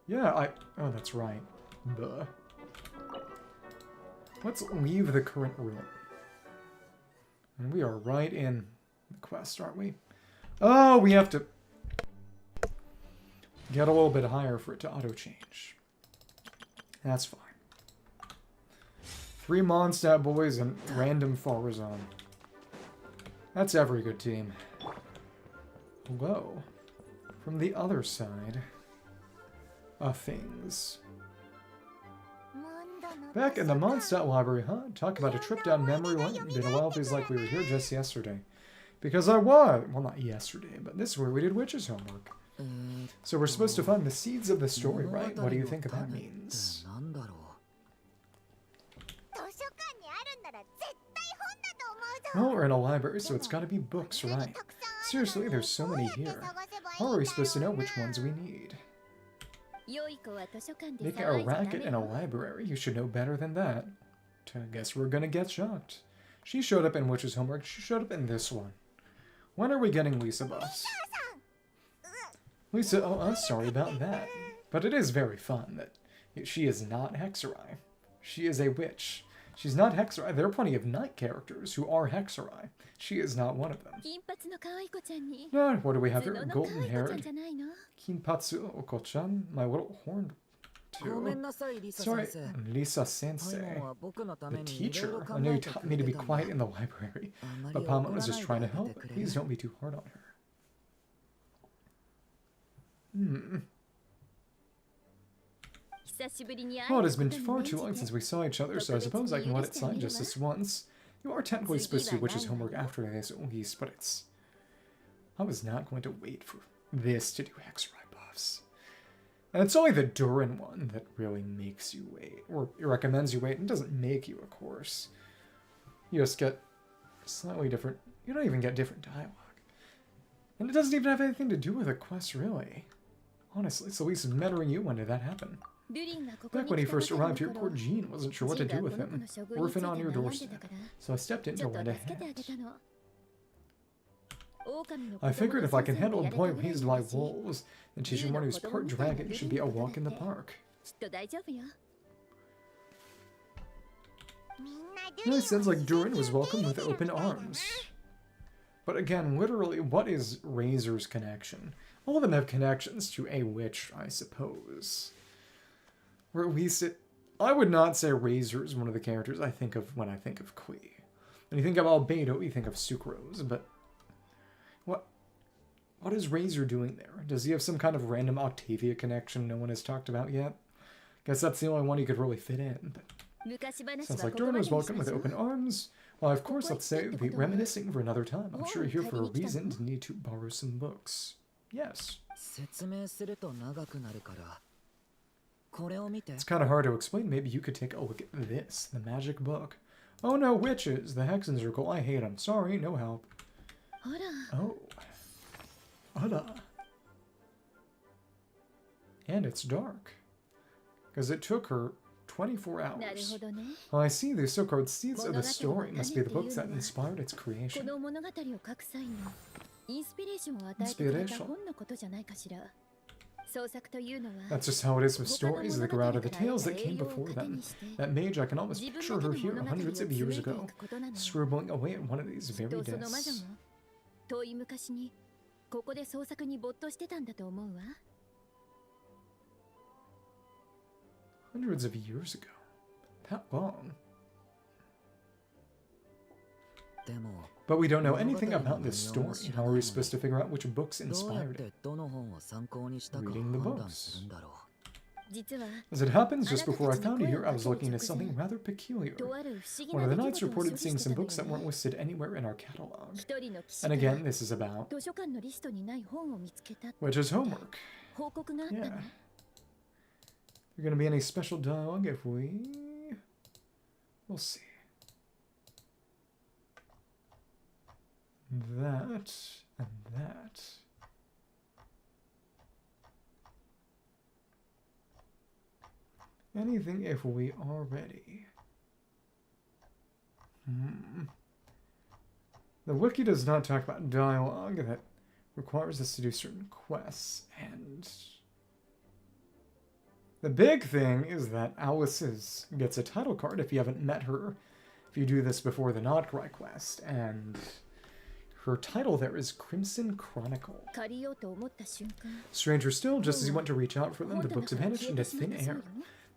yeah, oh, that's right. Duh. Let's leave the current room. And we are right in the quest, aren't we? Oh, we have to get a little bit higher for it to auto-change. That's fine. 3 Mondstadt boys and random Farazan. That's every good team. Hello. From the other side of things. Back in the Mondstadt Library, huh? Talk about a trip down memory lane. Been a while, feels like we were here just yesterday. Because I was. Well, not yesterday, but this is where we did Witch's homework. So we're supposed to find the seeds of the story, right? What do you think that means? Well, we're in a library, so it's gotta be books, right? Seriously, there's so many here. How are we supposed to know which ones we need? Making a racket in a library, you should know better than that. I guess we're gonna get shocked. She showed up in Witch's Homework, she showed up in this one. When are we getting Lisa buffs? Lisa, oh, sorry about that. But it is very fun that she is not Hexerai. She is a witch. She's not Hexerai. There are plenty of knight characters who are Hexerai. She is not one of them. No, what do we have here? Golden-haired Kinpatsu Oko-chan, my little horned too. Sorry, Lisa Sensei, the teacher. I know you taught me to be quiet in the library, but Paimon was just trying to help. Please don't be too hard on her. Well, it has been far too long since we saw each other, so I suppose I can let it slide just this once. You are technically supposed to do Witch's Homework after this, at least, but it's... I was not going to wait for this to do Hexerai buffs. And it's only the Durin one that really makes you wait, or it recommends you wait, and doesn't make you, of course. You just get slightly different... You don't even get different dialogue. And it doesn't even have anything to do with a quest, really. Honestly, it's at least mentoring you. When did that happen? Back when he first arrived here, poor Jean wasn't sure what to do with him. Orphan on your doorstep. So I stepped in to lend a hand. I figured if I can handle a boy raised by wolves, then teaching one who's part dragon should be a walk in the park. It sounds like Durin was welcomed with open arms. But again, literally, what is Razor's connection? All of them have connections to a witch, I suppose. Or at least I would not say Razor is one of the characters I think of when I think of Kui. When you think of Albedo, you think of Sucrose, but... What is Razor doing there? Does he have some kind of random Octavia connection no one has talked about yet? Guess that's the only one he could really fit in, but... Sounds like Durin was welcomed with open arms. Well, of course, let's say, be reminiscing for another time. I'm sure you're here for a reason to need to borrow some books. Yes. It's kind of hard to explain. Maybe you could take a look at this, the magic book. Oh no, witches! The Hexen Circle. I hate them. Sorry, no help. Oh. Ada. And it's dark. Because it took her 24 hours. Well, I see these so-called seeds of the story must be the books that inspired its creation. Inspiration. That's just how it is with stories that grow out of the tales that came before them. That mage, I can almost picture her here hundreds of years ago, scribbling away at one of these very desks. Hundreds of years ago. That long. But we don't know anything about this story. How are we supposed to figure out which books inspired it? Reading the books. As it happens, just before I found you here, I was looking at something rather peculiar. One of the knights reported seeing some books that weren't listed anywhere in our catalog. And again, this is about Witch's Homework. Yeah. There gonna be any special dialogue if we... We'll see. That and that. Anything if we are ready. The wiki does not talk about dialogue that requires us to do certain quests, and the big thing is that Alice gets a title card if you haven't met her, if you do this before the Notcry quest, and her title there is Crimson Chronicle. Stranger still, just as he went to reach out for them, the books vanished into thin air.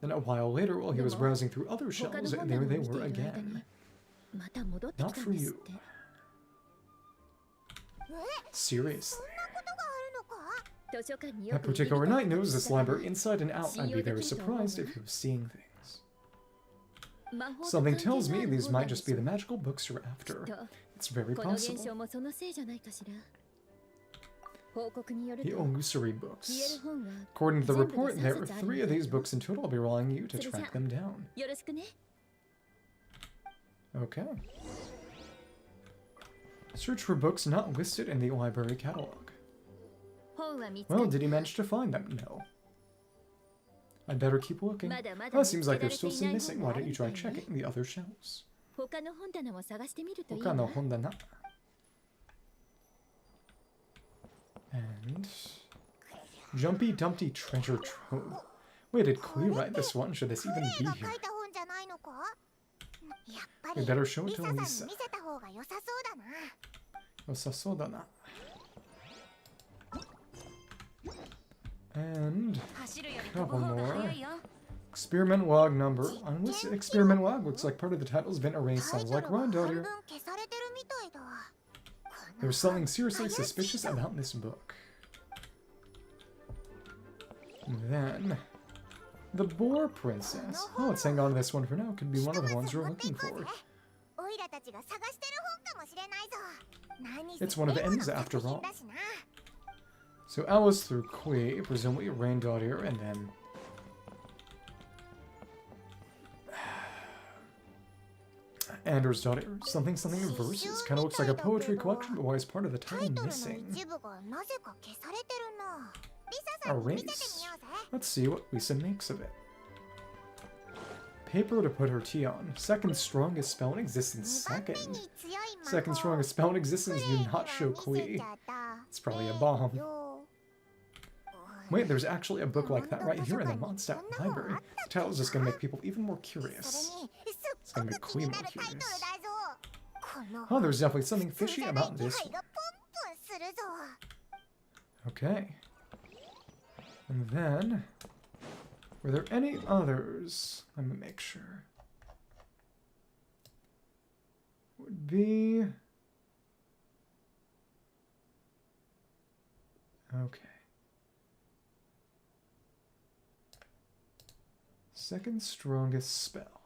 Then a while later, while he was browsing through other shelves, there they were again. Not for you. Seriously. That particular knight knows this library inside and out. I'd be very surprised if he was seeing things. Something tells me these might just be the magical books you're after. It's very possible. The illusory books. According to the report, there are 3 of these books in total. I'll be relying on you to track them down. Okay. Search for books not listed in the library catalog. Well, did he manage to find them? No. I better keep looking. Oh, it seems like there's still some missing. Why don't you try checking the other shelves? 他の本棚も探してみるといいわ。他の本棚. And Jumpy Dumpty Treasure Trove. Wait, did Klee write this one? Should this even be here? We better show it to Lisa. Yosasodana. And a couple more. Experiment log number. On this experiment log looks like part of the title's been erased. Sounds like run, daughter. There's something seriously suspicious about this book. And then the Boar Princess. Oh, let's hang on to this one for now. Could be one of the ones we're looking for. It's one of M's after all. So Alice through Klee, presumably Rain Daughter, and then Anders' daughter. Something verses. Kind of looks like a poetry collection, but why is part of the title missing? Erased. Let's see what Lisa makes of it. Paper to put her tea on. Second strongest spell in existence. Second strongest spell in existence do not show Klee. It's probably a bomb. Wait, there's actually a book like that right here in the Mondstadt library. The title is just going to make people even more curious. It's going to make Klee more curious. Oh, there's definitely something fishy about this one. Okay. And then, were there any others? Let me make sure. Would be... Okay. Second strongest spell.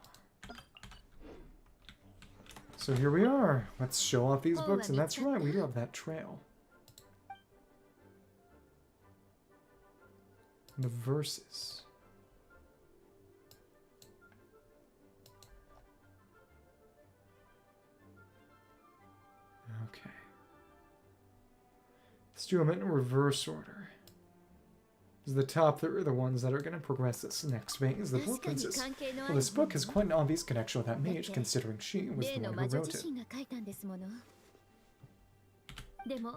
So here we are. Let's show off these books, and that's right, we do have that trail. The verses. Okay. Let's do them in reverse order. The top three are the ones that are going to progress this next phase. The Boar Princess. Well, this book has quite an obvious connection with that mage, considering she was the one who wrote it.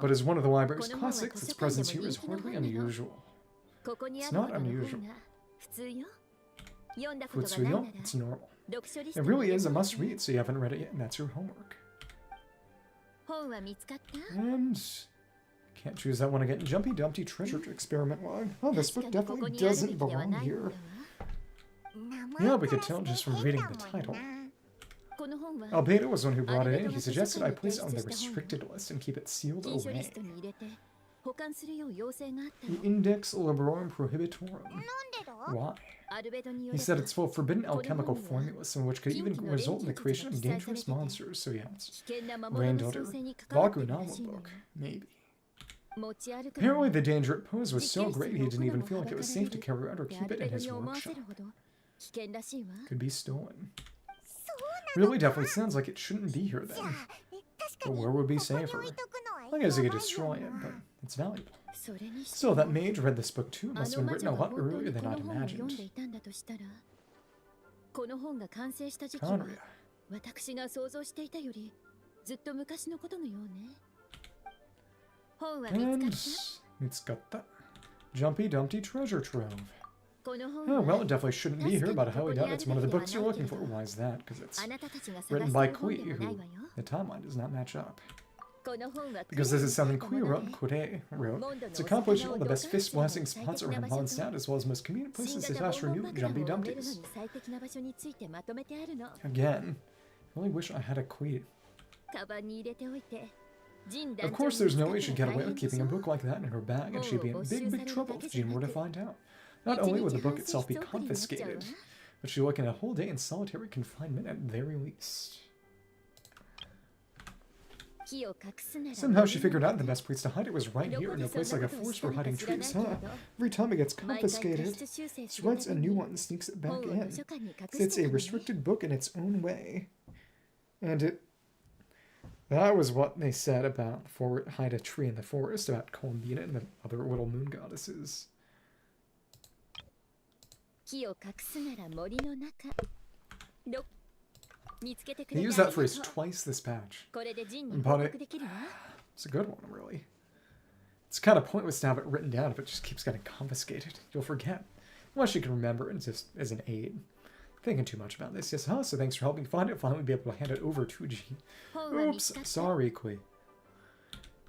But as one of the library's classics, its presence here is hardly unusual. It's not unusual. Futsuyo, it's normal. It really is a must-read, so you haven't read it yet, and that's your homework. And... can't choose that one again. Jumpy Dumpty Treasure Experiment Log. Oh, this book definitely doesn't belong here. Yeah, we could tell just from reading the title. Albedo was one who brought it in. He suggested I place it on the restricted list and keep it sealed away. The Index Librorum Prohibitorum. Why? He said it's full of forbidden alchemical formulas, some of which could even result in the creation of dangerous monsters. So yeah, it's Granddaughter. Bakunawa book. Maybe. Apparently the danger it posed was so great he didn't even feel like it was safe to carry out or keep it in his workshop. Could be stolen. Really definitely sounds like it shouldn't be here then. But where would be safer? I guess you could destroy it, but it's valuable. Still, that mage read this book too. It must have been written a lot earlier than I'd imagined. Conria. And it's got that Jumpy Dumpty Treasure Trove. Oh, well, it definitely shouldn't be here, but I highly doubt it's one of the books you're looking for. Why is that? Because it's written by Klee, who the timeline does not match up. Because this is something Klee wrote and Kure wrote. It's a compilation of all the best fist-blasting spots around Mondstadt, as well as most convenient places to stash for new Jumpy Dumpties. Again, I really wish I had a Klee. Of course, there's no way she'd get away with keeping a book like that in her bag, and she'd be in big trouble if Jean were to find out. Not only would the book itself be confiscated, but she'd be looking at a whole day in solitary confinement at the very least. Somehow she figured out the best place to hide it was right here, in a place like a forest for hiding trees, huh? Every time it gets confiscated, she writes a new one and sneaks it back in. It's a restricted book in its own way. And that was what they said about hide a tree in the forest, about Columbina and the other little moon goddesses. They use that phrase twice this patch. But it's a good one, really. It's kind of pointless to have it written down if it just keeps getting confiscated. You'll forget. Unless you can remember it just as an aid. Thinking too much about this. Yes, huh? So thanks for helping find it. Finally, we'll be able to hand it over to G. Oops, sorry, Kui.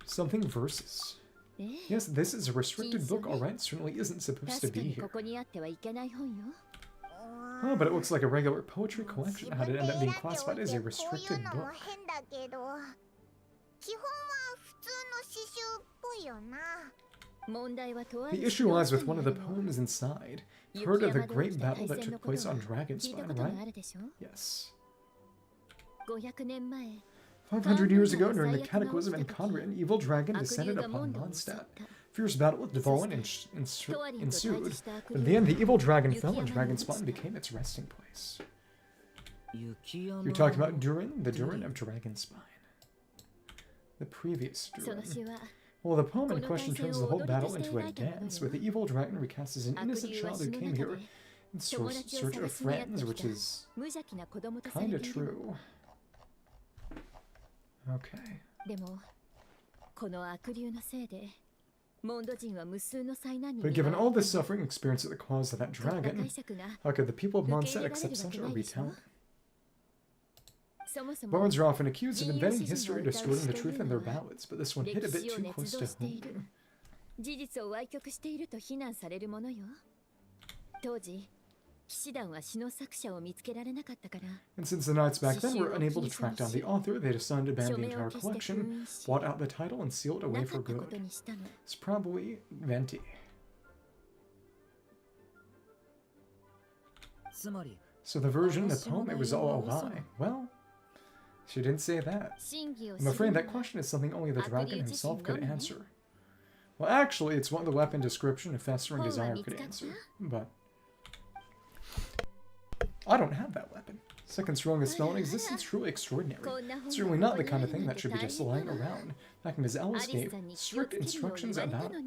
Something versus. Yes, this is a restricted book, alright. Certainly isn't supposed to be here. Oh, but it looks like a regular poetry collection. How did it end up being classified as a restricted book? The issue lies with one of the poems inside. You've heard of the great battle that took place on Dragonspine, right? Yes. 500 years ago, during the Cataclysm in Conrad, an evil dragon descended upon Mondstadt. Fierce battle with Dvalin ensued. But in the end, the evil dragon fell and Dragonspine became its resting place. You're talking about Durin, the Durin of Dragonspine. The previous Durin. Well, the poem in question turns the whole battle into a dance, with the evil dragon recast as an innocent child who came here in search of friends, which is kinda true. Okay. But given all this suffering experienced at the cause of that dragon, how could the people of Mondstadt accept such a retelling? Bards are often accused of inventing history, distorting the truth in their ballads, but this one hit a bit too close to home. And since the Knights back then were unable to track down the author, they decided to ban the entire collection, blot out the title, and seal it away for good. It's probably Venti. So the version in the poem, it was all a lie. Well, she didn't say that. I'm afraid that question is something only the dragon himself could answer. Well, actually, it's what the weapon description of Festering Desire could answer, but I don't have that weapon. Second strongest spell in existence, truly extraordinary. It's certainly not the kind of thing that should be just lying around. In fact, Ms. Alice gave strict instructions about it.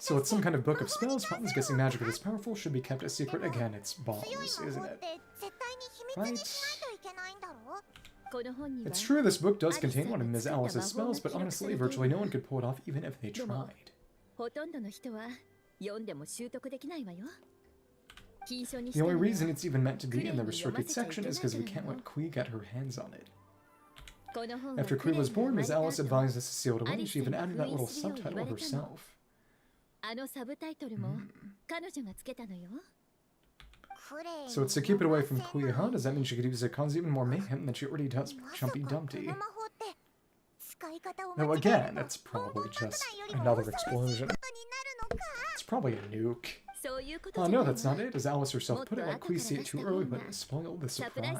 So it's some kind of book of spells. Fountains guessing magic this powerful should be kept a secret. Again, it's bombs, isn't it? Right? It's true this book does contain one of Ms. Alice's spells, but honestly, virtually no one could pull it off even if they tried. The only reason it's even meant to be in the restricted section is because we can't let Kui get her hands on it. After Kui was born, Ms. Alice advised us to seal it away, and she even added that little subtitle herself. So it's to keep it away from Kui, huh? Does that mean she could use it to cause even more mayhem than she already does with Chumpy Dumpty? Now again, that's probably just another explosion. It's probably a nuke. Oh no, that's not it. As Alice herself put it, let Kui see it too early, but it spoiled the surprise.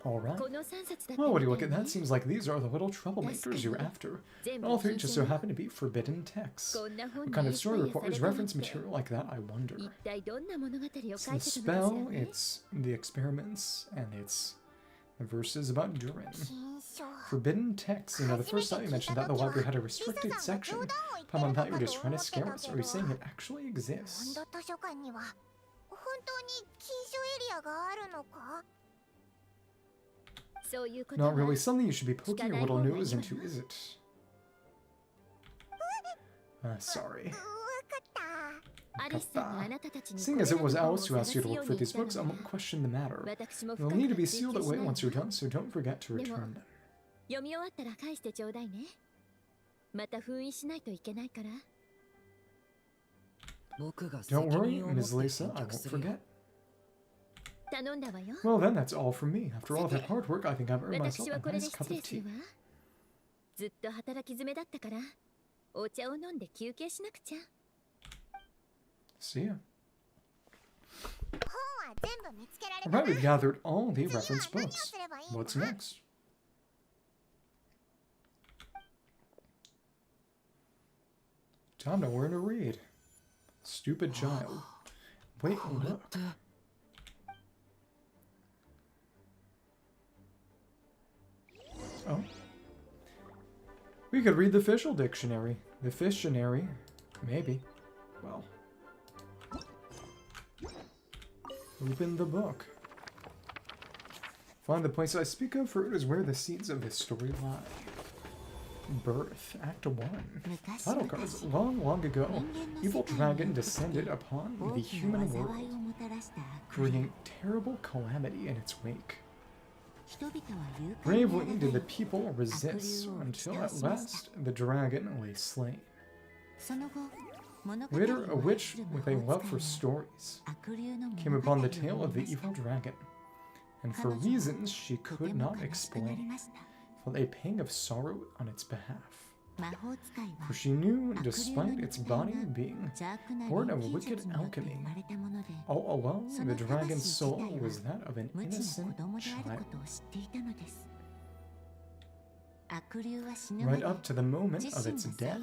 Alright. Well, what do you look at that? Seems like these are the little troublemakers you're after. And all three just so happen to be forbidden texts. What kind of story requires reference material like that, I wonder? It's the spell, it's the experiments, and it's the verses about Durin. Forbidden texts. You know, the first time you mentioned that the library had a restricted section. Paimon thought you were just trying to scare us. Are you saying it actually exists? Not really something you should be poking your little nose into, is it? Sorry. Seeing as it was Alice who asked you to look for these books, I won't question the matter. They'll need to be sealed away once you're done, so don't forget to return them. Don't worry, Ms. Lisa, I won't forget. Well then, that's all from me. After all that hard work, I think I've earned myself a nice cup of tea. See ya. Alright, we've gathered all the reference books. What's next? Time to learn to read. Stupid child. Wait, look. Oh. We could read the official dictionary. The Fictionary. Maybe. Well. Open the book. Find the place I speak of, for it is where the seeds of this story lie. Birth, Act 1. Title cards. Long, long ago, evil dragon descended upon the human world, bringing terrible calamity in its wake. Bravely did the people resist, until at last the dragon lay slain. Later, a witch with a love for stories came upon the tale of the evil dragon, and for reasons she could not explain, felt a pang of sorrow on its behalf. For she knew, despite its body being born of wicked alchemy, all along the dragon's soul was that of an innocent child. Right up to the moment of its death,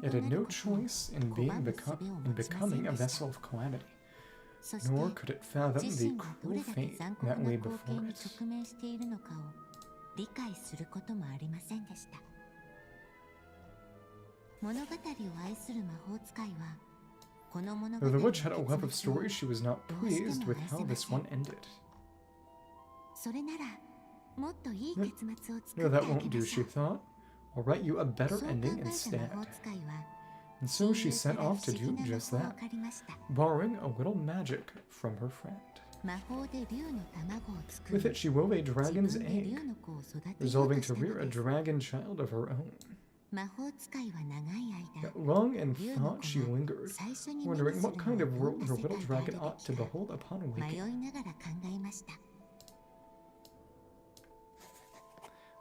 it had no choice in becoming a vessel of calamity, nor could it fathom the cruel fate that lay before it. Though the witch had a love of stories, she was not pleased with how this one ended. No, that won't do, she thought. I'll write you a better ending instead. And so she set off to do just that, borrowing a little magic from her friend. With it, she wove a dragon's egg, resolving to rear a dragon child of her own. Yet long in thought she lingered, wondering what kind of world her little dragon ought to behold upon waking.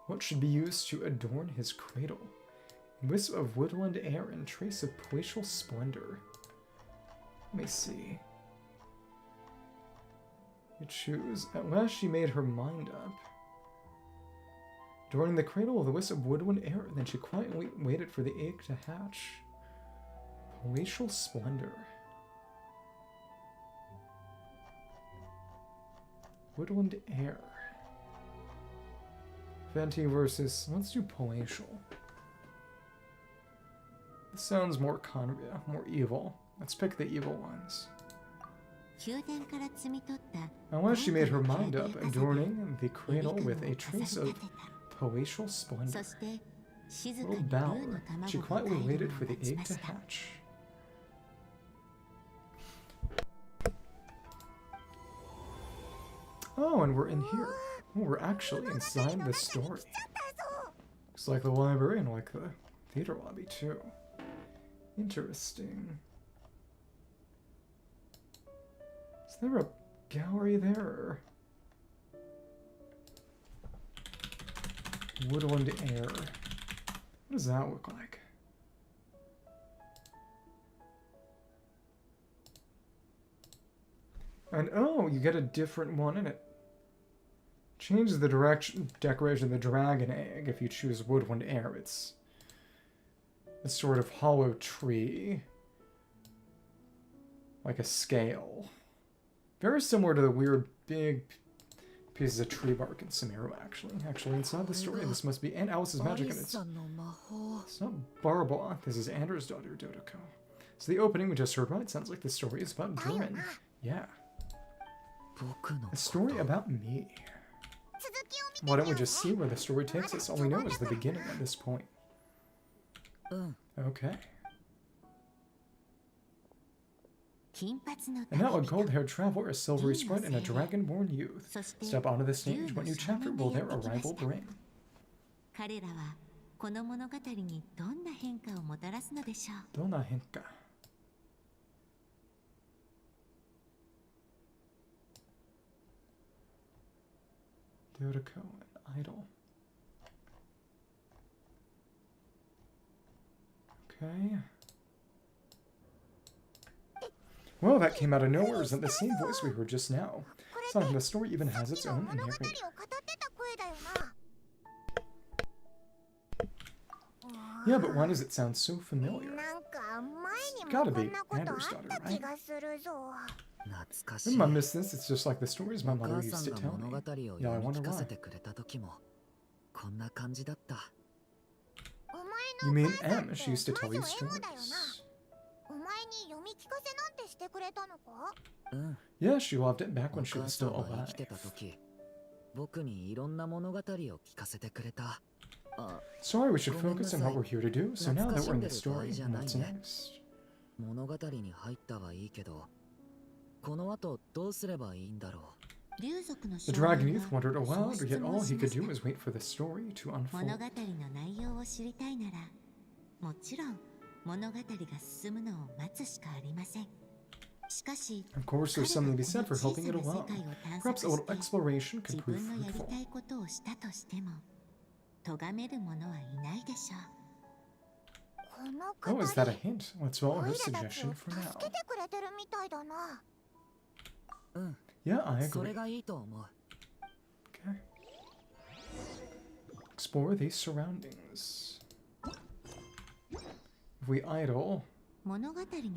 What should be used to adorn his cradle? A wisp of woodland air and trace of palatial splendor. Let me see. You choose. At last she made her mind up. Adorning the cradle with a wisp of woodland air, then she quietly waited for the egg to hatch. Palatial splendor. Woodland air. Venti versus, let's do palatial. This sounds more more evil. Let's pick the evil ones. Unless she made her mind up, adorning the cradle with a trace of palatial splendor. Little bower, she quietly waited for the egg to hatch. Oh, and we're in here. Oh, we're actually inside the story. Looks like the library and like the theater lobby too. Interesting. Is there a gallery there? Woodland air. What does that look like? And oh, you get a different one in it. Changes the decoration of the dragon egg if you choose woodland air. It's a sort of hollow tree. Like a scale. Very similar to the weird big pieces of tree bark in Sumeru, actually. Actually, inside the story, this must be Aunt Alice's magic, and it's not Barba. This is Anders' daughter, Dodoko. So the opening we just heard, right? Sounds like the story is about Durin. Yeah. A story about me. Why don't we just see where the story takes us? All we know is the beginning at this point. Okay. And now a gold-haired traveler, a silvery sprite, and a dragon-born youth step onto the stage. What new chapter will their arrival bring? Donna henka. Dodoko and Idol. Okay. Well, that came out of nowhere. Isn't the same voice we heard just now? It's not like the story even has its own narrator. Yeah, but why does it sound so familiar? It's gotta be Anders' daughter, right? Maybe I missed this. It's just like the stories my mother used to tell me. Yeah, I wonder why. You mean M? She used to tell you stories. Yeah, she loved it back when she was still alive. Sorry, we should focus on what we're here to do. So now that we're in the story, what's next? The dragon youth wondered aloud, yet all he could do was wait for the story to unfold. Of course, there's something to be said for helping it along. Perhaps a little exploration could prove fruitful. Oh, is that a hint? Let's follow her suggestion for now. Yeah, I agree. Okay. Explore these surroundings. If we idle...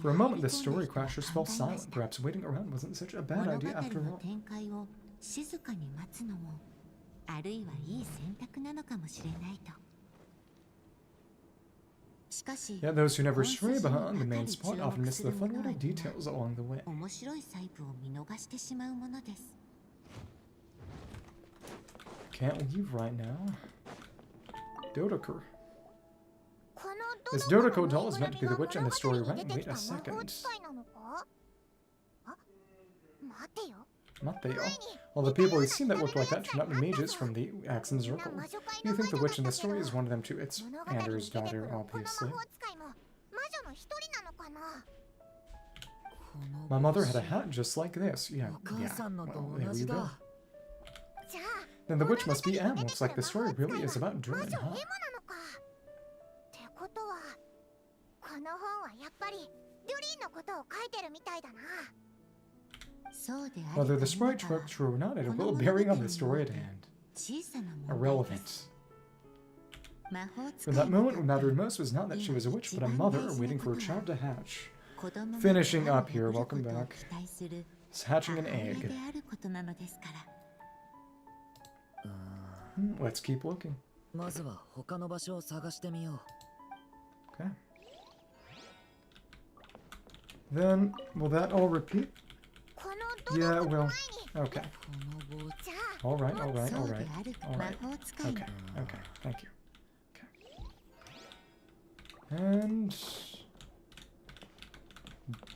For a moment, the story crashers fell silent. Perhaps waiting around wasn't such a bad idea after all. Yet those who never stray behind the main spot often miss the fun little details along the way. Can't leave right now. Dodokur. This Dodoko doll is meant to be the witch in the story, right? Wait a second. Mateo. All the people we've seen that looked like that turned out to be mages from the Axon Circle. You think the witch in the story is one of them too? It's Anders' daughter, obviously. My mother had a hat just like this. Yeah. Well, there we go. Then the witch must be M. Looks like the story really is about Druid, huh? Whether the sprite trick true or not, it had little bearing on the story at hand. Irrelevant. For that moment, what mattered most was not that she was a witch, but a mother waiting for a child to hatch. Finishing up here, welcome back. It's hatching an egg. Let's keep looking. Okay. Then, will that all repeat? Yeah, well, okay. Alright. Okay, thank you. Okay. And...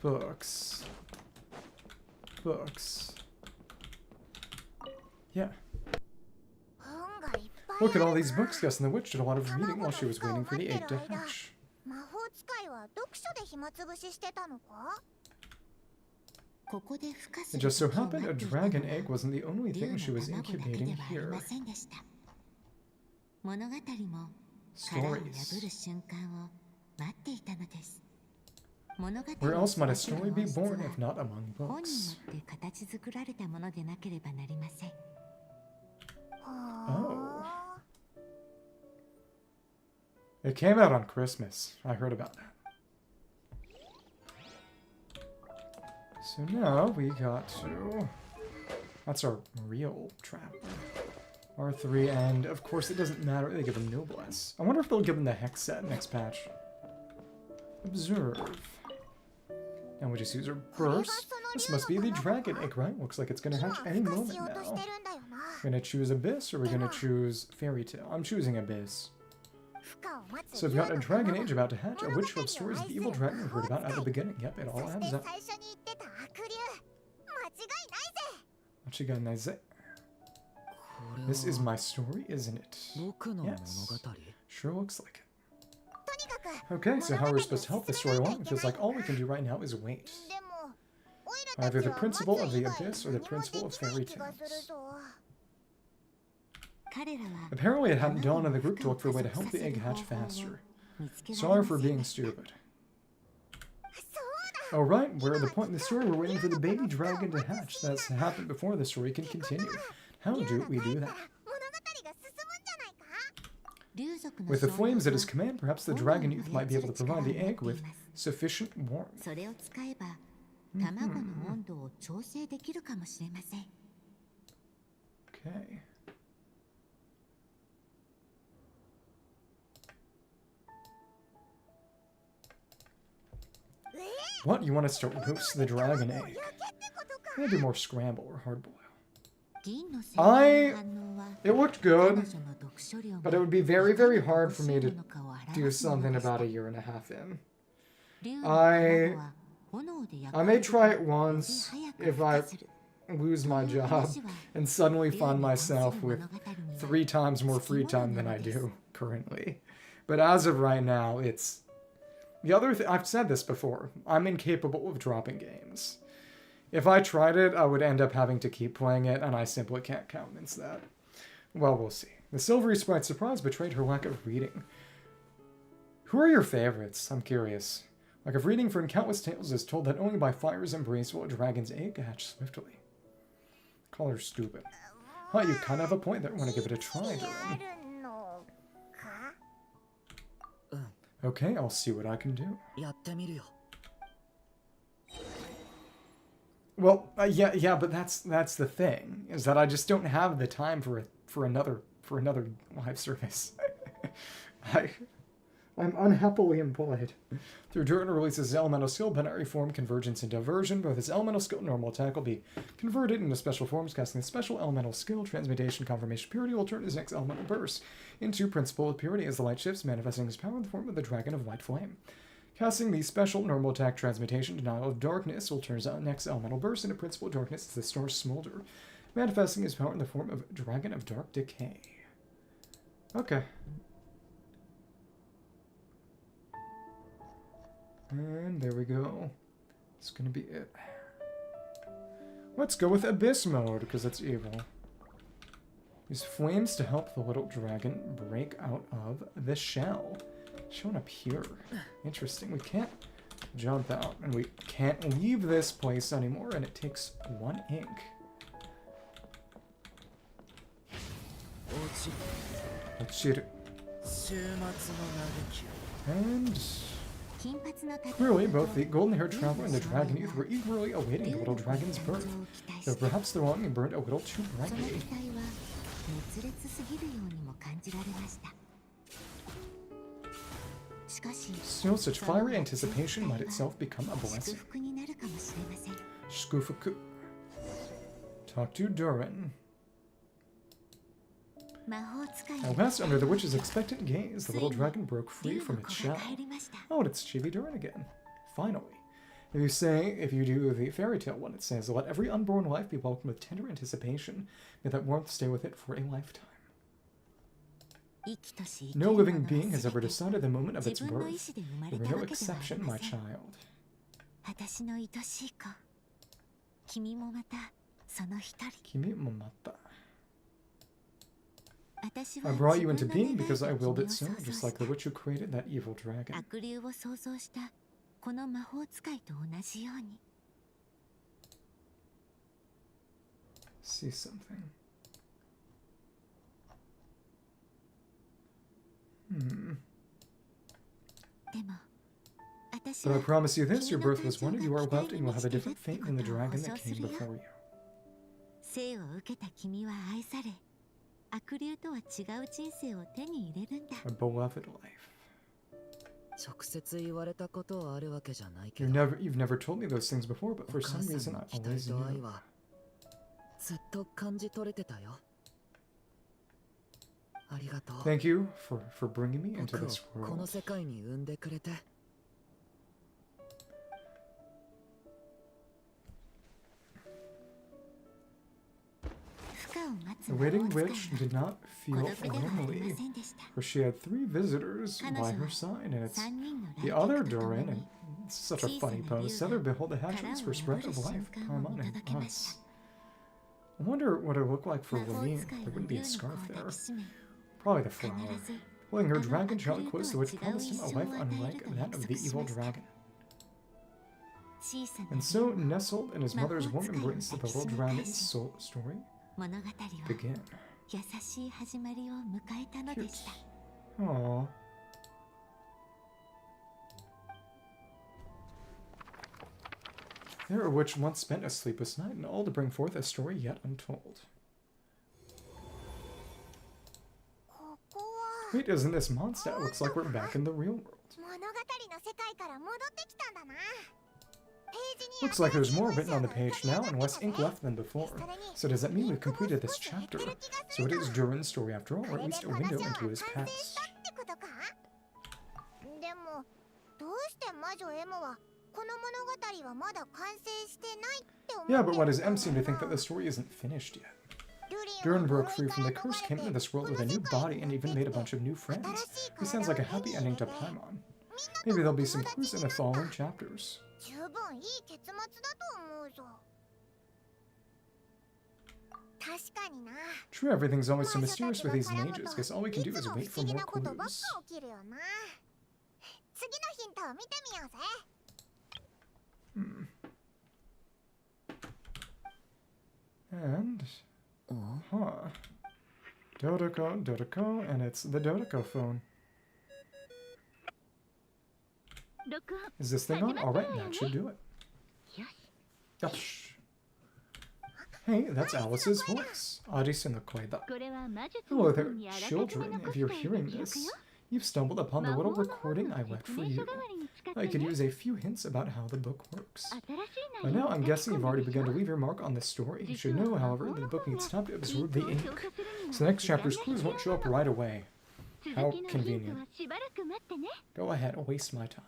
Books. Yeah. Look at all these books. Guessing the witch did a lot of reading while she was waiting for the egg to hatch. It just so happened a dragon egg wasn't the only thing she was incubating here. Stories. Where else might a story be born if not among books? Oh. It came out on Christmas. I heard about that. So now we got to... That's our real trap. R3, and of course it doesn't matter. They give him Noblesse. I wonder if they'll give him the Hex set next patch. Observe. And we just use our burst. This must be the dragon egg, right? Looks like it's gonna hatch any moment now. We're gonna choose Abyss, or we're gonna choose Fairy Tale? I'm choosing Abyss. So we've got a dragon age about to hatch, a witch who restores the evil dragon we heard about at the beginning. Yep, it all adds up. This is my story, isn't it? Yes. Sure looks like it. Okay, so how are we supposed to help this story along? It feels like all we can do right now is wait. Either the principle of the Abyss or the principle of fairy tales. Apparently it hadn't dawned on the group to look for a way to help the egg hatch faster. Sorry for being stupid. Oh right, we're at the point in the story we're waiting for the baby dragon to hatch. That's happened before the story can continue. How do we do that? With the flames at his command, perhaps the dragon youth might be able to provide the egg with sufficient warmth. Okay. What? You want us to roast the dragon egg? Maybe do more scramble or hard boil. It looked good, but it would be very, very hard for me to do something about a year and a half in. I may try it once if I lose my job and suddenly find myself with 3 times more free time than I do currently. But as of right now, it's... The other thing, I've said this before, I'm incapable of dropping games. If I tried it, I would end up having to keep playing it, and I simply can't countenance that. Well, we'll see. The silvery sprite's surprise betrayed her lack of reading. Who are your favorites? I'm curious. Like if reading from countless tales is told that only by fire's embrace will a dragon's egg hatch swiftly. Call her stupid. Huh, you kind of have a point there. I want to give it a try, Durin. Okay, I'll see what I can do. Well, yeah, but that's the thing, is that I just don't have the time for another live service. I'm unhappily employed. Through Durin releases his elemental skill, binary form, convergence, and diversion. Both his elemental skill and normal attack will be converted into special forms. Casting the special elemental skill, transmutation, confirmation, purity, will turn his next elemental burst into principle of purity as the light shifts, manifesting his power in the form of the dragon of white flame. Casting the special normal attack, transmutation, denial of darkness, will turn his next elemental burst into principle of darkness as the stars smolder, manifesting his power in the form of dragon of dark decay. Okay. And there we go. It's gonna be it. Let's go with Abyss mode, because it's evil. Use flames to help the little dragon break out of the shell. Showing up here. Interesting. We can't jump out, and we can't leave this place anymore, and it takes 1 ink. Ochiru. And... clearly, both the golden-haired traveler and the dragon youth were eagerly awaiting the little dragon's birth, though perhaps the longing burned a little too brightly. Still, such fiery anticipation might itself become a blessing. Shkufuku. Talk to Durin. At last, under the witch's expectant gaze, the little dragon broke free from its shell. Oh, and it's Chibi Durin again. Finally. If you do the fairy tale one, it says, let every unborn life be welcomed with tender anticipation. May that warmth stay with it for a lifetime. No living being has ever decided the moment of its birth. You were no exception, my child. Kimi mo mata. I brought you into being because I willed it so, just like the witch who created that evil dragon. See something. But I promise you this, your birth was one, and you are loved, and you will have a different fate than the dragon that came before you. A beloved life. You've never told me those things before, but for some reason I always knew. Thank you for bringing me into this world. The waiting witch did not feel lonely, for she had 3 visitors by her side, and it's the other Durin, and it's such a funny pose. Together behold the hatchlings for spread of life, Paramon and us. I wonder what it would look like for Lamine. There wouldn't be a scarf there. Probably the flower. Holding her dragon child close, the witch promised him a life unlike that of the evil dragon. And so, nestled in his mother's warm embrace, the little dragon's soul story begin. Cute. Aww. There a witch once spent a sleepless night, and all to bring forth a story yet untold. Wait, isn't this monster? It looks like we're back in the real world. Looks like there's more written on the page now and less ink left than before. So does that mean we've completed this chapter? So it is Durin's story after all, or at least a window into his past. Yeah, but why does M seem to think that the story isn't finished yet? Durin broke free from the curse, came into this world with a new body, and even made a bunch of new friends. This sounds like a happy ending to Paimon. Maybe there'll be some clues in the following chapters. True, everything's always so mysterious with these mages. Guess all we can do is wait for more clues. And... huh. Dodoko, and it's the Dodoko phone. Is this thing on? Alright, that should do it. Yosh. Hey, that's Alice's voice. Arisu no koi da. Hello there, children. If you're hearing this, you've stumbled upon the little recording I left for you. I could use a few hints about how the book works. By now, I'm guessing you've already begun to leave your mark on this story. You should know, however, that the book needs time to absorb the ink. So the next chapter's clues won't show up right away. How convenient. Go ahead, waste my time.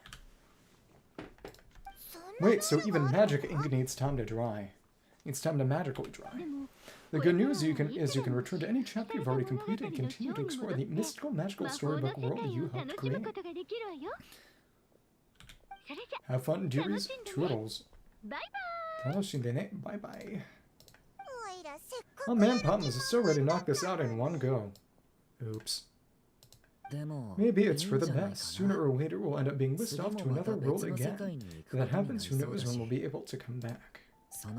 Wait, so even magic ink needs time to dry. It's time to magically dry. The good news is you can return to any chapter you've already completed and continue to explore the mystical, magical storybook world that you helped create. Have fun, dearies. Toodles. Bye-bye. Oh man, Paimon is so ready to knock this out in one go. Oops. Maybe it's for the best. Sooner or later we'll end up being whisked off to another world again. If that happens, who knows when we'll be able to come back. So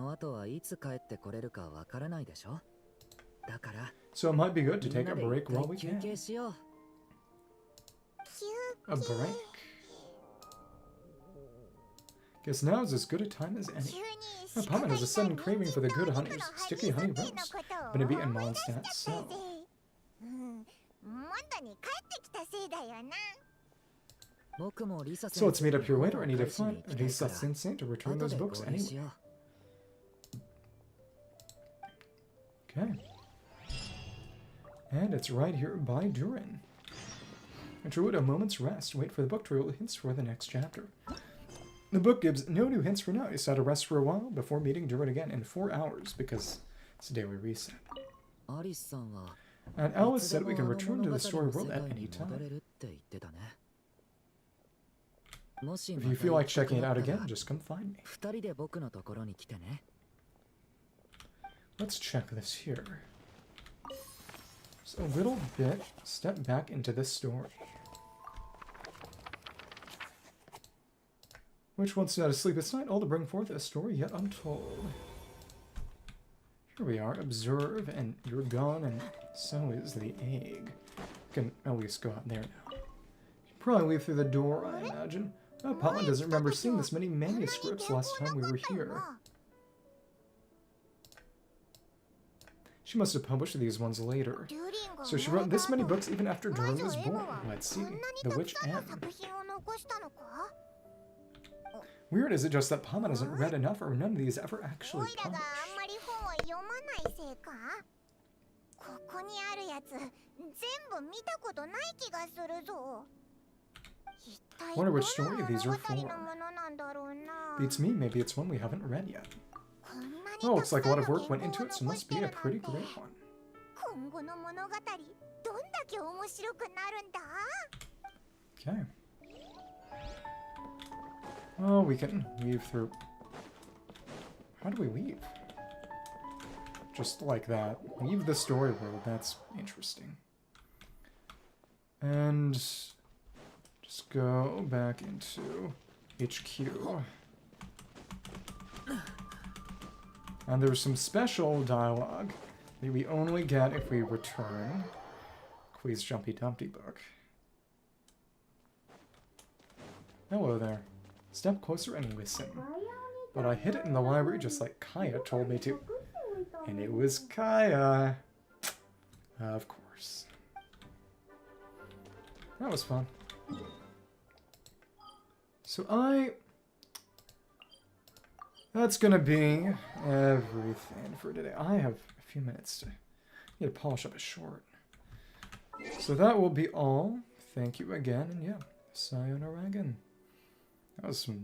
it might be good to take a break while we can. A break. Guess now is as good a time as any. Paimon has a sudden craving for the good honey's sticky honey rose. Gonna be in Mondstadt, so. So let's meet up here later. I need to find Varesa Sensei to return those books anyway. Okay. And it's right here by Durin. Enter a moment's rest. Wait for the book to reveal hints for the next chapter. The book gives no new hints for now. You just had to rest for a while before meeting Durin again in 4 hours because it's a daily reset. And Alice said we can return to the story world at any time. If you feel like checking it out again, just come find me. Let's check this here. Just a little bit, step back into this story. Which wants not to sleep this night, all to bring forth a story yet untold. Here we are, observe, and you're gone, and so is the egg. Can at least go out there now. You probably leave through the door, I imagine. Oh, Paimon doesn't remember seeing this many manuscripts last time we were here. She must have published these ones later. So she wrote this many books even after Durin was born. Let's see. The Witch M. Weird, is it just that Paimon hasn't read enough, or none of these ever actually published? Wonder which story these are for. Beats me, maybe it's one we haven't read yet. Well, looks like a lot of work went into it, so it must be a pretty great one. Okay. Oh, we can weave through... How do we weave? Just like that. Leave the story world, that's interesting. And... just go back into HQ. And there's some special dialogue that we only get if we return Quee's Jumpy Dumpty book. Hello there. Step closer and listen. But I hid it in the library just like Kaya told me to. And it was Kaya. Of course. That was fun. So That's gonna be everything for today. I have a few minutes to need to polish up a short. So that will be all. Thank you again, and yeah, sayonara again. That was some